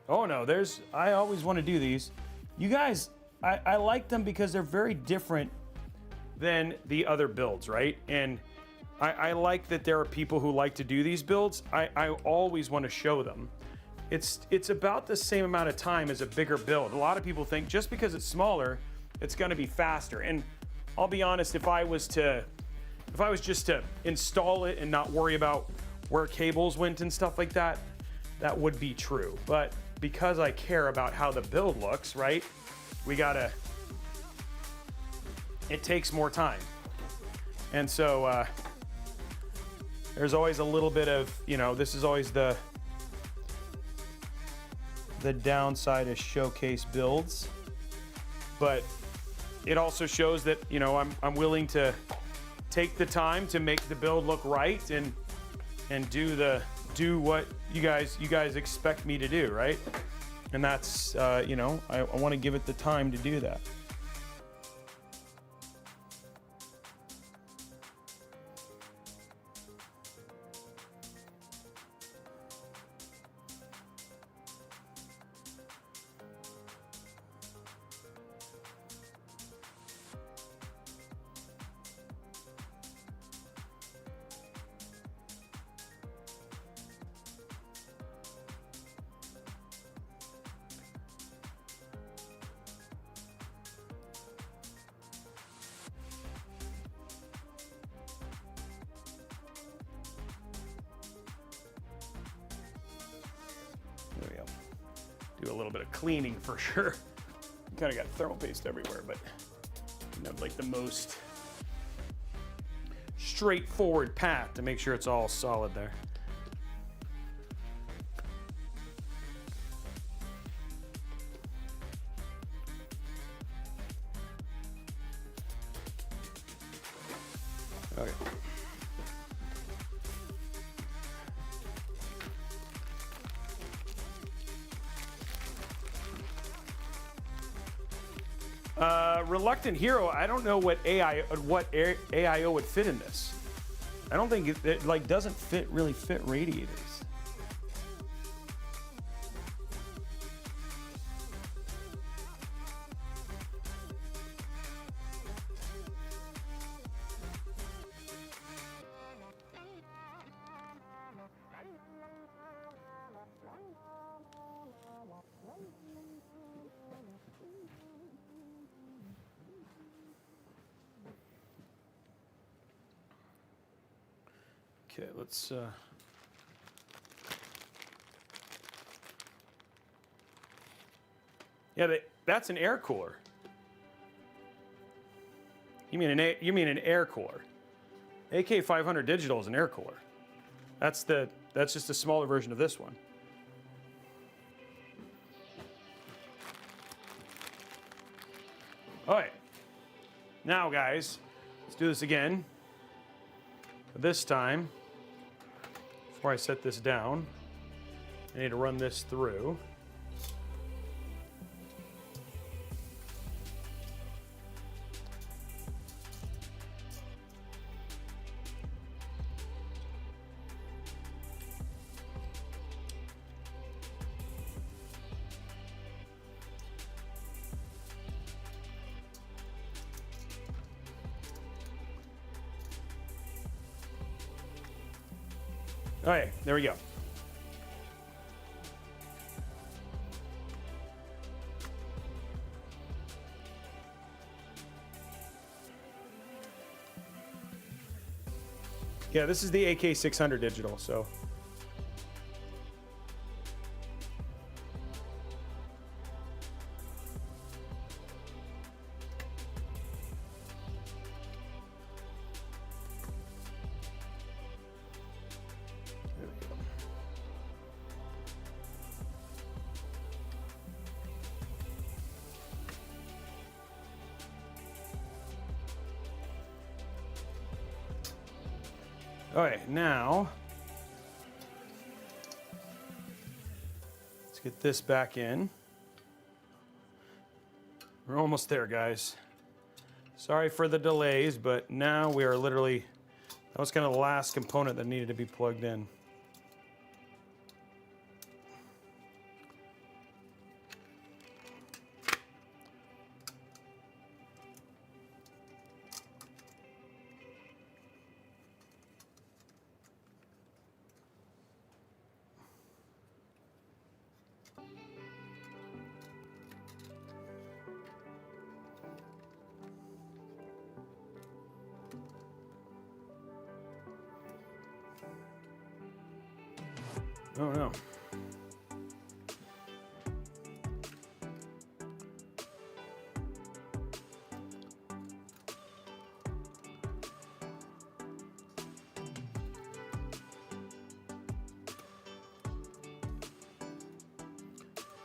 Oh no, I always want to do these. You guys, I like them because they're very different than the other builds, right? And I like that there are people who like to do these builds. I always want to show them. It's about the same amount of time as a bigger build. A lot of people think just because it's smaller, it's going to be faster. And I'll be honest, if I was just to install it and not worry about where cables went and stuff like that, that would be true. But because I care about how the build looks, right? It takes more time. And so there's always a little bit of, this is always the downside of showcase builds. But it also shows that, I'm willing to take the time to make the build look right and do what you guys expect me to do, right? And that's I want to give it the time to do that. There we go. Do a little bit of cleaning for sure. Kind of got thermal paste everywhere, but like the most straightforward path to make sure it's all solid there. Okay. Reluctant Hero, I don't know what AIO would fit in this. I don't think it like doesn't really fit radiators. Okay, let's yeah, that's an air cooler. You mean an air cooler? AK500 digital is an air cooler. That's just a smaller version of this one. All right. Now, guys, let's do this again. This time, before I set this down, I need to run this through. All right, there we go. Yeah, this is the AK600 digital, so. All right, now let's get this back in. We're almost there, guys. Sorry for the delays, but now we are literally, that was kind of the last component that needed to be plugged in. Oh no.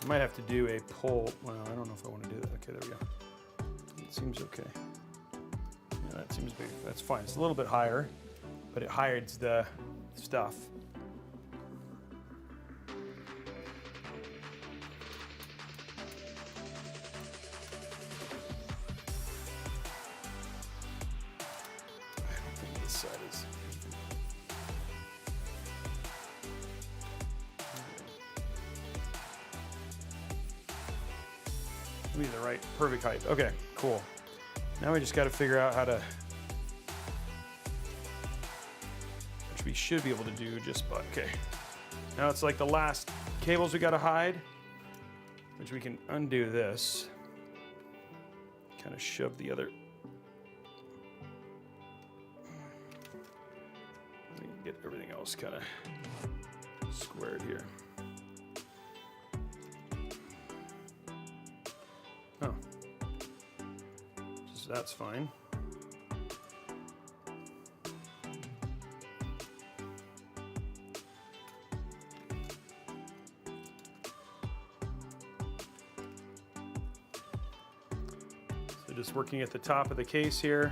I might have to do a pull. Well, I don't know if I want to do that. Okay, there we go. It seems okay. Yeah, that seems big. That's fine. It's a little bit higher, but it hides the stuff. I don't think this side is. Be the right perfect height. Okay, cool. Now we just got to figure out how to, which we should be able to do just by, okay. Now it's like the last cables we got to hide, which we can undo this. Kind of shove the other. Let me get everything else kind of squared here. Oh, so that's fine. So just working at the top of the case here.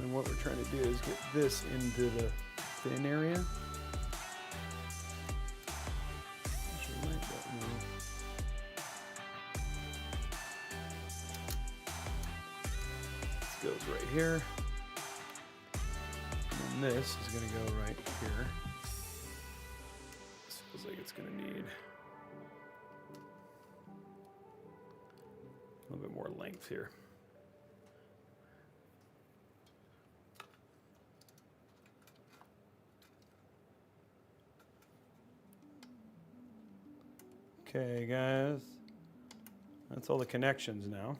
And what we're trying to do is get this into the thin area. This goes right here. And then this is going to go right here. This feels like it's going to need a little bit more length here. Okay, guys, that's all the connections now.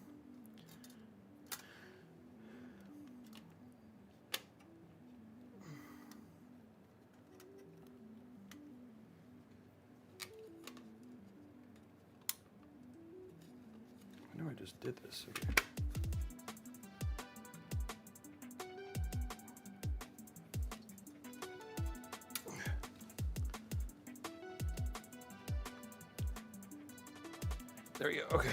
I know I just did this. Okay. There we go, okay.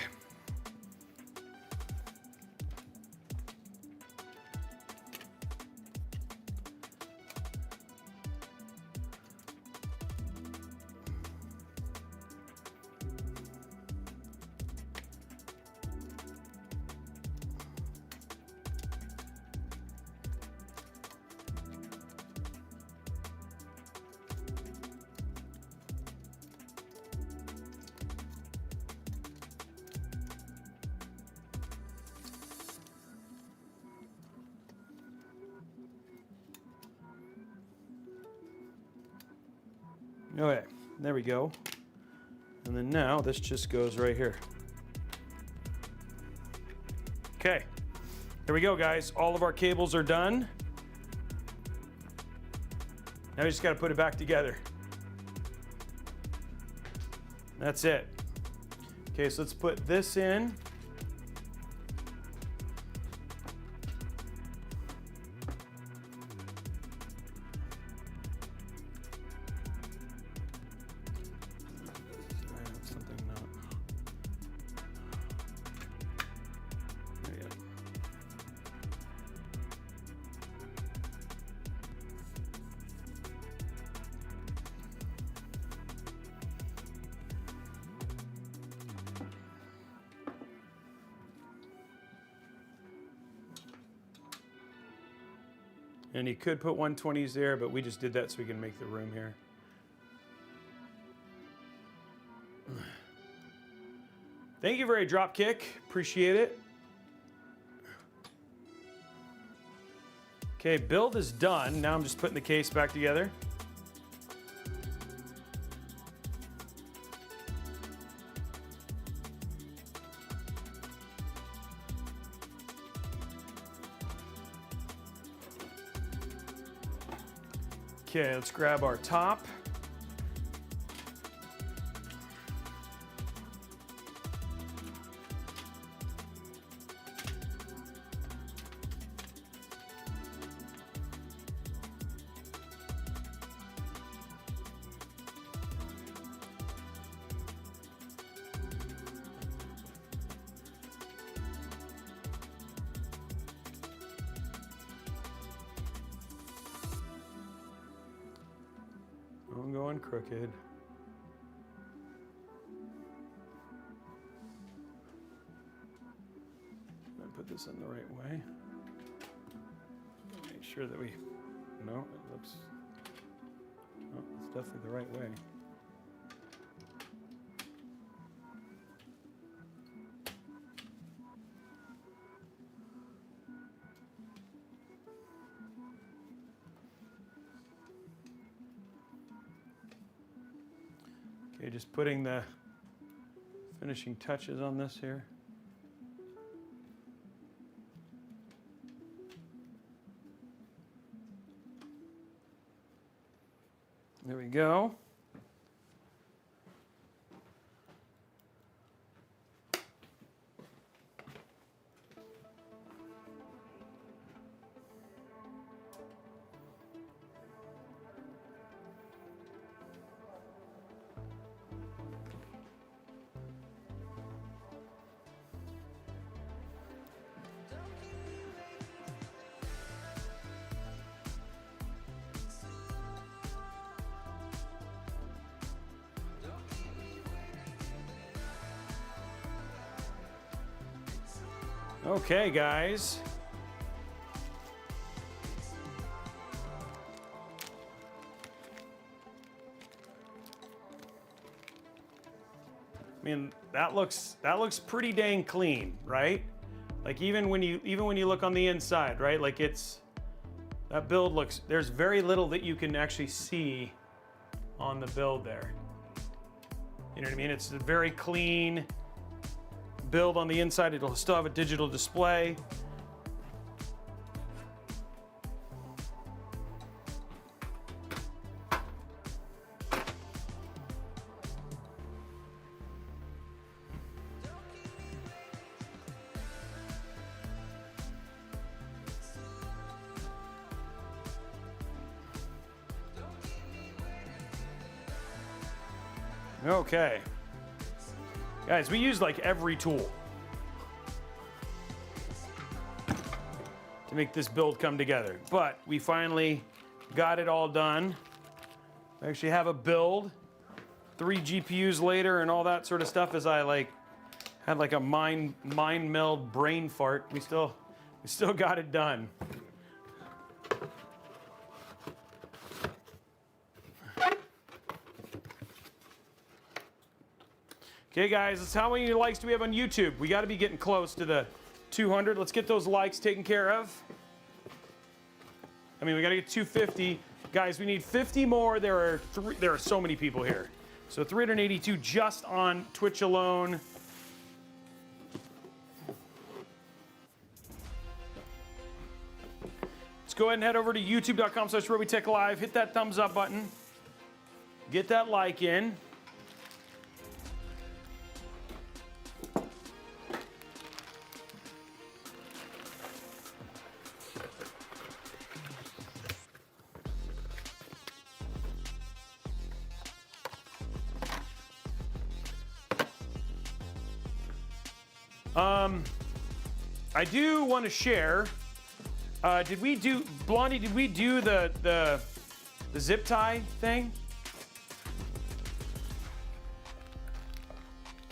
Okay, there we go. And then now this just goes right here. Okay, there we go, guys. All of our cables are done. Now we just got to put it back together. That's it. Okay, so let's put this in. And you could put 120s there, but we just did that so we can make the room here. Thank you for a Dropkick. Appreciate it. Okay, build is done. Now I'm just putting the case back together. Okay, let's grab our top. I'm going crooked. I put this in the right way. Make sure that we, no, it looks, oh, it's definitely the right way. Okay, just putting the finishing touches on this here. There we go. Okay, guys. I mean, that looks pretty dang clean, right? Like even when you look on the inside, right? Like that build looks, there's very little that you can actually see on the build there. You know what I mean? It's a very clean build on the inside. It'll still have a digital display. Okay. Guys, we use like every tool to make this build come together, but we finally got it all done. I actually have a build, 3 GPUs later and all that sort of stuff, as I had like a mind meld brain fart. We still got it done. Okay, guys, let's how many likes do we have on YouTube? We got to be getting close to the 200. Let's get those likes taken care of. I mean, we got to get 250. Guys, we need 50 more. There are so many people here. So 382 just on Twitch alone. Let's go ahead and head over to youtube.com/Robeytech Live. Hit that thumbs up button. Get that like in. I do want to share. Did we do, Blondie? Did we do the zip tie thing?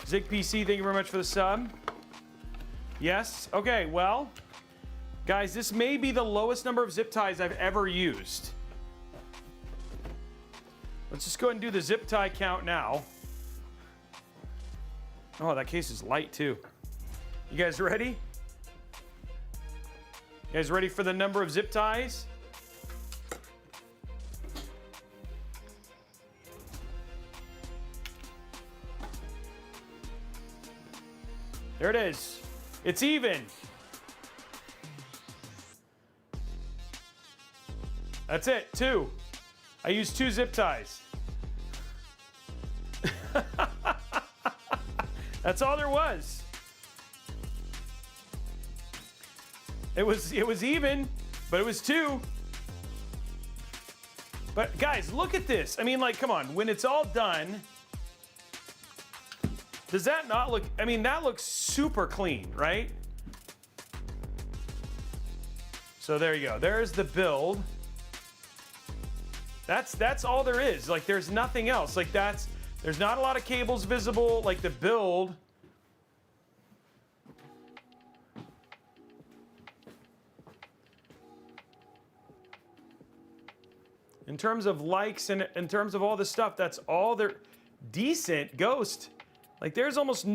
Zig PC, thank you very much for the sub. Yes. Okay. Well, Guys, this may be the lowest number of zip ties I've ever used. Let's just go ahead and do the zip tie count now. Oh, that case is light too. You guys ready? You guys ready for the number of zip ties? There it is. It's even. That's it, 2. I used 2 zip ties. That's all there was. It was even, but it was 2. But guys, look at this. I mean, like, come on. When it's all done, does that not look, I mean, that looks super clean, right? So there you go. There's the build. That's all there is. Like, there's nothing else. Like, there's not a lot of cables visible. Like, the build. In terms of likes and in terms of all this stuff, that's all there. Decent Ghost. Like, there's almost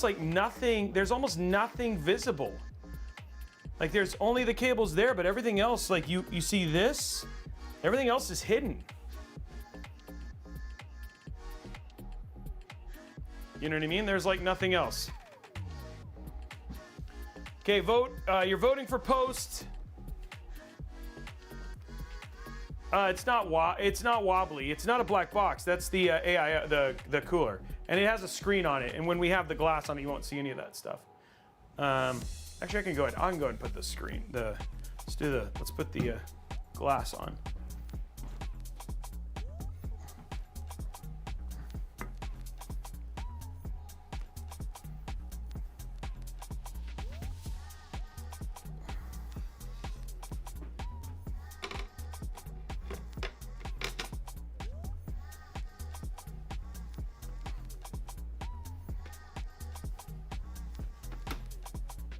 like nothing, there's almost nothing visible. Like, there's only the cables there, but everything else, like, you see this, everything else is hidden. You know what I mean? There's like nothing else. Okay, vote. You're voting for post. It's not wobbly. It's not a black box. That's the AI, the cooler, and it has a screen on it. And when we have the glass on it, you won't see any of that stuff. Actually, I can go ahead. I can go ahead and put the screen. Let's put the glass on.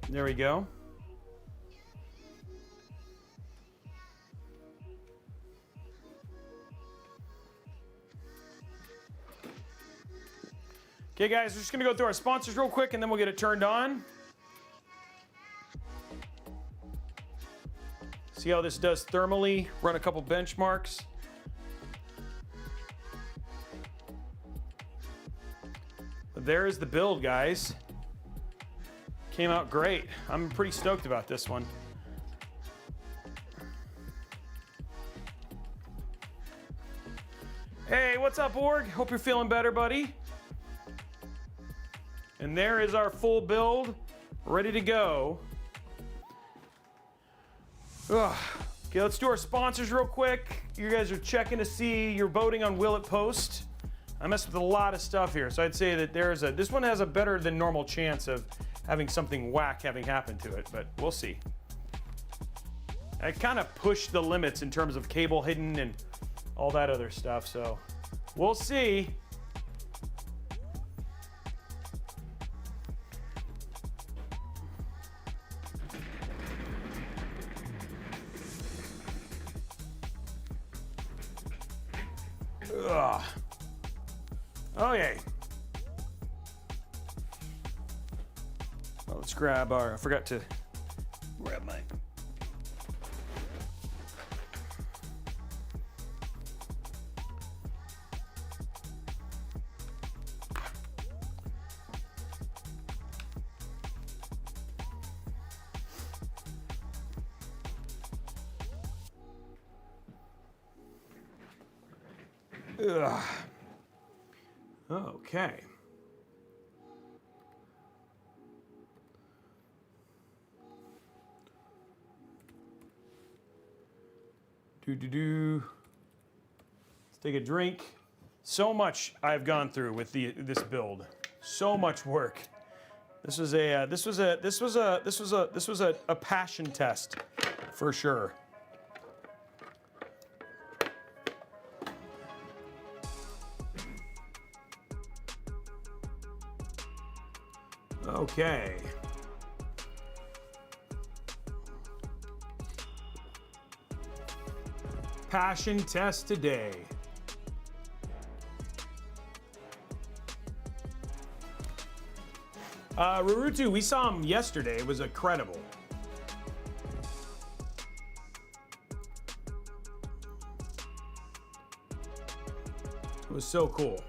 There we go. Okay, guys, we're just gonna go through our sponsors real quick and then we'll get it turned on. See how this does thermally, run a couple benchmarks. But there is the build, guys. Came out great. I'm pretty stoked about this one. Hey, what's up, Org? Hope you're feeling better, buddy. And there is our full build, ready to go. Ugh. Okay, let's do our sponsors real quick. You guys are checking to see, you're voting on Will It Post. I messed with a lot of stuff here, so I'd say that this one has a better than normal chance of having something whack having happened to it, but we'll see. I kind of pushed the limits in terms of cable hidden and all that other stuff, so we'll see. Ugh. Okay. Well, let's grab our, I forgot to grab my. Ugh. Okay. Let's take a drink. So much I've gone through with this build. So much work. This was a passion test for sure. Okay. passion test today. Rurutu, we saw him yesterday. It was incredible. It was so cool.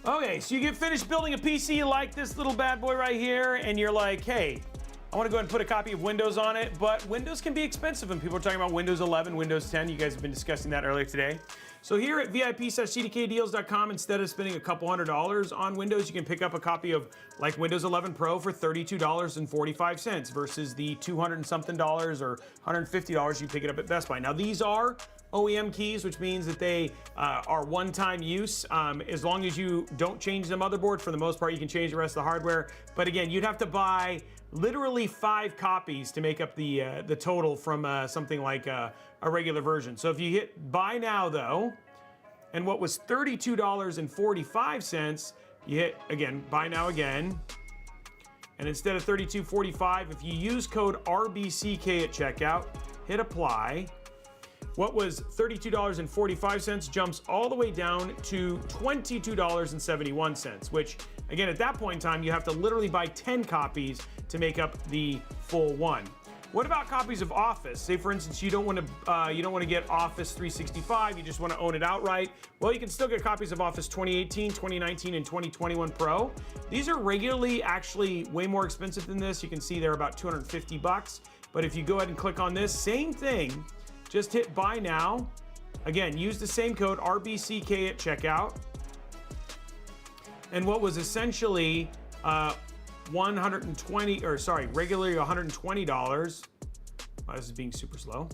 Okay, so you get finished building a PC like this little bad boy right here, and you're like, hey, I want to go ahead and put a copy of Windows on it, but Windows can be expensive, and people are talking about Windows 11, Windows 10. You guys have been discussing that earlier today. So here at VIP/CDKdeals.com, instead of spending a couple $100s on Windows, you can pick up a copy of like Windows 11 Pro for $32.45 versus the $200 and something or $150 you pick it up at Best Buy. Now these are OEM keys, which means that they are one-time use. As long as you don't change the motherboard, for the most part, you can change the rest of the hardware. But again, you'd have to buy literally 5 copies to make up the total from something like a regular version. So if you hit buy now though, and what was $32.45, you hit again, buy now again. And instead of $32.45, if you use code RBCK at checkout, hit apply, what was $32.45 jumps all the way down to $22.71, which again, at that point in time, you have to literally buy 10 copies to make up the full one. What about copies of Office? Say for instance, you don't want to get Office 365, you just want to own it outright. Well, you can still get copies of Office 2018, 2019, and 2021 Pro. These are regularly actually way more expensive than this. You can see they're about 250 bucks. But if you go ahead and click on this, same thing, just hit buy now. Again, use the same code RBCK at checkout. And what was essentially regularly $120. Wow, this is being super slow.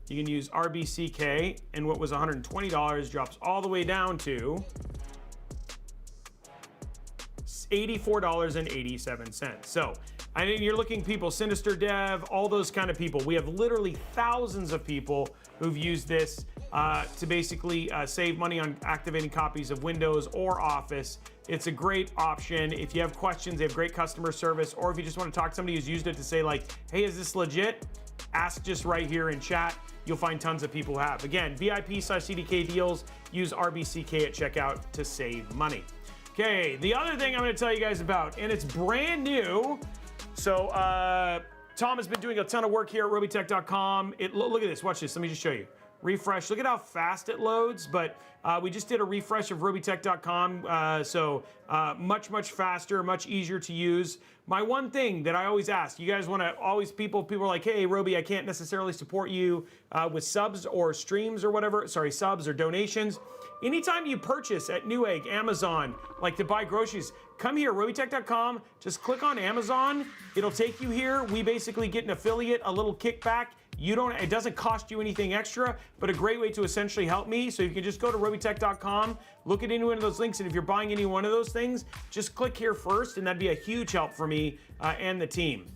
You can use RBCK, and what was $120 drops all the way down to $84.87. So I mean, you're looking people, Sinister Dev, all those kind of people. We have literally thousands of people who've used this to basically save money on activating copies of Windows or Office. It's a great option. If you have questions, they have great customer service, or if you just want to talk to somebody who's used it to say like, hey, is this legit? Ask just right here in chat. You'll find tons of people who have. Again, VIP/CDK deals, use RBCK at checkout to save money. Okay, the other thing I'm going to tell you guys about, and it's brand new. So Tom has been doing a ton of work here at Robeytech.com. Look at this, watch this, let me just show you. Refresh, look at how fast it loads, but we just did a refresh of Robeytech.com, so much faster, much easier to use. My one thing that I always ask, you guys want to always, people are like, hey, Robey, I can't necessarily support you with subs or streams or whatever, sorry, subs or donations. Anytime you purchase at Newegg, Amazon, like to buy groceries, come here, Robeytech.com, just click on Amazon, it'll take you here. We basically get an affiliate, a little kickback. It doesn't cost you anything extra, but a great way to essentially help me. So you can just go to Robeytech.com, look at any one of those links, and if you're buying any one of those things, just click here first, and that'd be a huge help for me and the team.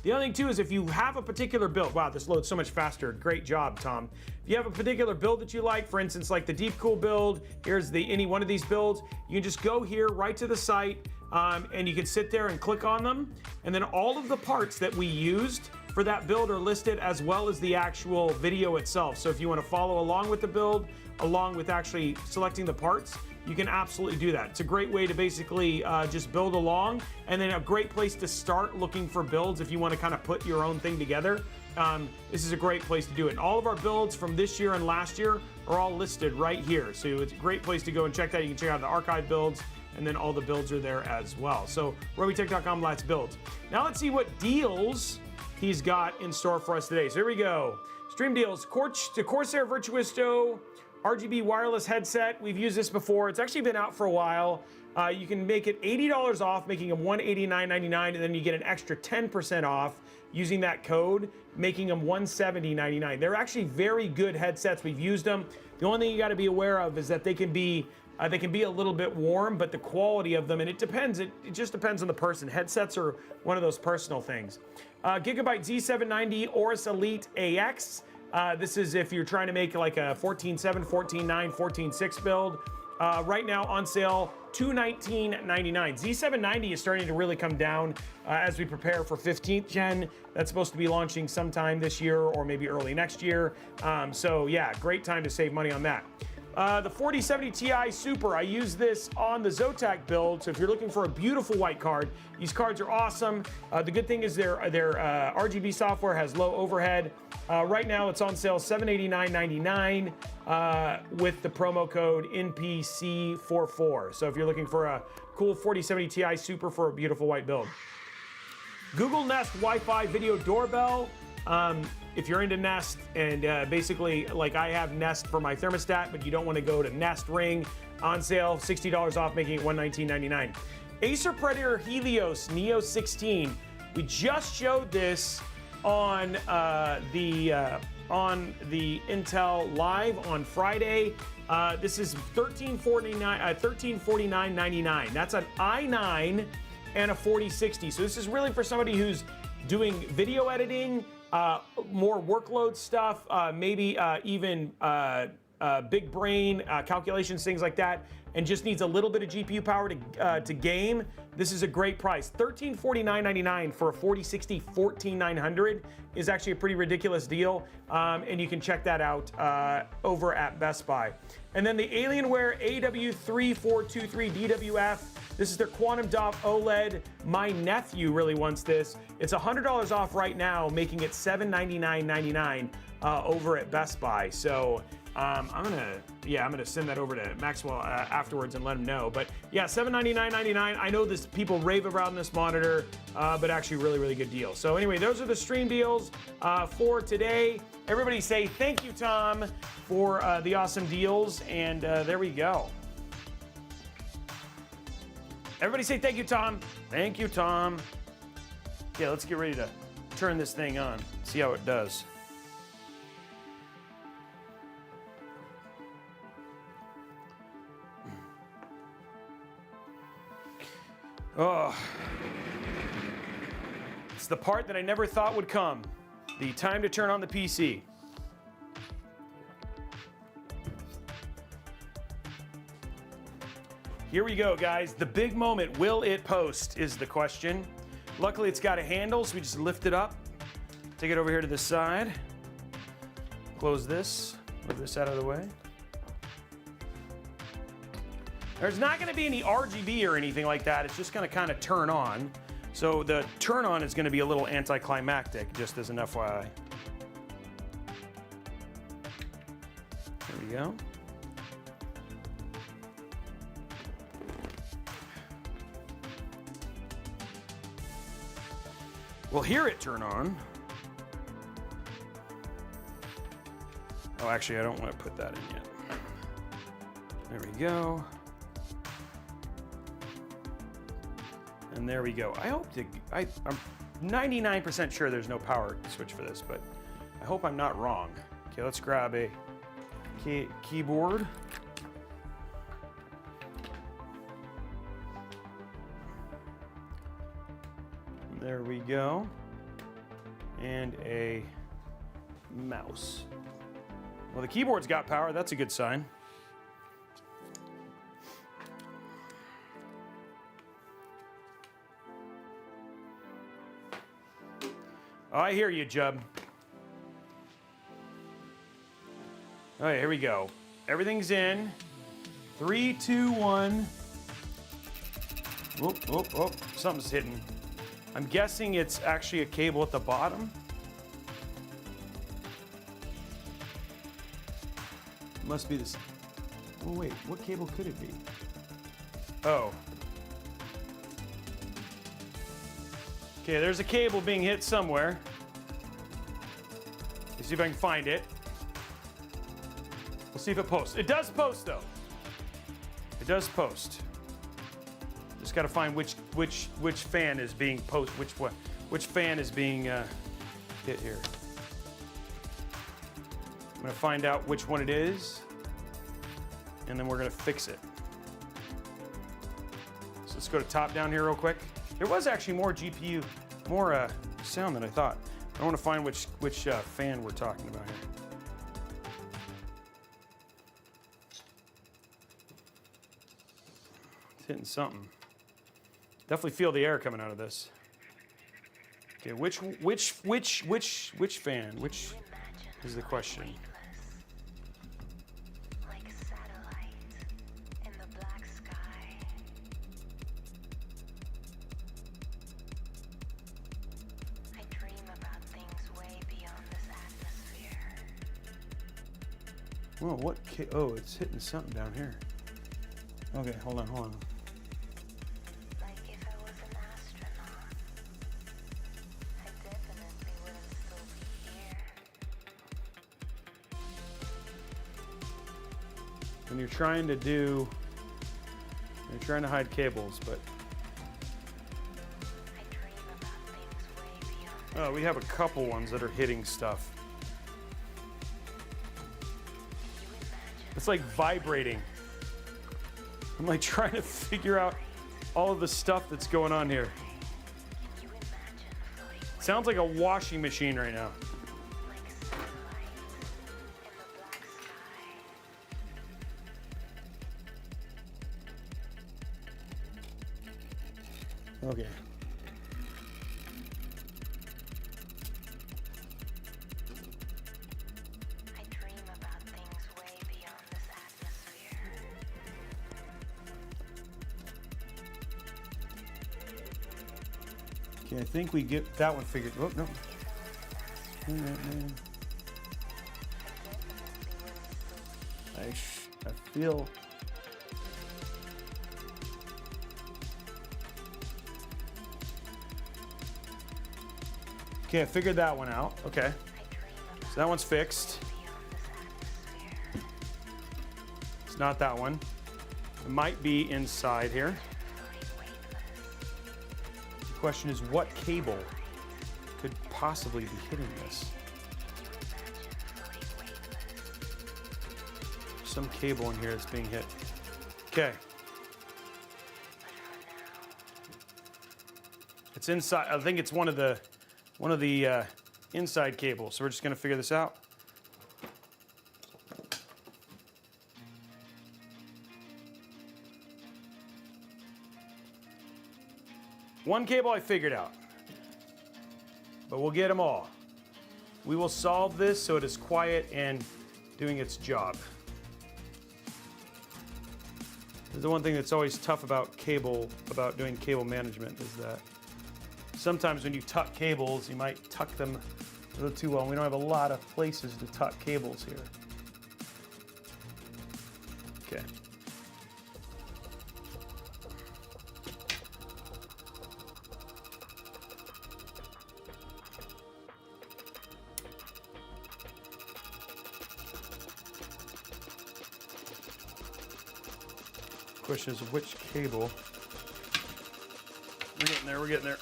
The other thing too is if you have a particular build, wow, this loads so much faster. Great job, Tom. If you have a particular build that you like, for instance, like the DeepCool build, here's any one of these builds, you can just go here right to the site, and you can sit there and click on them, and then all of the parts that we used for that build are listed, as well as the actual video itself. So if you want to follow along with the build, along with actually selecting the parts, you can absolutely do that. It's a great way to basically just build along, and then a great place to start looking for builds if you want to kind of put your own thing together. This is a great place to do it. And all of our builds from this year and last year are all listed right here. So it's a great place to go and check that. You can check out the archive builds, and then all the builds are there as well. So Robeytech.com, let's build. Now let's see what deals he's got in store for us today. So here we go. Stream deals, the Corsair Virtuisto RGB wireless headset. We've used this before. It's actually been out for a while. You can make it $80 off, making them $189.99, and then you get an extra 10% off using that code, making them $170.99. They're actually very good headsets. We've used them. The only thing you got to be aware of is that they can be a little bit warm, but the quality of them, and it depends. It just depends on the person. Headsets are one of those personal things. Gigabyte Z790 Aorus Elite AX. This is if you're trying to make like a 14.7, 14.9, 14.6 build. Right now on sale, $219.99. Z790 is starting to really come down as we prepare for 15th gen. That's supposed to be launching sometime this year or maybe early next year. So yeah, great time to save money on that. The 4070 Ti Super, I use this on the Zotac build, so if you're looking for a beautiful white card, these cards are awesome. The good thing is their RGB software has low overhead. Right now it's on sale $789.99 with the promo code NPC44. So if you're looking for a cool 4070 Ti Super for a beautiful white build. Google Nest Wi-Fi video doorbell. If you're into Nest and basically like I have Nest for my thermostat, but you don't want to go to Nest Ring, on sale, $60 off, making it $119.99. Acer Predator Helios Neo 16. We just showed this on the Intel Live on Friday. This is $1349.99. That's an i9 and a 4060. So this is really for somebody who's doing video editing, more workload stuff, maybe even big brain calculations, things like that, and just needs a little bit of GPU power to game. This is a great price. $1349.99 for a 4060 14900 is actually a pretty ridiculous deal, and you can check that out over at Best Buy. And then the Alienware AW3423 DWF. This is their Quantum Dot OLED. My nephew really wants this. It's $100 off right now, making it $799.99 over at Best Buy. So I'm gonna send that over to Maxwell afterwards and let him know. But yeah, $799.99. I know this people rave around this monitor, but actually really good deal. So anyway, those are the stream deals for today. Everybody say thank you, Tom, for the awesome deals, and there we go. Everybody say thank you, Tom. Thank you, Tom. Okay, let's get ready to turn this thing on. See how it does. Oh, it's the part that I never thought would come. The time to turn on the PC. Here we go, guys. The big moment. Will it post is the question. Luckily, it's got a handle, so we just lift it up. Take it over here to the side. Close this. Move this out of the way. There's not going to be any RGB or anything like that. It's just going to kind of turn on. So the turn on is going to be a little anticlimactic, just as an FYI. There we go. We'll hear it turn on. Oh, actually, I don't want to put that in yet. There we go. And there we go. I hope to, I'm 99% sure there's no power switch for this, but I hope I'm not wrong. Okay, let's grab a keyboard. There we go. And a mouse. Well, the keyboard's got power. That's a good sign. Oh, I hear you, Jub. All right, here we go. Everything's in. 3, 2, 1. Oh, something's hitting. I'm guessing it's actually a cable at the bottom. Must be this. Oh, wait, what cable could it be? Oh. Okay, there's a cable being hit somewhere. Let's see if I can find it. We'll see if it posts. It does post, though. It does post. Just got to find which fan is being which fan is being hit here. I'm gonna find out which one it is, and then we're gonna fix it. So let's go to top down here real quick. There was actually more GPU, more sound than I thought. I want to find which fan we're talking about here. hitting something. Definitely feel the air coming out of this. Okay, which fan? Which is the question? Like a satellite in the black sky. I dream about things way beyond this atmosphere. Whoa, what? Oh, it's hitting something down here. Okay, hold on. Like if I was an astronaut, I definitely wouldn't still be here. When you're trying to hide cables, but I dream about things way beyond. oh, we have a couple ones that are hitting stuff. It's like vibrating. I'm like trying to figure out all of the stuff that's going on here. You imagine floating Sounds like a washing machine right now. like a satellite in the black sky. Okay. I dream about things way beyond this atmosphere. Okay, I think we get that one figured. Oh, no. I feel. Okay, I figured that one out. Okay. So that one's fixed. It's not that one. It might be inside here. The question is, what cable could possibly be hitting this? Some cable in here that's being hit. Okay. It's inside. I think it's one of the inside cables. So we're just gonna figure this out. One cable I figured out, but we'll get them all. We will solve this so it is quiet and doing its job. The one thing that's always tough about doing cable management is that sometimes when you tuck cables, you might tuck them a little too well. We don't have a lot of places to tuck cables here. Okay. Question is which cable. We're getting there.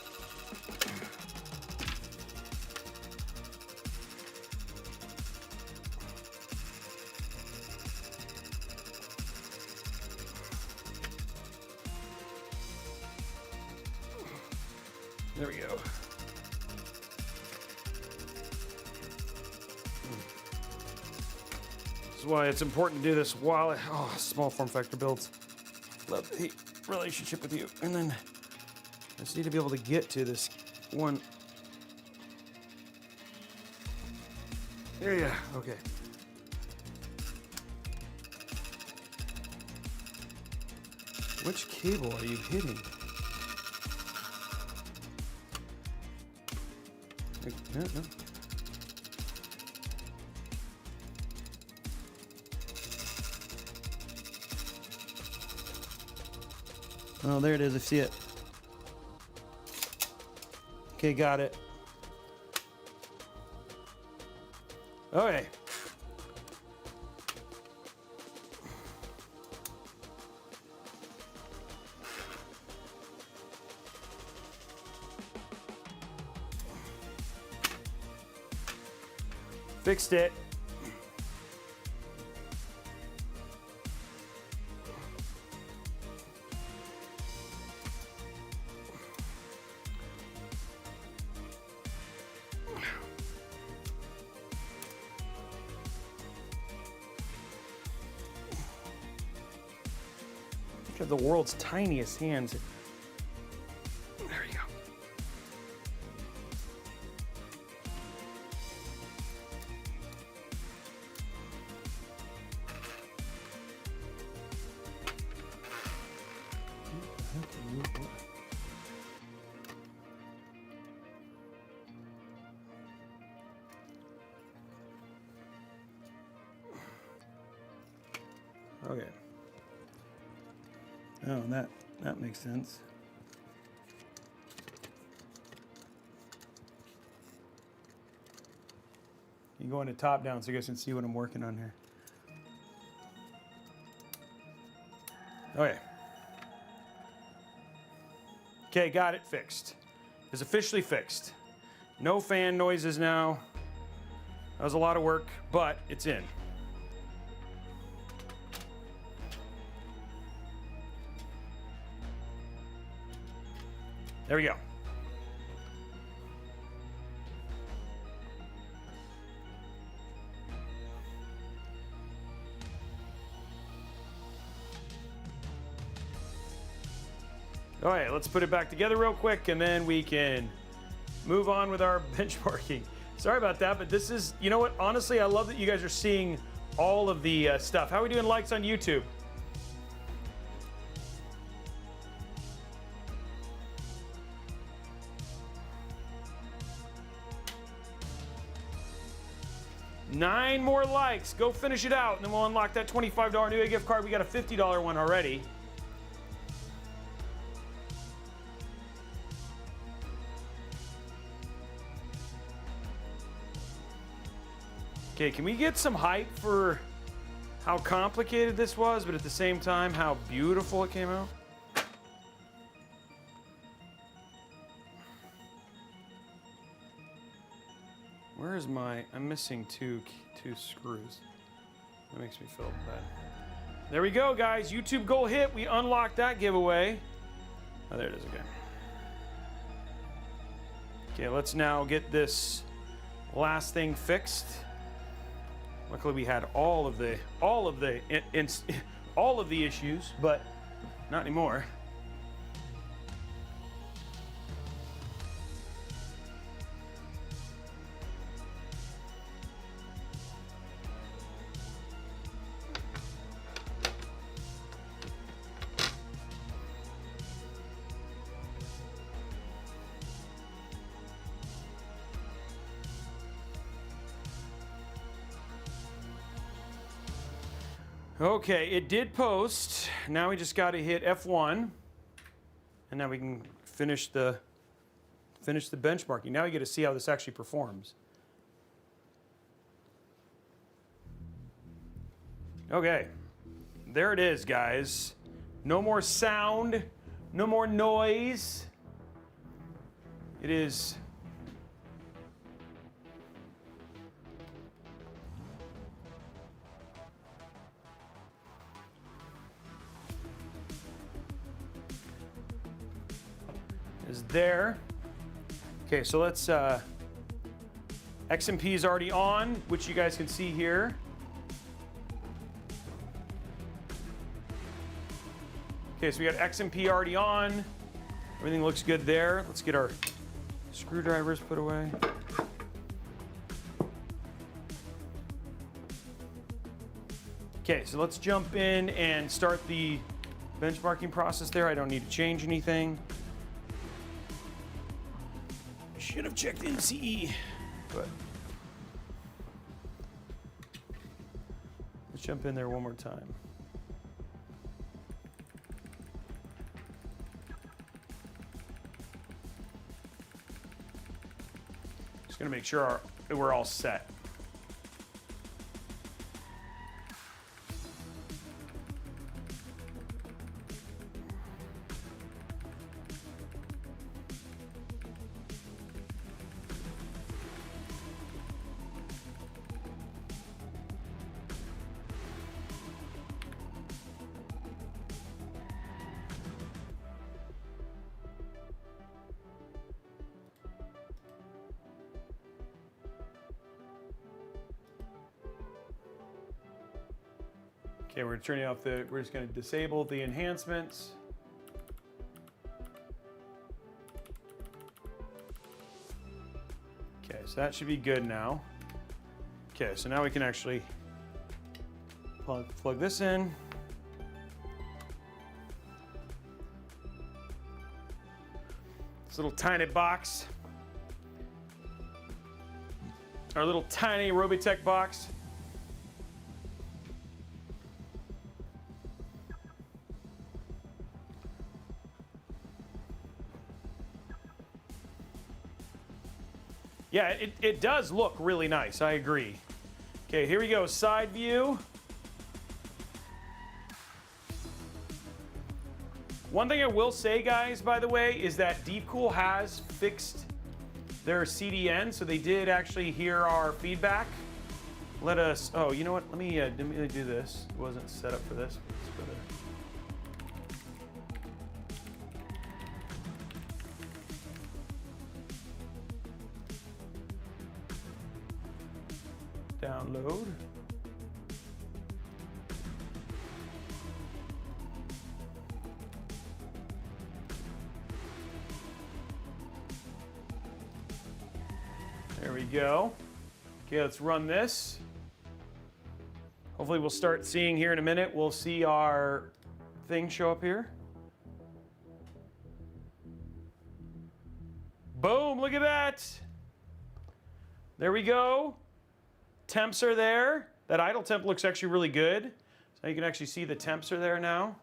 There we go. This is why it's important to do this while small form factor builds. Love the relationship with you. And then I just need to be able to get to this one. There you go. Okay. Which cable are you hitting? No. Oh, there it is. I see it. Okay, got it. Okay. Fixed it. You have the world's tiniest hands. There you go. Okay. Oh, that makes sense. You go into top down so you guys can see what I'm working on here. Okay. Okay, got it fixed. It's officially fixed. No fan noises now. That was a lot of work, but it's in. There we go. All right, let's put it back together real quick and then we can move on with our benchmarking. Sorry about that, but this is, you know what? Honestly, I love that you guys are seeing all of the stuff. How are we doing likes on YouTube? Nine more likes. Go finish it out, and then we'll unlock that $25 Newegg gift card. We got a $50 one already. Okay, can we get some hype for how complicated this was, but at the same time, how beautiful it came out? Where is my, I'm missing two screws. That makes me feel bad. There we go, guys. YouTube goal hit. We unlocked that giveaway. Oh, there it is again. Okay, let's now get this last thing fixed. Luckily, we had all of the issues, but not anymore. Okay, it did post. Now we just got to hit F1, and now we can finish the benchmarking. Now we get to see how this actually performs. Okay, there it is, guys. No more sound, no more noise. It is. Is there. Okay, so let's, XMP is already on, which you guys can see here. Okay, so we got XMP already on. Everything looks good there. Let's get our screwdrivers put away. Okay, so let's jump in and start the benchmarking process there. I don't need to change anything. Should have checked NCE, but let's jump in there one more time. Just gonna make sure we're all set. Okay, we're turning off we're just gonna disable the enhancements. Okay, so that should be good now. Okay, so now we can actually plug this in. This little tiny box. Our little tiny Robeytech box. Yeah, it does look really nice, I agree. Okay, here we go, side view. One thing I will say, guys, by the way, is that DeepCool has fixed their CDN, so they did actually hear our feedback. Let us, oh, you know what, let me do this. It wasn't set up for this. Let's go to, download. There we go. Okay, let's run this. Hopefully we'll start seeing here in a minute. We'll see our thing show up here. Boom, look at that. There we go. Temps are there. That idle temp looks actually really good. So you can actually see the temps are there now.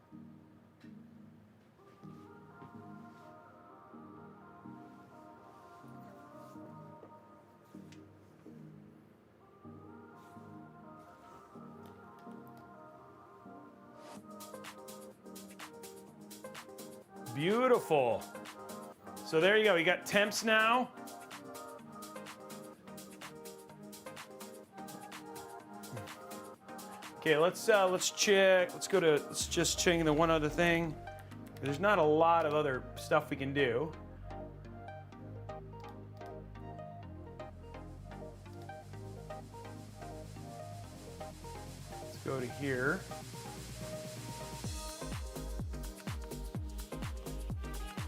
Beautiful. So there you go. You got temps now. Okay, let's check. Let's just check the one other thing. There's not a lot of other stuff we can do. Let's go to here.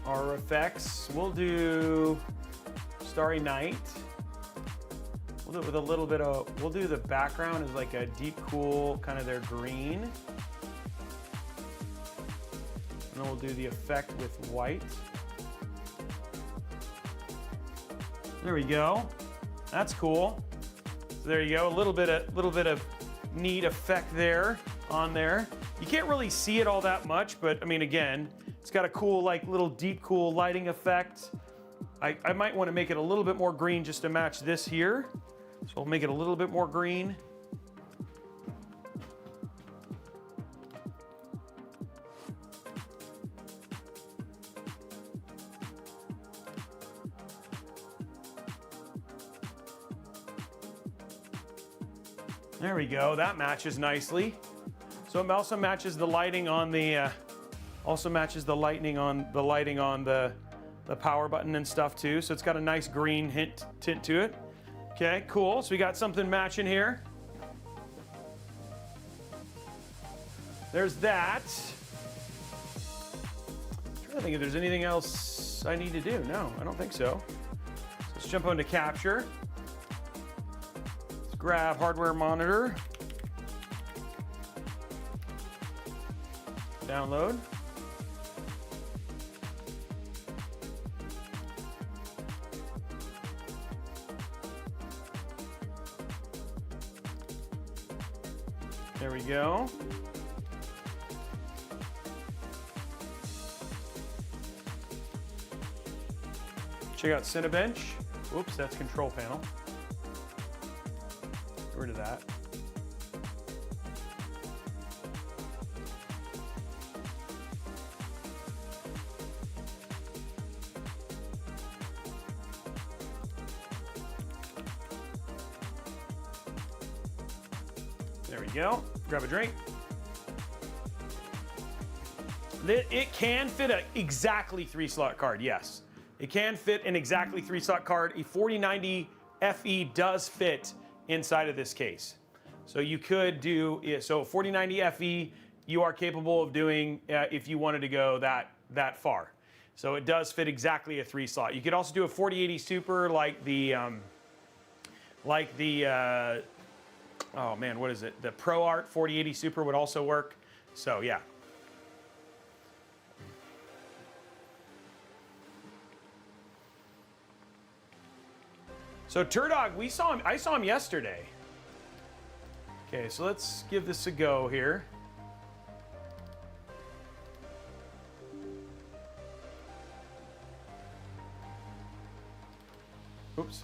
Our effects, we'll do Starry Night. We'll do it with a little bit of, we'll do the background as like a DeepCool, kind of their green. And then we'll do the effect with white. There we go. That's cool. So there you go, a little bit of neat effect there on there. You can't really see it all that much, but I mean, again, it's got a cool, like, little DeepCool lighting effect. I might want to make it a little bit more green just to match this here. So I'll make it a little bit more green. There we go, that matches nicely. So it also matches the lighting on the, lighting on the power button and stuff too. So it's got a nice green tint to it. Okay, cool. So we got something matching here. There's that. I'm trying to think if there's anything else I need to do. No, I don't think so. So let's jump onto capture. Let's grab hardware monitor. Download. There we go. Check out Cinebench. Whoops, that's control panel. Get rid of that. There we go. Grab a drink. It can fit an exactly 3-slot card, yes. It can fit an exactly 3-slot card. A 4090 FE does fit inside of this case. So you could do, so 4090 FE, you are capable of doing if you wanted to go that far. So it does fit exactly a 3 slot. You could also do a 4080 Super like the, oh man, what is it? The ProArt 4080 Super would also work. So yeah. So Turdog, I saw him yesterday. Okay, so let's give this a go here. Oops.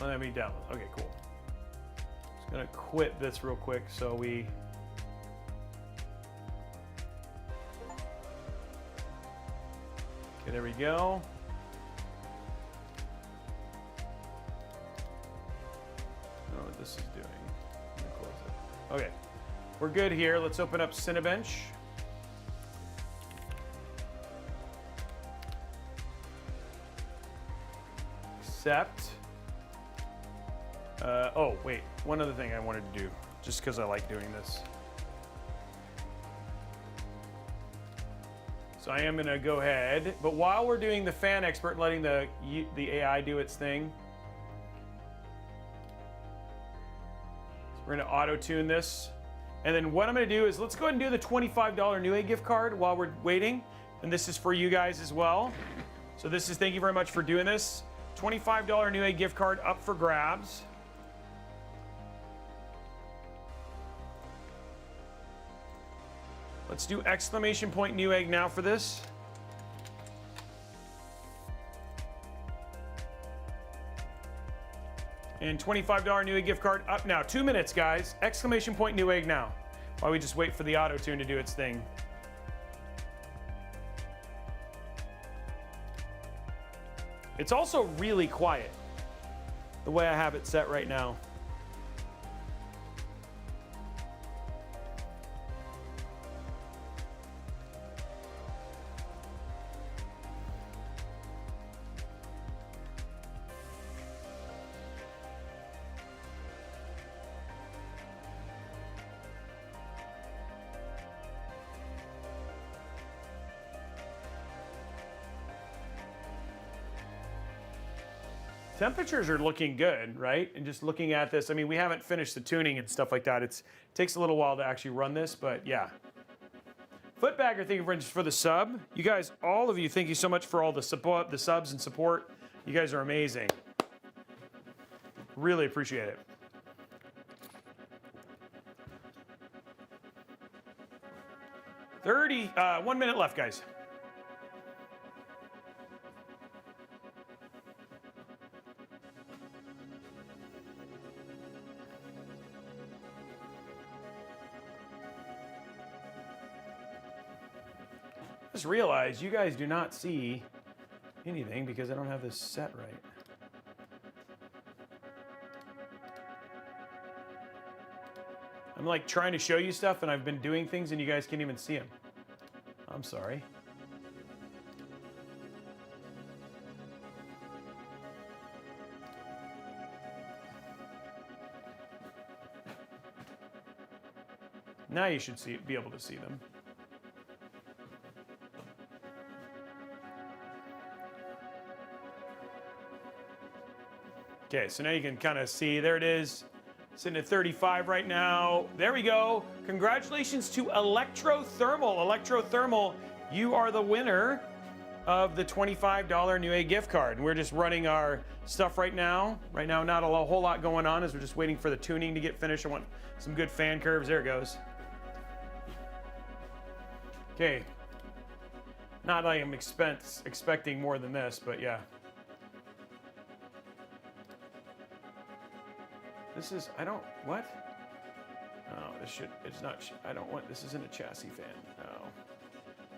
Let me download. Okay, cool. Just gonna quit this real quick so we. Okay, there we go. I don't know what this is doing. Let me close it. Okay, we're good here. Let's open up Cinebench. Accept. Oh, wait. One other thing I wanted to do, just because I like doing this. So I am going to go ahead, but while we're doing the fan expert and letting the AI do its thing, so we're going to auto-tune this. And then what I'm going to do is let's go ahead and do the $25 Newegg gift card while we're waiting. And this is for you guys as well. So this is, thank you very much for doing this. $25 Newegg gift card up for grabs. Let's do exclamation point Newegg now for this. And $25 Newegg gift card up now. 2 minutes, guys. Exclamation point Newegg now. While we just wait for the auto tune to do its thing. It's also really quiet, the way I have it set right now. Temperatures are looking good, right? And just looking at this, I mean, we haven't finished the tuning and stuff like that. It takes a little while to actually run this, but yeah. Footbagger, thank you very much for the sub. You guys, all of you, thank you so much for all the support, the subs and support. You guys are amazing. Really appreciate it. $30, 1 minute left, guys. Just realized you guys do not see anything because I don't have this set right. I'm like trying to show you stuff and I've been doing things and you guys can't even see them. I'm sorry. Now you should be able to see them. Okay, so now you can kind of see, there it is, sitting at 35 right now. There we go. Congratulations to Electrothermal. Electrothermal, you are the winner of the $25 Newegg gift card. And we're just running our stuff right now. Right now, not a whole lot going on as we're just waiting for the tuning to get finished. I want some good fan curves. There it goes. Okay. Not like I'm expecting more than this, but yeah. This is, I don't, what? Oh, this should, it's not, I don't want, this isn't a chassis fan. No.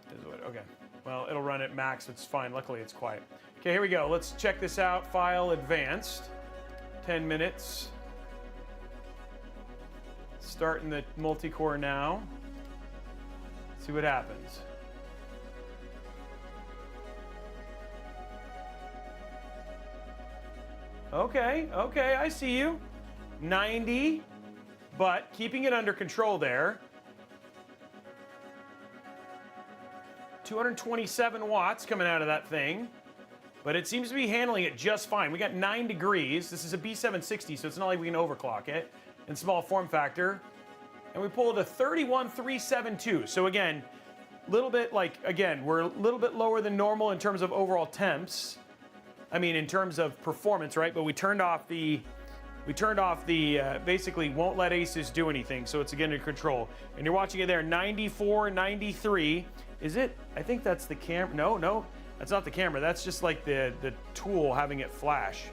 This is what, okay. Well, it'll run at max, it's fine. Luckily, it's quiet. Okay, here we go. Let's check this out. File advanced. 10 minutes. Starting the multi-core now. See what happens. Okay, I see you. 90, but keeping it under control there. 227 watts coming out of that thing, but it seems to be handling it just fine. We got 9 degrees. This is a B760, so it's not like we can overclock it in small form factor. And we pulled a 31372. So again, little bit like, again, we're a little bit lower than normal in terms of overall temps. I mean, in terms of performance, right? But we turned off the, basically won't let Asus do anything. So it's again in control. And you're watching it there, 94, 93. Is it? I think that's the camera. No, that's not the camera. That's just like the tool having it flash.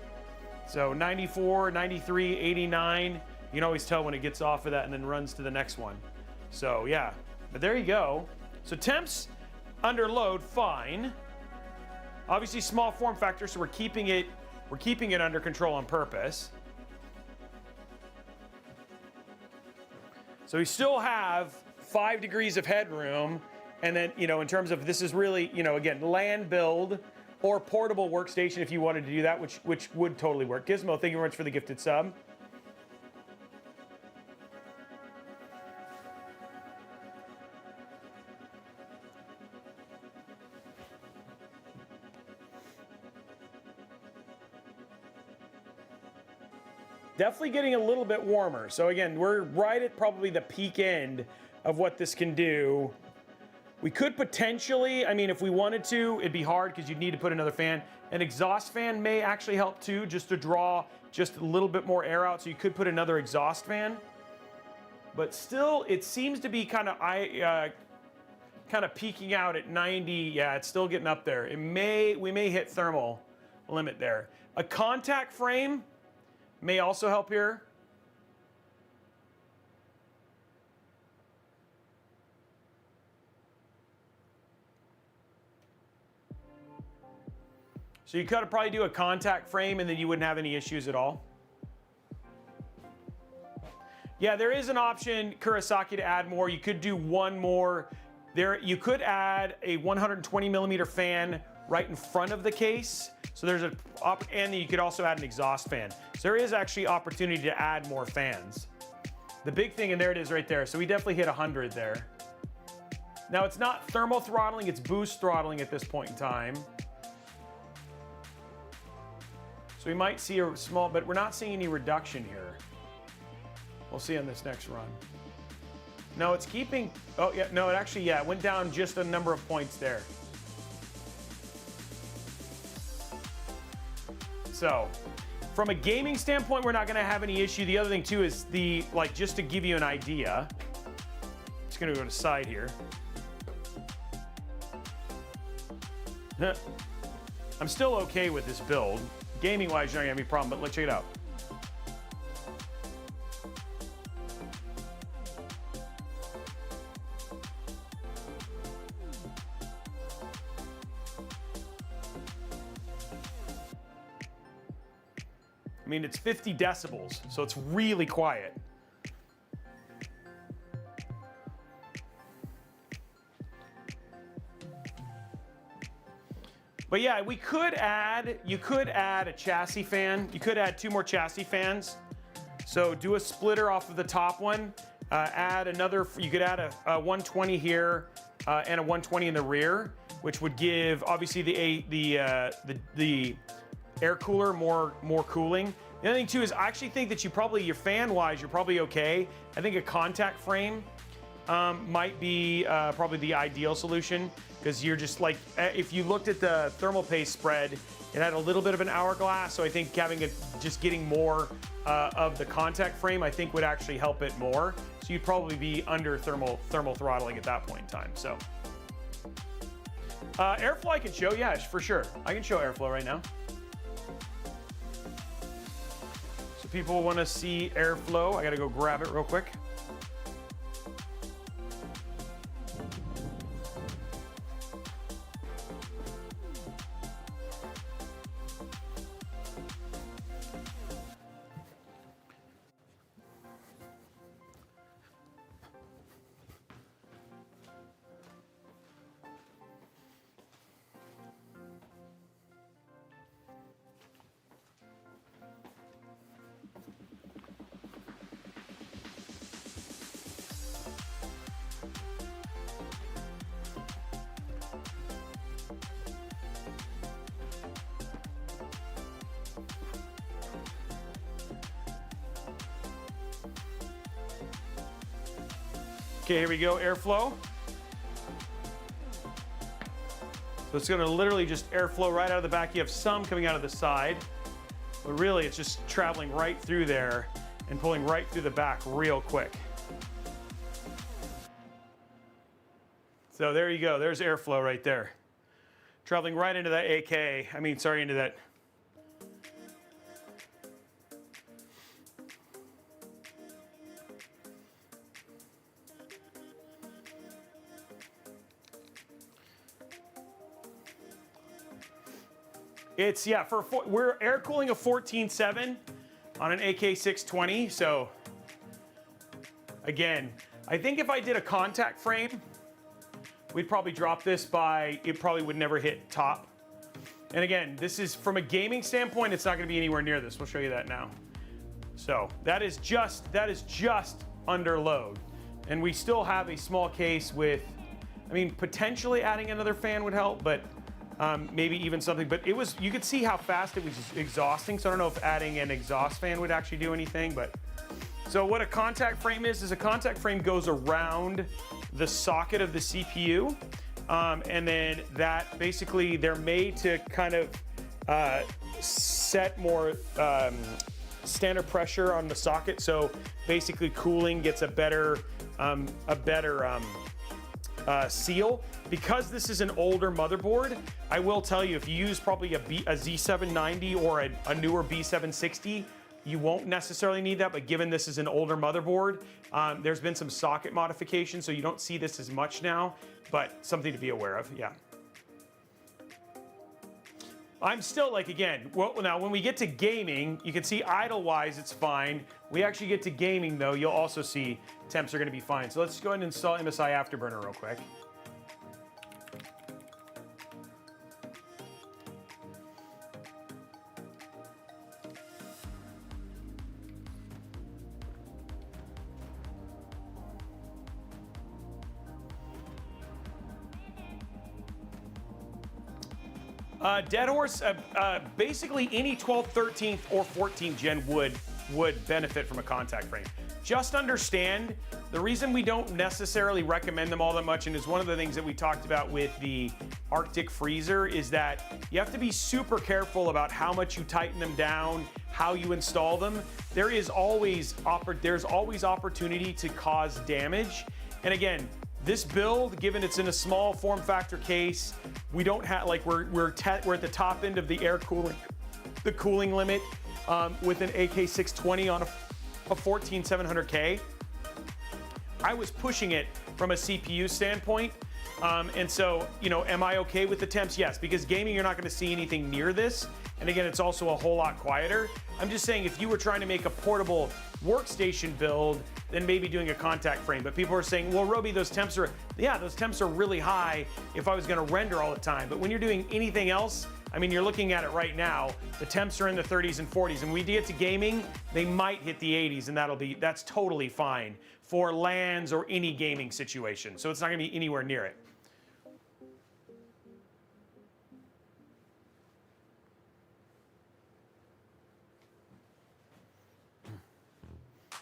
So 94, 93, 89. You can always tell when it gets off of that and then runs to the next one. So yeah, but there you go. So temps under load, fine. Obviously small form factor, so we're keeping it under control on purpose. So we still have 5 degrees of headroom, and then, you know, in terms of this is really, you know, again, LAN build or portable workstation if you wanted to do that, which would totally work. Gizmo, thank you very much for the gifted sub. Definitely getting a little bit warmer. So again, we're right at probably the peak end of what this can do. We could potentially, I mean, if we wanted to, it'd be hard because you'd need to put another fan. An exhaust fan may actually help too, just to draw just a little bit more air out. So you could put another exhaust fan. But still, it seems to be kind of peaking out at 90. Yeah, it's still getting up there. We may hit thermal limit there. A contact frame may also help here. So you could probably do a contact frame and then you wouldn't have any issues at all. Yeah, there is an option, Kurosaki, to add more. You could do one more. You could add a 120 millimeter fan right in front of the case. So there's and then you could also add an exhaust fan. So there is actually opportunity to add more fans. The big thing, and there it is right there. So we definitely hit 100 there. Now it's not thermal throttling, it's boost throttling at this point in time. So we might see a small, but we're not seeing any reduction here. We'll see on this next run. No, it's keeping, oh yeah, no, it actually, yeah, it went down just a number of points there. So, from a gaming standpoint, we're not gonna have any issue. The other thing too is just to give you an idea, just gonna go to side here. I'm still okay with this build. Gaming-wise, you're not gonna have any problem, but let's check it out. I mean, it's 50 decibels, so it's really quiet. But yeah, you could add a chassis fan. You could add 2 more chassis fans. So do a splitter off of the top one. Add another, you could add a 120 here and a 120 in the rear, which would give obviously the air cooler more cooling. The other thing too is I actually think that your fan wise, you're probably okay. I think a contact frame might be probably the ideal solution, because you're just like, if you looked at the thermal paste spread, it had a little bit of an hourglass, so I think just getting more of the contact frame, I think would actually help it more. So you'd probably be under thermal throttling at that point in time. So airflow I can show, yeah, for sure. I can show airflow right now. So people want to see airflow. I got to go grab it real quick. Okay, here we go, airflow. So it's gonna literally just airflow right out of the back. You have some coming out of the side, but really it's just traveling right through there and pulling right through the back real quick. So there you go, there's airflow right there. Traveling right into that into that. It's, yeah, we're air cooling a 14.7 on an AK620. So again, I think if I did a contact frame, we'd probably drop this by, it probably would never hit top. And again, this is from a gaming standpoint, it's not gonna be anywhere near this. We'll show you that now. So that is just under load. And we still have a small case with, I mean, potentially adding another fan would help, but maybe even something, but you could see how fast it was exhausting. So I don't know if adding an exhaust fan would actually do anything, but. So what a contact frame is a contact frame goes around the socket of the CPU. And then that basically they're made to kind of set more standard pressure on the socket. So basically cooling gets a better seal. Because this is an older motherboard, I will tell you, if you use probably a Z790 or a newer B760, you won't necessarily need that, but given this is an older motherboard, there's been some socket modification, so you don't see this as much now, but something to be aware of, yeah. I'm still like, again, well, now when we get to gaming, you can see idle-wise it's fine. We actually get to gaming though, you'll also see temps are gonna be fine. So let's go ahead and install MSI Afterburner real quick. Dead Horse, basically any 12th, 13th, or 14th gen would benefit from a contact frame. Just understand, the reason we don't necessarily recommend them all that much, and is one of the things that we talked about with the Arctic freezer, is that you have to be super careful about how much you tighten them down, how you install them. There's always opportunity to cause damage. And again, this build, given it's in a small form factor case, we don't have, like, we're at the top end of the air cooling, the cooling limit with an AK620 on a 14700K. I was pushing it from a CPU standpoint. And so, you know, am I okay with the temps? Yes, because gaming, you're not gonna see anything near this. And again, it's also a whole lot quieter. I'm just saying, if you were trying to make a portable workstation build, then maybe doing a contact frame. But people are saying, well, Robey, those temps are really high if I was gonna render all the time. But when you're doing anything else, I mean, you're looking at it right now, the temps are in the 30s and 40s. And when we get to gaming, they might hit the 80s, and that's totally fine for LANs or any gaming situation. So it's not gonna be anywhere near it.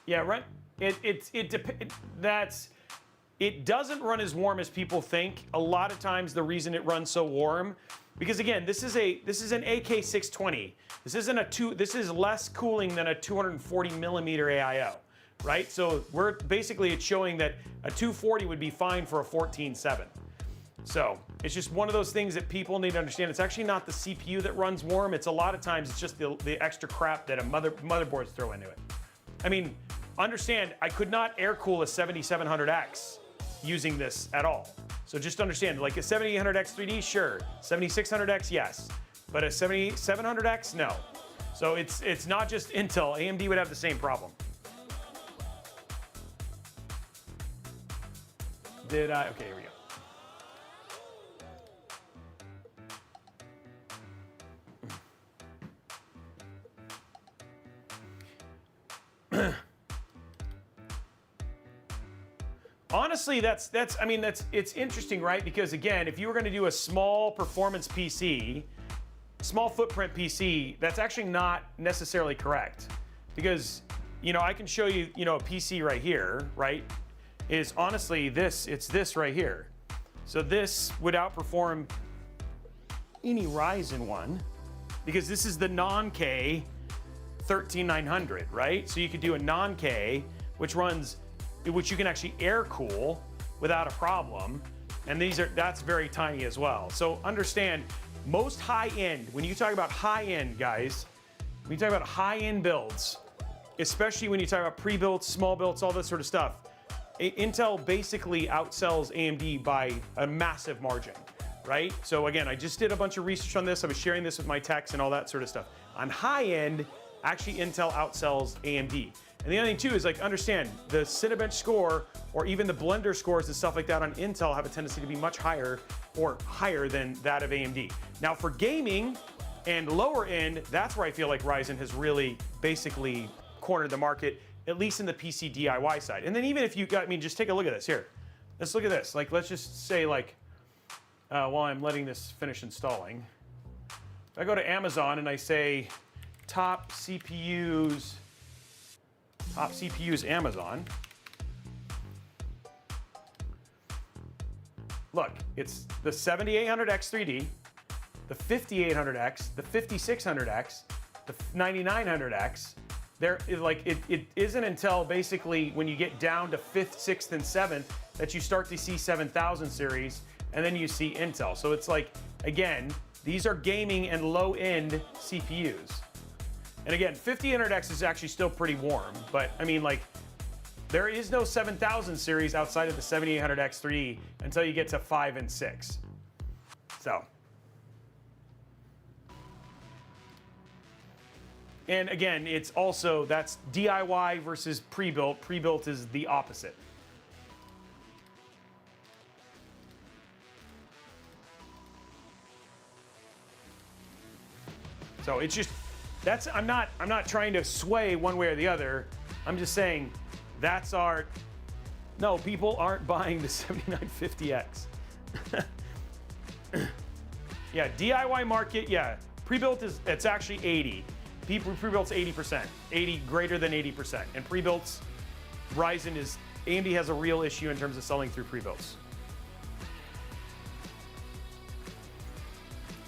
Yeah, right. It doesn't run as warm as people think. A lot of times, the reason it runs so warm, because again, this is an AK620. This is less cooling than a 240 millimeter AIO, right? So it's showing that a 240 would be fine for a 14.7. So it's just one of those things that people need to understand. It's actually not the CPU that runs warm. It's a lot of times it's just the extra crap that motherboards throw into it. I mean, understand, I could not air cool a 7700X using this at all. So just understand, like a 7800X 3D, sure. 7600X, yes. But a 7700X, no. So it's not just Intel. AMD would have the same problem. Okay, here we go. Honestly, it's interesting, right? Because again, if you were going to do a small performance PC, small footprint PC, that's actually not necessarily correct. Because, you know, I can show you, you know, a PC right here, right? is honestly it's this right here. So this would outperform any Ryzen one because this is the non-K 13900, right? So you could do a non-K, which you can actually air cool without a problem. And that's very tiny as well. So understand, most high-end, when you talk about high-end, guys, when you talk about high-end builds, especially when you talk about pre-builts, small builds, all this sort of stuff, Intel basically outsells AMD by a massive margin, right? So again, I just did a bunch of research on this. I was sharing this with my techs and all that sort of stuff. On high-end, actually Intel outsells AMD. And the other thing too is like, understand the Cinebench score or even the Blender scores and stuff like that on Intel have a tendency to be much higher or higher than that of AMD. Now for gaming and lower end, that's where I feel like Ryzen has really basically cornered the market, at least in the PC DIY side. And then even if you got, I mean, just take a look at this here. Let's look at this. Like, let's just say like, while I'm letting this finish installing, if I go to Amazon and I say top CPUs Amazon. Look, it's the 7800X 3D, the 5800X, the 5600X, the 9900X. It isn't until basically when you get down to 5th, 6th, and 7th that you start to see 7000 series, and then you see Intel. So it's like, again, these are gaming and low-end CPUs. And again, 5800X is actually still pretty warm, but I mean, like, there is no 7000 series outside of the 7800X 3D until you get to 5 and 6. So. And again, it's also, that's DIY versus pre-built. Pre-built is the opposite. So it's just, I'm not trying to sway one way or the other. I'm just saying that's no, people aren't buying the 7950X. Yeah, DIY market, yeah. Pre-built it's actually 80. Pre-built's 80%, 80 greater than 80%. And pre-built's, AMD has a real issue in terms of selling through pre-builts.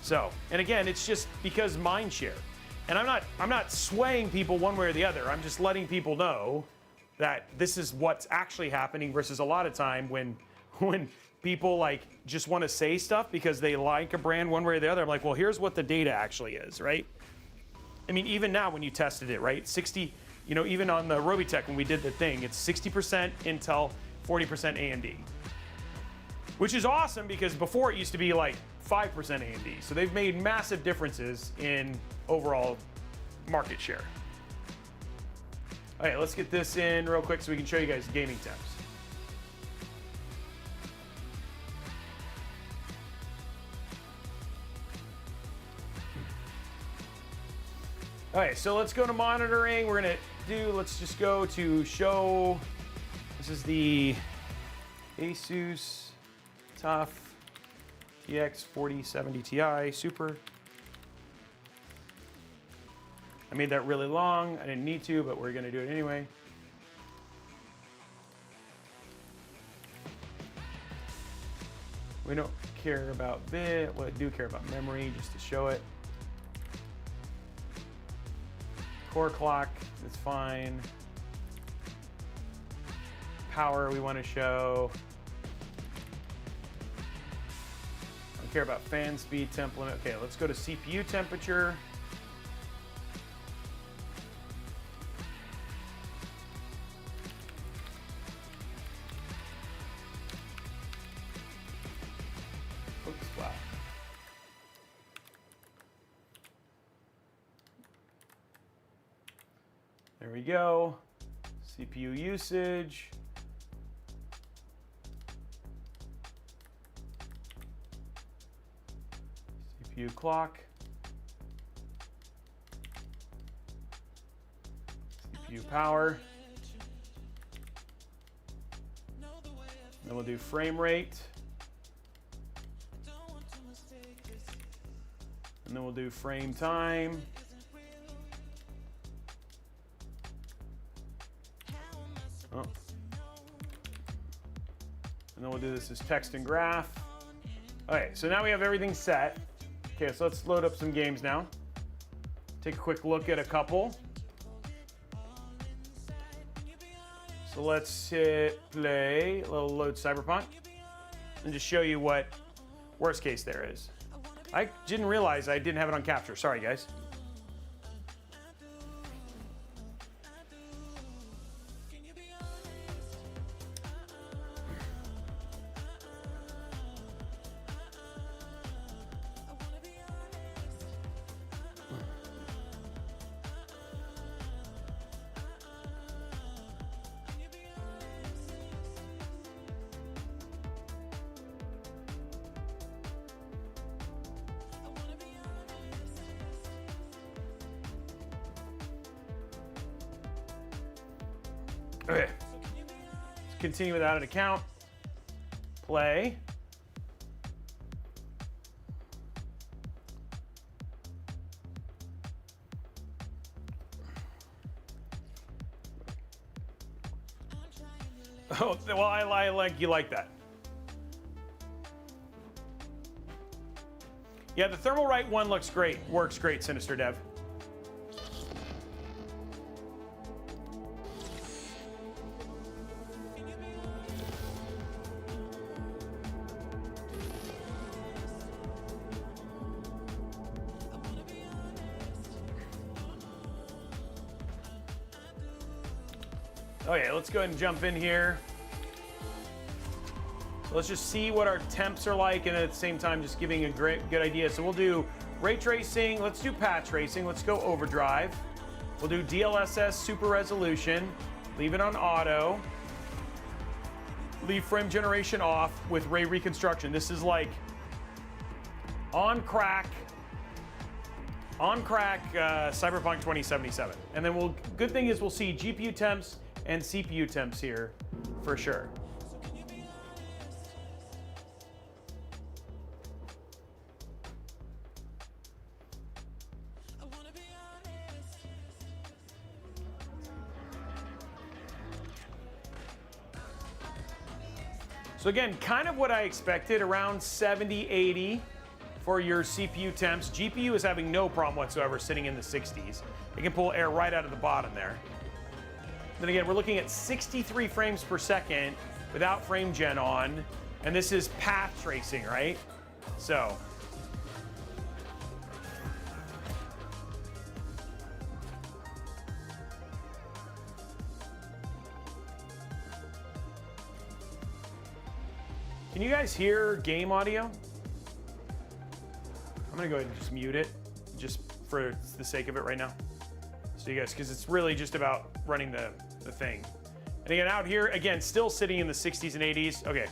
So, and again, it's just because mind share. And I'm not swaying people one way or the other. I'm just letting people know that this is what's actually happening versus a lot of time when people like just want to say stuff because they like a brand one way or the other. I'm like, well, here's what the data actually is, right? I mean, even now when you tested it, right? 60, even on the Robeytech when we did the thing, it's 60% Intel, 40% AMD. Which is awesome because before it used to be like 5% AMD. So they've made massive differences in overall market share. All right, let's get this in real quick so we can show you guys gaming temps. All right, so let's go to monitoring. Let's just go to show. This is the Asus TUF TX 4070 Ti Super. I made that really long. I didn't need to, but we're gonna do it anyway. We don't care about bit. Well, I do care about memory just to show it. Core clock is fine. Power we want to show. I don't care about fan speed, temp limit. Okay, let's go to CPU temperature. Oops, wow. There we go. CPU usage. CPU clock. CPU power. Then we'll do frame rate. And then we'll do frame time. Oh. And then we'll do this as text and graph. Okay, so now we have everything set. Okay, so let's load up some games now. Take a quick look at a couple. So let's hit play, a little load Cyberpunk, and just show you what worst case there is. I didn't realize I didn't have it on capture. Sorry, guys. Okay, let's continue without an account. Play. Oh, well, I like you like that. Yeah, the thermal right one looks great. Works great, Sinister Dev. Okay, let's go ahead and jump in here. Let's just see what our temps are like, and at the same time, just giving a good idea. So we'll do ray tracing. Let's do patch tracing. Let's go overdrive. We'll do DLSS super resolution. Leave it on auto. Leave frame generation off with ray reconstruction. This is like on crack Cyberpunk 2077. And then good thing is we'll see GPU temps and CPU temps here for sure. So again, kind of what I expected, around 70, 80 for your CPU temps. GPU is having no problem whatsoever sitting in the 60s. It can pull air right out of the bottom there. Then again, we're looking at 63 frames per second without frame gen on, and this is path tracing, right? So. Can you guys hear game audio? I'm gonna go ahead and just mute it, just for the sake of it right now. So you guys, because it's really just about running the thing. And again, out here, again, still sitting in the 60s and 80s. Okay.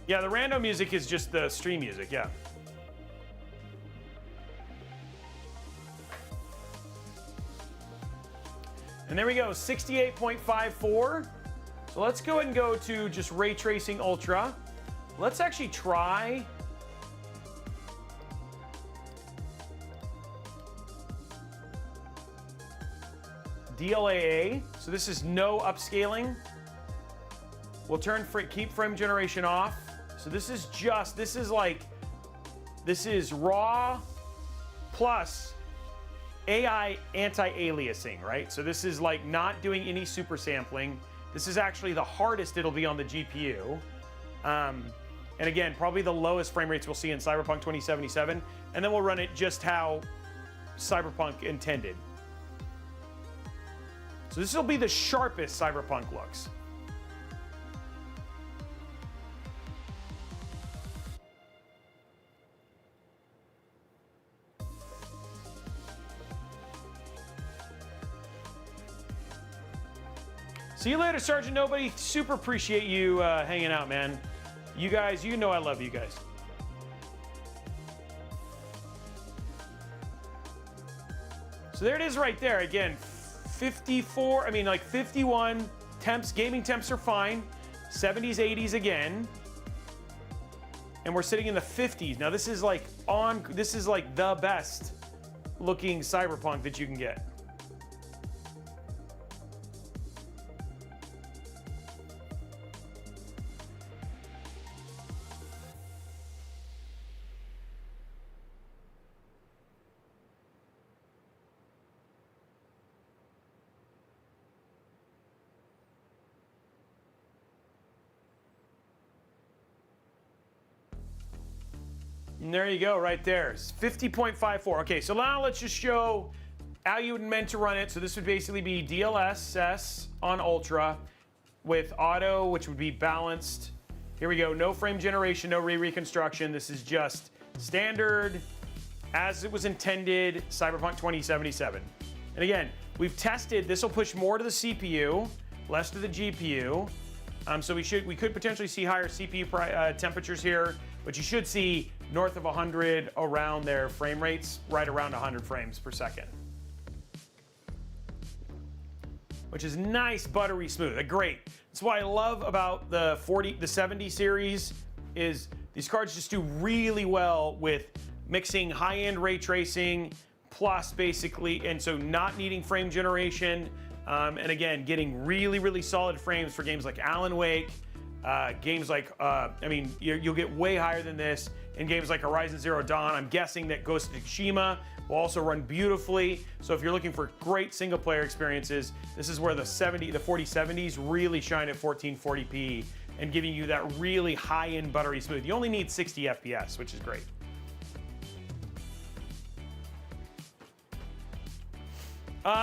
Yeah, the random music is just the stream music, yeah. And there we go, 68.54. So let's go ahead and go to just Ray Tracing Ultra. Let's actually try DLAA. So this is no upscaling. We'll keep frame generation off. So this is raw plus AI anti-aliasing, right? So this is like not doing any super sampling. This is actually the hardest it'll be on the GPU. And again, probably the lowest frame rates we'll see in Cyberpunk 2077. And then we'll run it just how Cyberpunk intended. So this will be the sharpest Cyberpunk looks. See you later, Sergeant Nobody. Super appreciate you hanging out, man. You guys, you know I love you guys. So there it is right there. Again, 54, I mean like 51 temps. Gaming temps are fine. 70s, 80s again. And we're sitting in the 50s. Now this is like the best looking Cyberpunk that you can get. And there you go, right there. It's 50.54. Okay, so now let's just show how you would meant to run it. So this would basically be DLSS on Ultra with auto, which would be balanced. Here we go, no frame generation, no reconstruction. This is just standard, as it was intended, Cyberpunk 2077. And again, we've tested, this will push more to the CPU, less to the GPU. So we could potentially see higher CPU temperatures here, but you should see north of 100 around their frame rates, right around 100 frames per second. Which is nice, buttery smooth, great. That's what I love about the 70 series is these cards just do really well with mixing high-end ray tracing plus basically, and so not needing frame generation, and again, getting really, really solid frames for games like Alan Wake, games like, you'll get way higher than this in games like Horizon Zero Dawn. I'm guessing that Ghost of Tsushima will also run beautifully. So if you're looking for great single player experiences, this is where the 4070s really shine at 1440p and giving you that really high-end buttery smooth. You only need 60 FPS, which is great.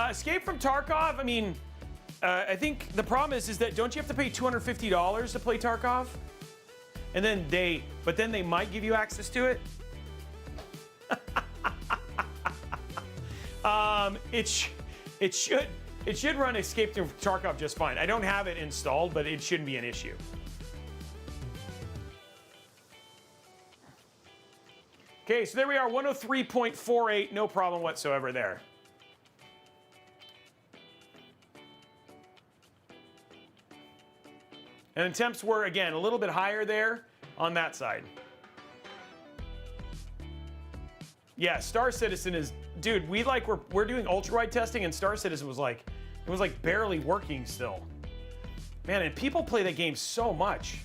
Escape from Tarkov, I think the problem is that don't you have to pay $250 to play Tarkov? And then they might give you access to it? It should run Escape from Tarkov just fine. I don't have it installed, but it shouldn't be an issue. Okay, so there we are, 103.48, no problem whatsoever there. And the temps were, again, a little bit higher there on that side. Yeah, Star Citizen is, dude, we're doing ultra-wide testing and Star Citizen was like, it was like barely working still. Man, and people play that game so much.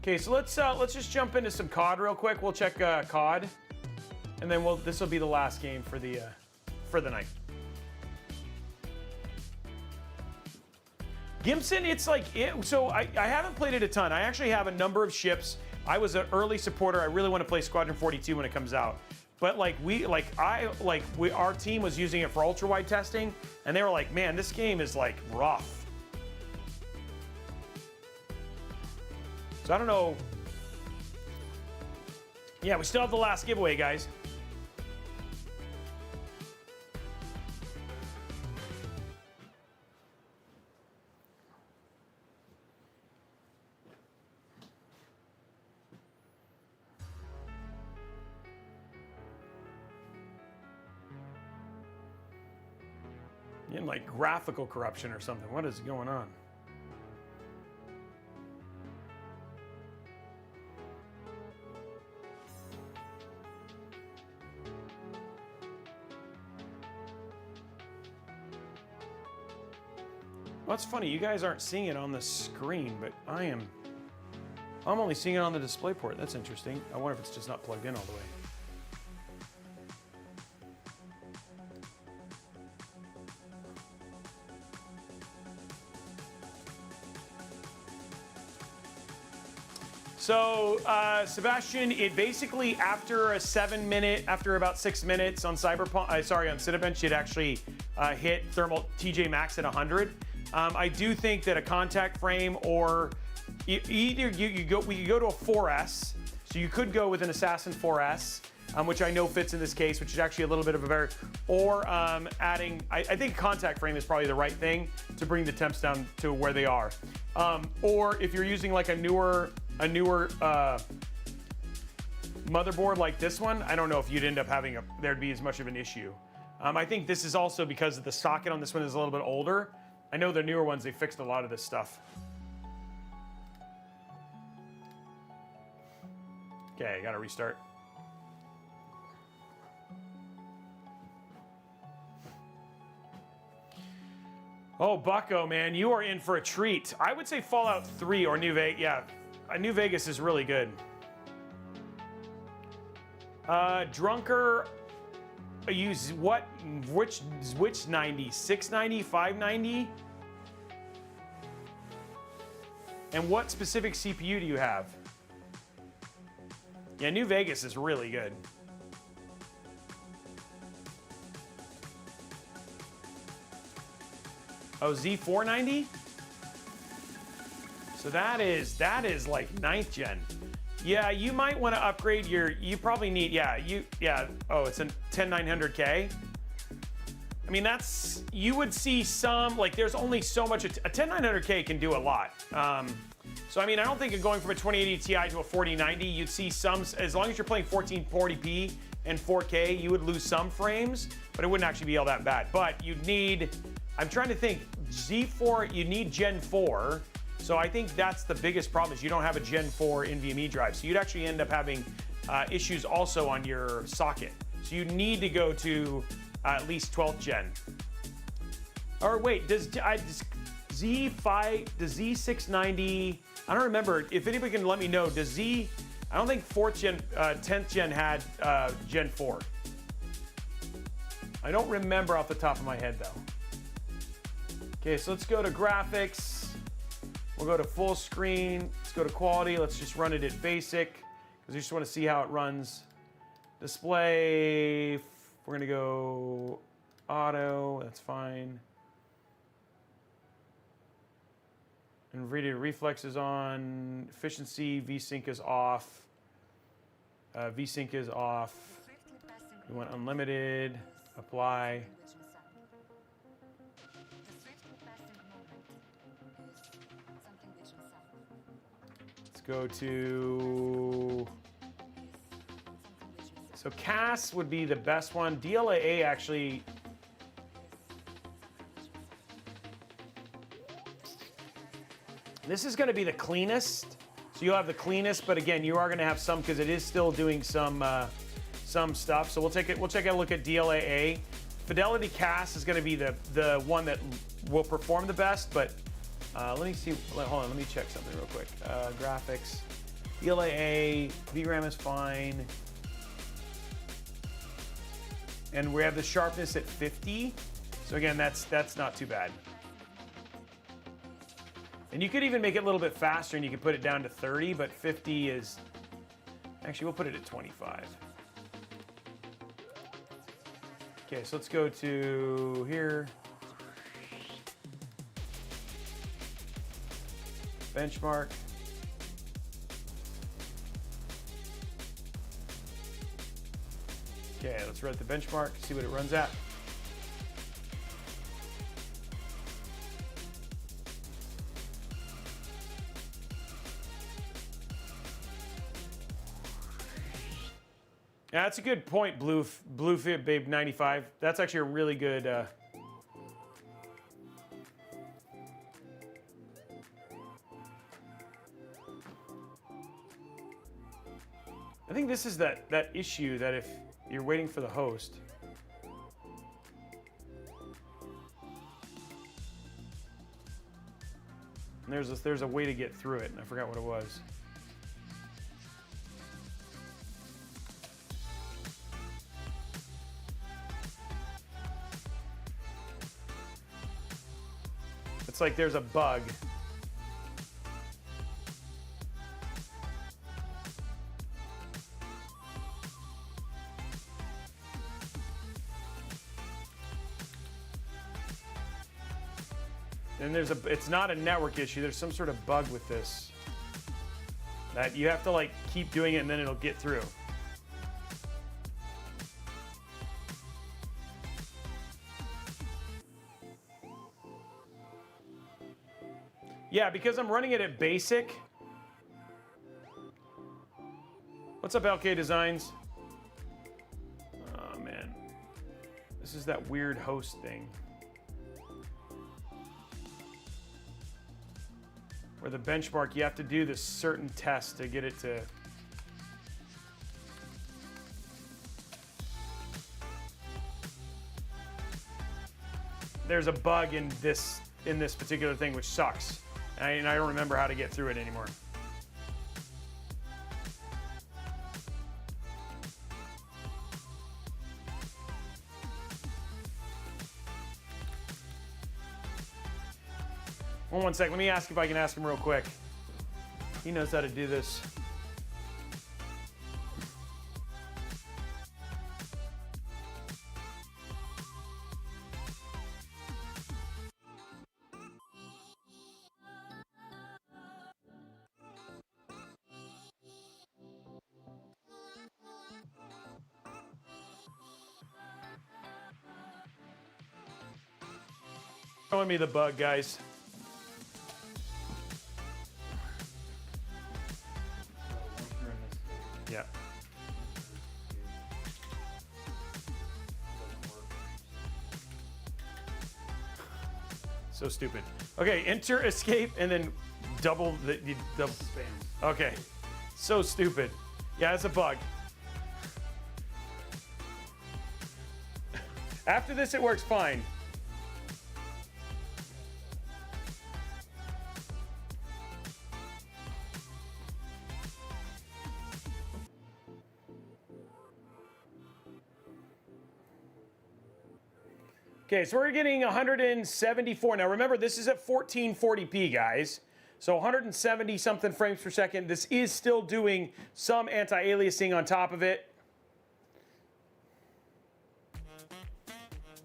Okay, so let's just jump into some COD real quick. We'll check COD, and then this will be the last game for the night. Gimson, it's like so I haven't played it a ton. I actually have a number of ships. I was an early supporter. I really want to play Squadron 42 when it comes out. But our team was using it for ultra wide testing, and they were like, "Man, this game is like rough." So I don't know. Yeah, we still have the last giveaway, guys. In like graphical corruption or something. What is going on? Well, it's funny, you guys aren't seeing it on the screen, but I'm only seeing it on the display port. That's interesting. I wonder if it's just not plugged in all the way. So, Sebastian, it basically, after about 6 minutes on Cyberpunk, on Cinebench, it actually hit thermal TJ Max at 100. I do think that a contact frame or either we could go to a 4S, so you could go with an Assassin 4S, which I know fits in this case, which is actually a little bit of a or adding, I think contact frame is probably the right thing to bring the temps down to where they are. Or if you're using like a newer motherboard like this one, I don't know if you'd end up having there'd be as much of an issue. I think this is also because the socket on this one is a little bit older. I know the newer ones, they fixed a lot of this stuff. Okay, I gotta restart. Oh, Bucko, man, you are in for a treat. I would say Fallout 3 or New Vegas. Yeah, New Vegas is really good. Drunker, use what? Which 90? 690, 590? And what specific CPU do you have? Yeah, New Vegas is really good. Oh, Z490? So that is like 9th gen. Yeah, you might want to upgrade your, you probably need, oh, it's a 10900K. I mean, that's, you would see some, like there's only so much, a 10900K can do a lot. So I mean, I don't think of going from a 2080 Ti to a 4090, you'd see some, as long as you're playing 1440p and 4K, you would lose some frames, but it wouldn't actually be all that bad. But you'd need, I'm trying to think, Z4, you need Gen 4. So I think that's the biggest problem is you don't have a Gen 4 NVMe drive. So you'd actually end up having issues also on your socket. So you need to go to at least 12th gen. Or wait, does Z690, I don't remember, if anybody can let me know, I don't think 4th gen, 10th gen had Gen 4. I don't remember off the top of my head though. Okay, so let's go to graphics. We'll go to full screen. Let's go to quality. Let's just run it at basic because we just want to see how it runs. Display, we're gonna go auto, that's fine. NVIDIA Reflex is on. Efficiency, VSync is off. VSync is off. We want unlimited, apply. Go to, so CAS would be the best one. DLAA actually, this is going to be the cleanest. So you'll have the cleanest, but again, you are going to have some because it is still doing some stuff. So we'll take a look at DLAA. Fidelity CAS is going to be the one that will perform the best, but let me see, hold on, let me check something real quick. Graphics, DLAA, VRAM is fine. And we have the sharpness at 50. So again, that's not too bad. And you could even make it a little bit faster and you could put it down to 30, but 50 is, actually we'll put it at 25. Okay, so let's go to here. Benchmark. Okay, let's run the benchmark, see what it runs at. Yeah, that's a good point, Bluefit Babe 95. That's actually a really good. I think this is that issue that if you're waiting for the host. And there's a way to get through it, and I forgot what it was. It's like there's a bug. And it's not a network issue, there's some sort of bug with this. That you have to like keep doing it and then it'll get through. Yeah, because I'm running it at basic. What's up, LK Designs? Oh man. This is that weird host thing. Where the benchmark, you have to do this certain test to get it to. There's a bug in this particular thing, which sucks. And I don't remember how to get through it anymore. One sec, let me ask if I can ask him real quick. He knows how to do this. Showing me the bug, guys. Yeah. So stupid. Okay, enter escape and then double the double spam. Okay. So stupid. Yeah, it's a bug. After this, it works fine. Okay, so we're getting 174. Now remember, this is at 1440p, guys. So 170 something frames per second. This is still doing some anti-aliasing on top of it.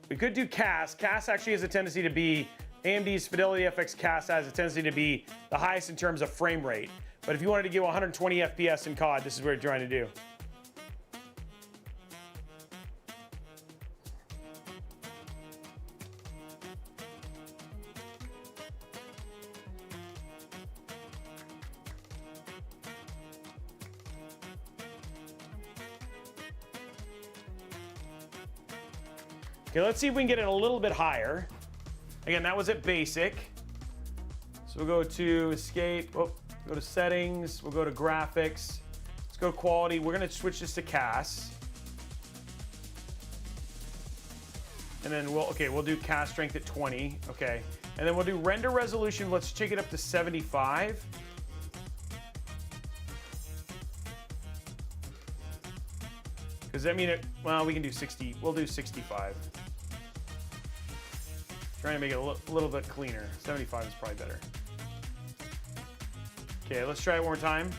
We could do CAS. CAS actually has a tendency to be, AMD's Fidelity FX CAS has a tendency to be the highest in terms of frame rate. But if you wanted to get 120 FPS in COD, this is what you're trying to do. Okay, let's see if we can get it a little bit higher. Again, that was at basic. So we'll go to escape, go to settings, we'll go to graphics, let's go to quality. We're gonna switch this to CAS. And then we'll do CAS strength at 20, okay. And then we'll do render resolution, let's take it up to 75. Does that mean well, we can do 60, we'll do 65. Trying to make it a little bit cleaner. 75 is probably better. Okay, let's try it one more time.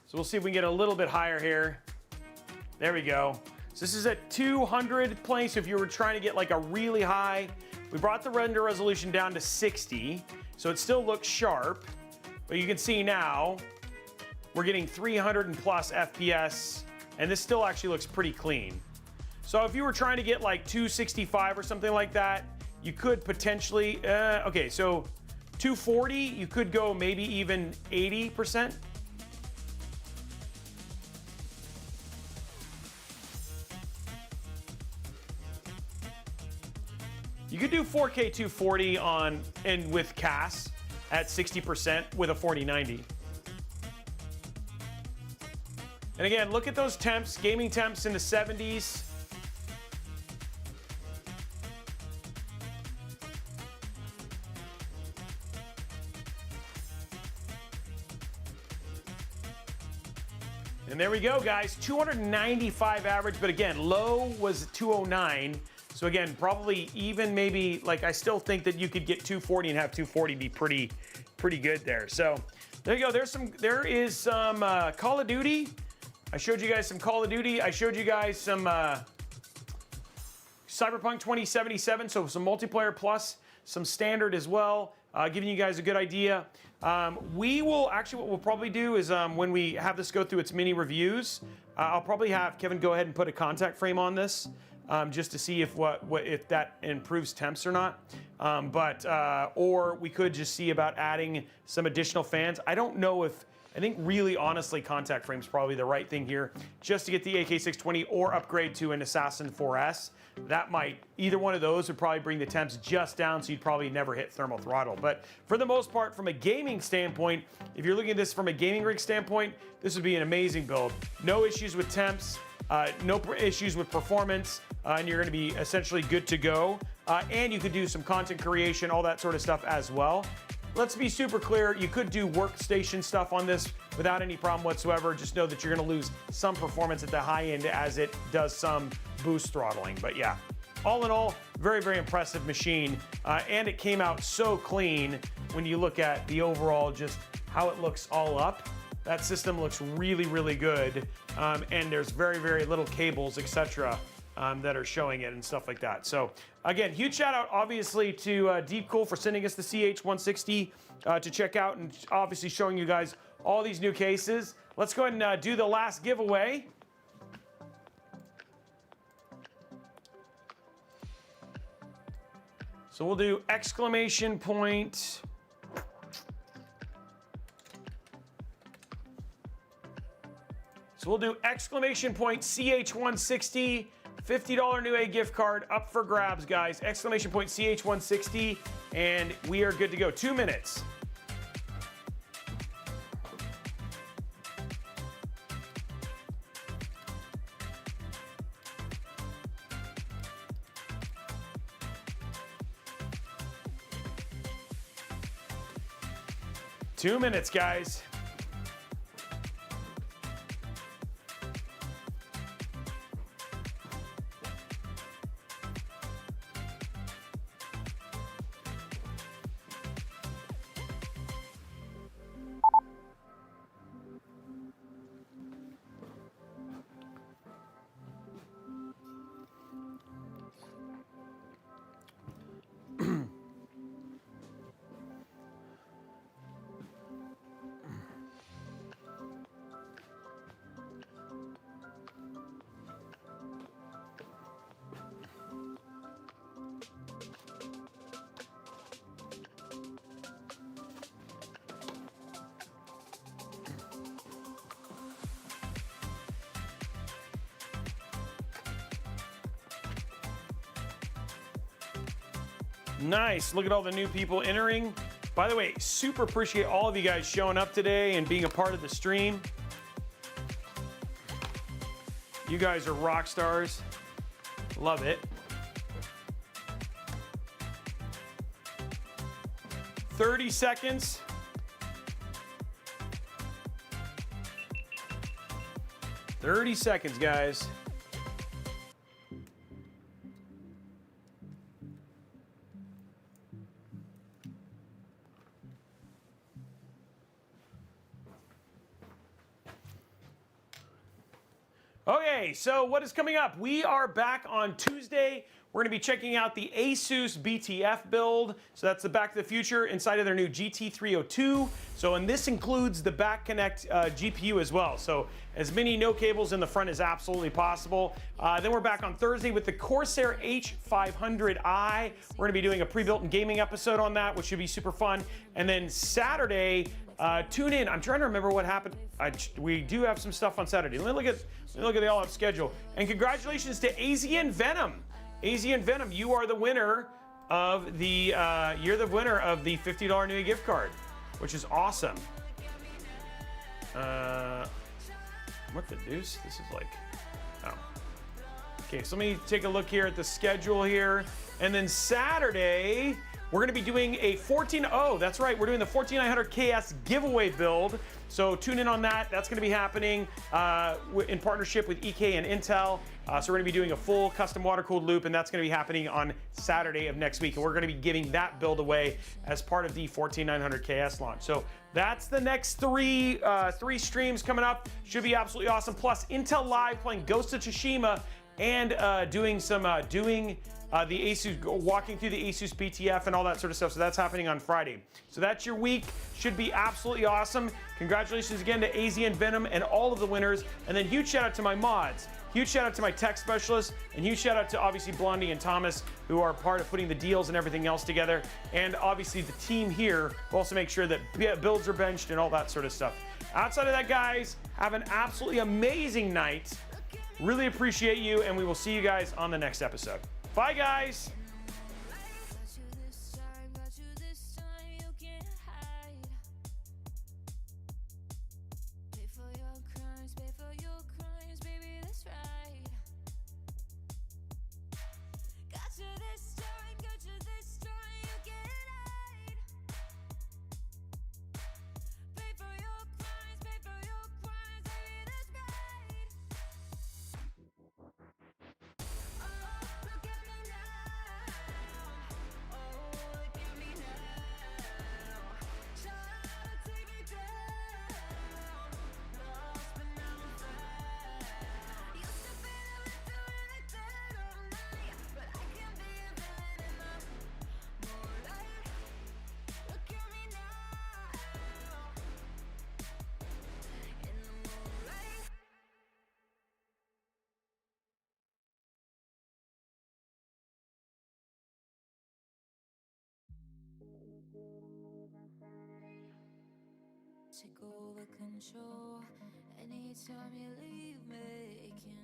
So we'll see if we can get a little bit higher here. There we go. So this is at 200 place. If you were trying to get like a really high, we brought the render resolution down to 60. So it still looks sharp, but you can see now we're getting 300 and plus FPS, and this still actually looks pretty clean. So if you were trying to get like 265 or something like that, you could potentially, okay, so 240, you could go maybe even 80%. You could do 4K 240 with CAS at 60% with a 4090. And again, look at those temps, gaming temps in the 70s. And there we go, guys, 295 average, but again, low was 209. So again, probably even maybe, like, I still think that you could get 240 and have 240 be pretty good there. So there you go. There is some Call of Duty. I showed you guys some Call of Duty. I showed you guys some Cyberpunk 2077. So some multiplayer plus some standard as well, giving you guys a good idea. What we'll probably do is when we have this go through its mini reviews, I'll probably have Kevin go ahead and put a contact frame on this. Just to see if that improves temps or not, or we could just see about adding some additional fans. I don't know if, I think really honestly contact frame is probably the right thing here, just to get the AK620 or upgrade to an Assassin 4S. That might, either one of those would probably bring the temps just down, so you'd probably never hit thermal throttle. But for the most part, from a gaming standpoint, if you're looking at this from a gaming rig standpoint, this would be an amazing build. No issues with temps, no issues with performance, and you're going to be essentially good to go. And you could do some content creation, all that sort of stuff as well. Let's be super clear, you could do workstation stuff on this without any problem whatsoever. Just know that you're going to lose some performance at the high end as it does some boost throttling. But yeah, all in all, very, very impressive machine. And it came out so clean when you look at the overall, just how it looks all up. that system looks really, really good. And there's very, very little cables, etc. That are showing it and stuff like that. So again, huge shout out obviously to DeepCool for sending us the CH160 to check out, and obviously showing you guys all these new cases. Let's go ahead and do the last giveaway. So we'll do exclamation point. So we'll do exclamation point CH160, $50 Newegg gift card up for grabs, guys. Exclamation point CH160, and we are good to go. 2 minutes. Two minutes, guys. Nice. Look at all the new people entering. By the way, super appreciate all of you guys showing up today and being a part of the stream. You guys are rock stars. Love it. 30 seconds. Thirty seconds, guys. Okay, so what is coming up? We are back on Tuesday. We're going to be checking out the ASUS BTF build. So that's the Back to the Future inside of their new GT302. So, and this includes the back connect GPU as well. So as many no cables in the front as absolutely possible. Then we're back on Thursday with the Corsair H500i. We're going to be doing a pre-built and gaming episode on that, which should be super fun. And then Saturday, tune in. I'm trying to remember what happened. We do have some stuff on Saturday. Let me look at the all-up schedule. And congratulations to AZN Venom. AZN Venom, you are the winner of the $50 Newegg gift card, which is awesome. What the deuce? This is like, oh. Okay, so let me take a look here at the schedule here. And then Saturday, we're going to be doing a that's right, we're doing the 14900 KS giveaway build. So tune in on that. That's going to be happening in partnership with EK and Intel. So we're going to be doing a full custom water-cooled loop, and that's going to be happening on Saturday of next week. And we're going to be giving that build away as part of the 14900 KS launch. So that's the next three streams coming up. Should be absolutely awesome. Plus Intel Live playing Ghost of Tsushima and doing the ASUS, walking through the ASUS BTF and all that sort of stuff. So that's happening on Friday. So that's your week. Should be absolutely awesome. Congratulations again to AZN Venom and all of the winners. And then huge shout out to my mods. Huge shout out to my tech specialists, and huge shout out to obviously Blondie and Thomas, who are part of putting the deals and everything else together. And obviously the team here will also make sure that builds are benched and all that sort of stuff. Outside of that, guys, have an absolutely amazing night. Really appreciate you, and we will see you guys on the next episode. Bye, guys. take over control. Anytime you leave me, it can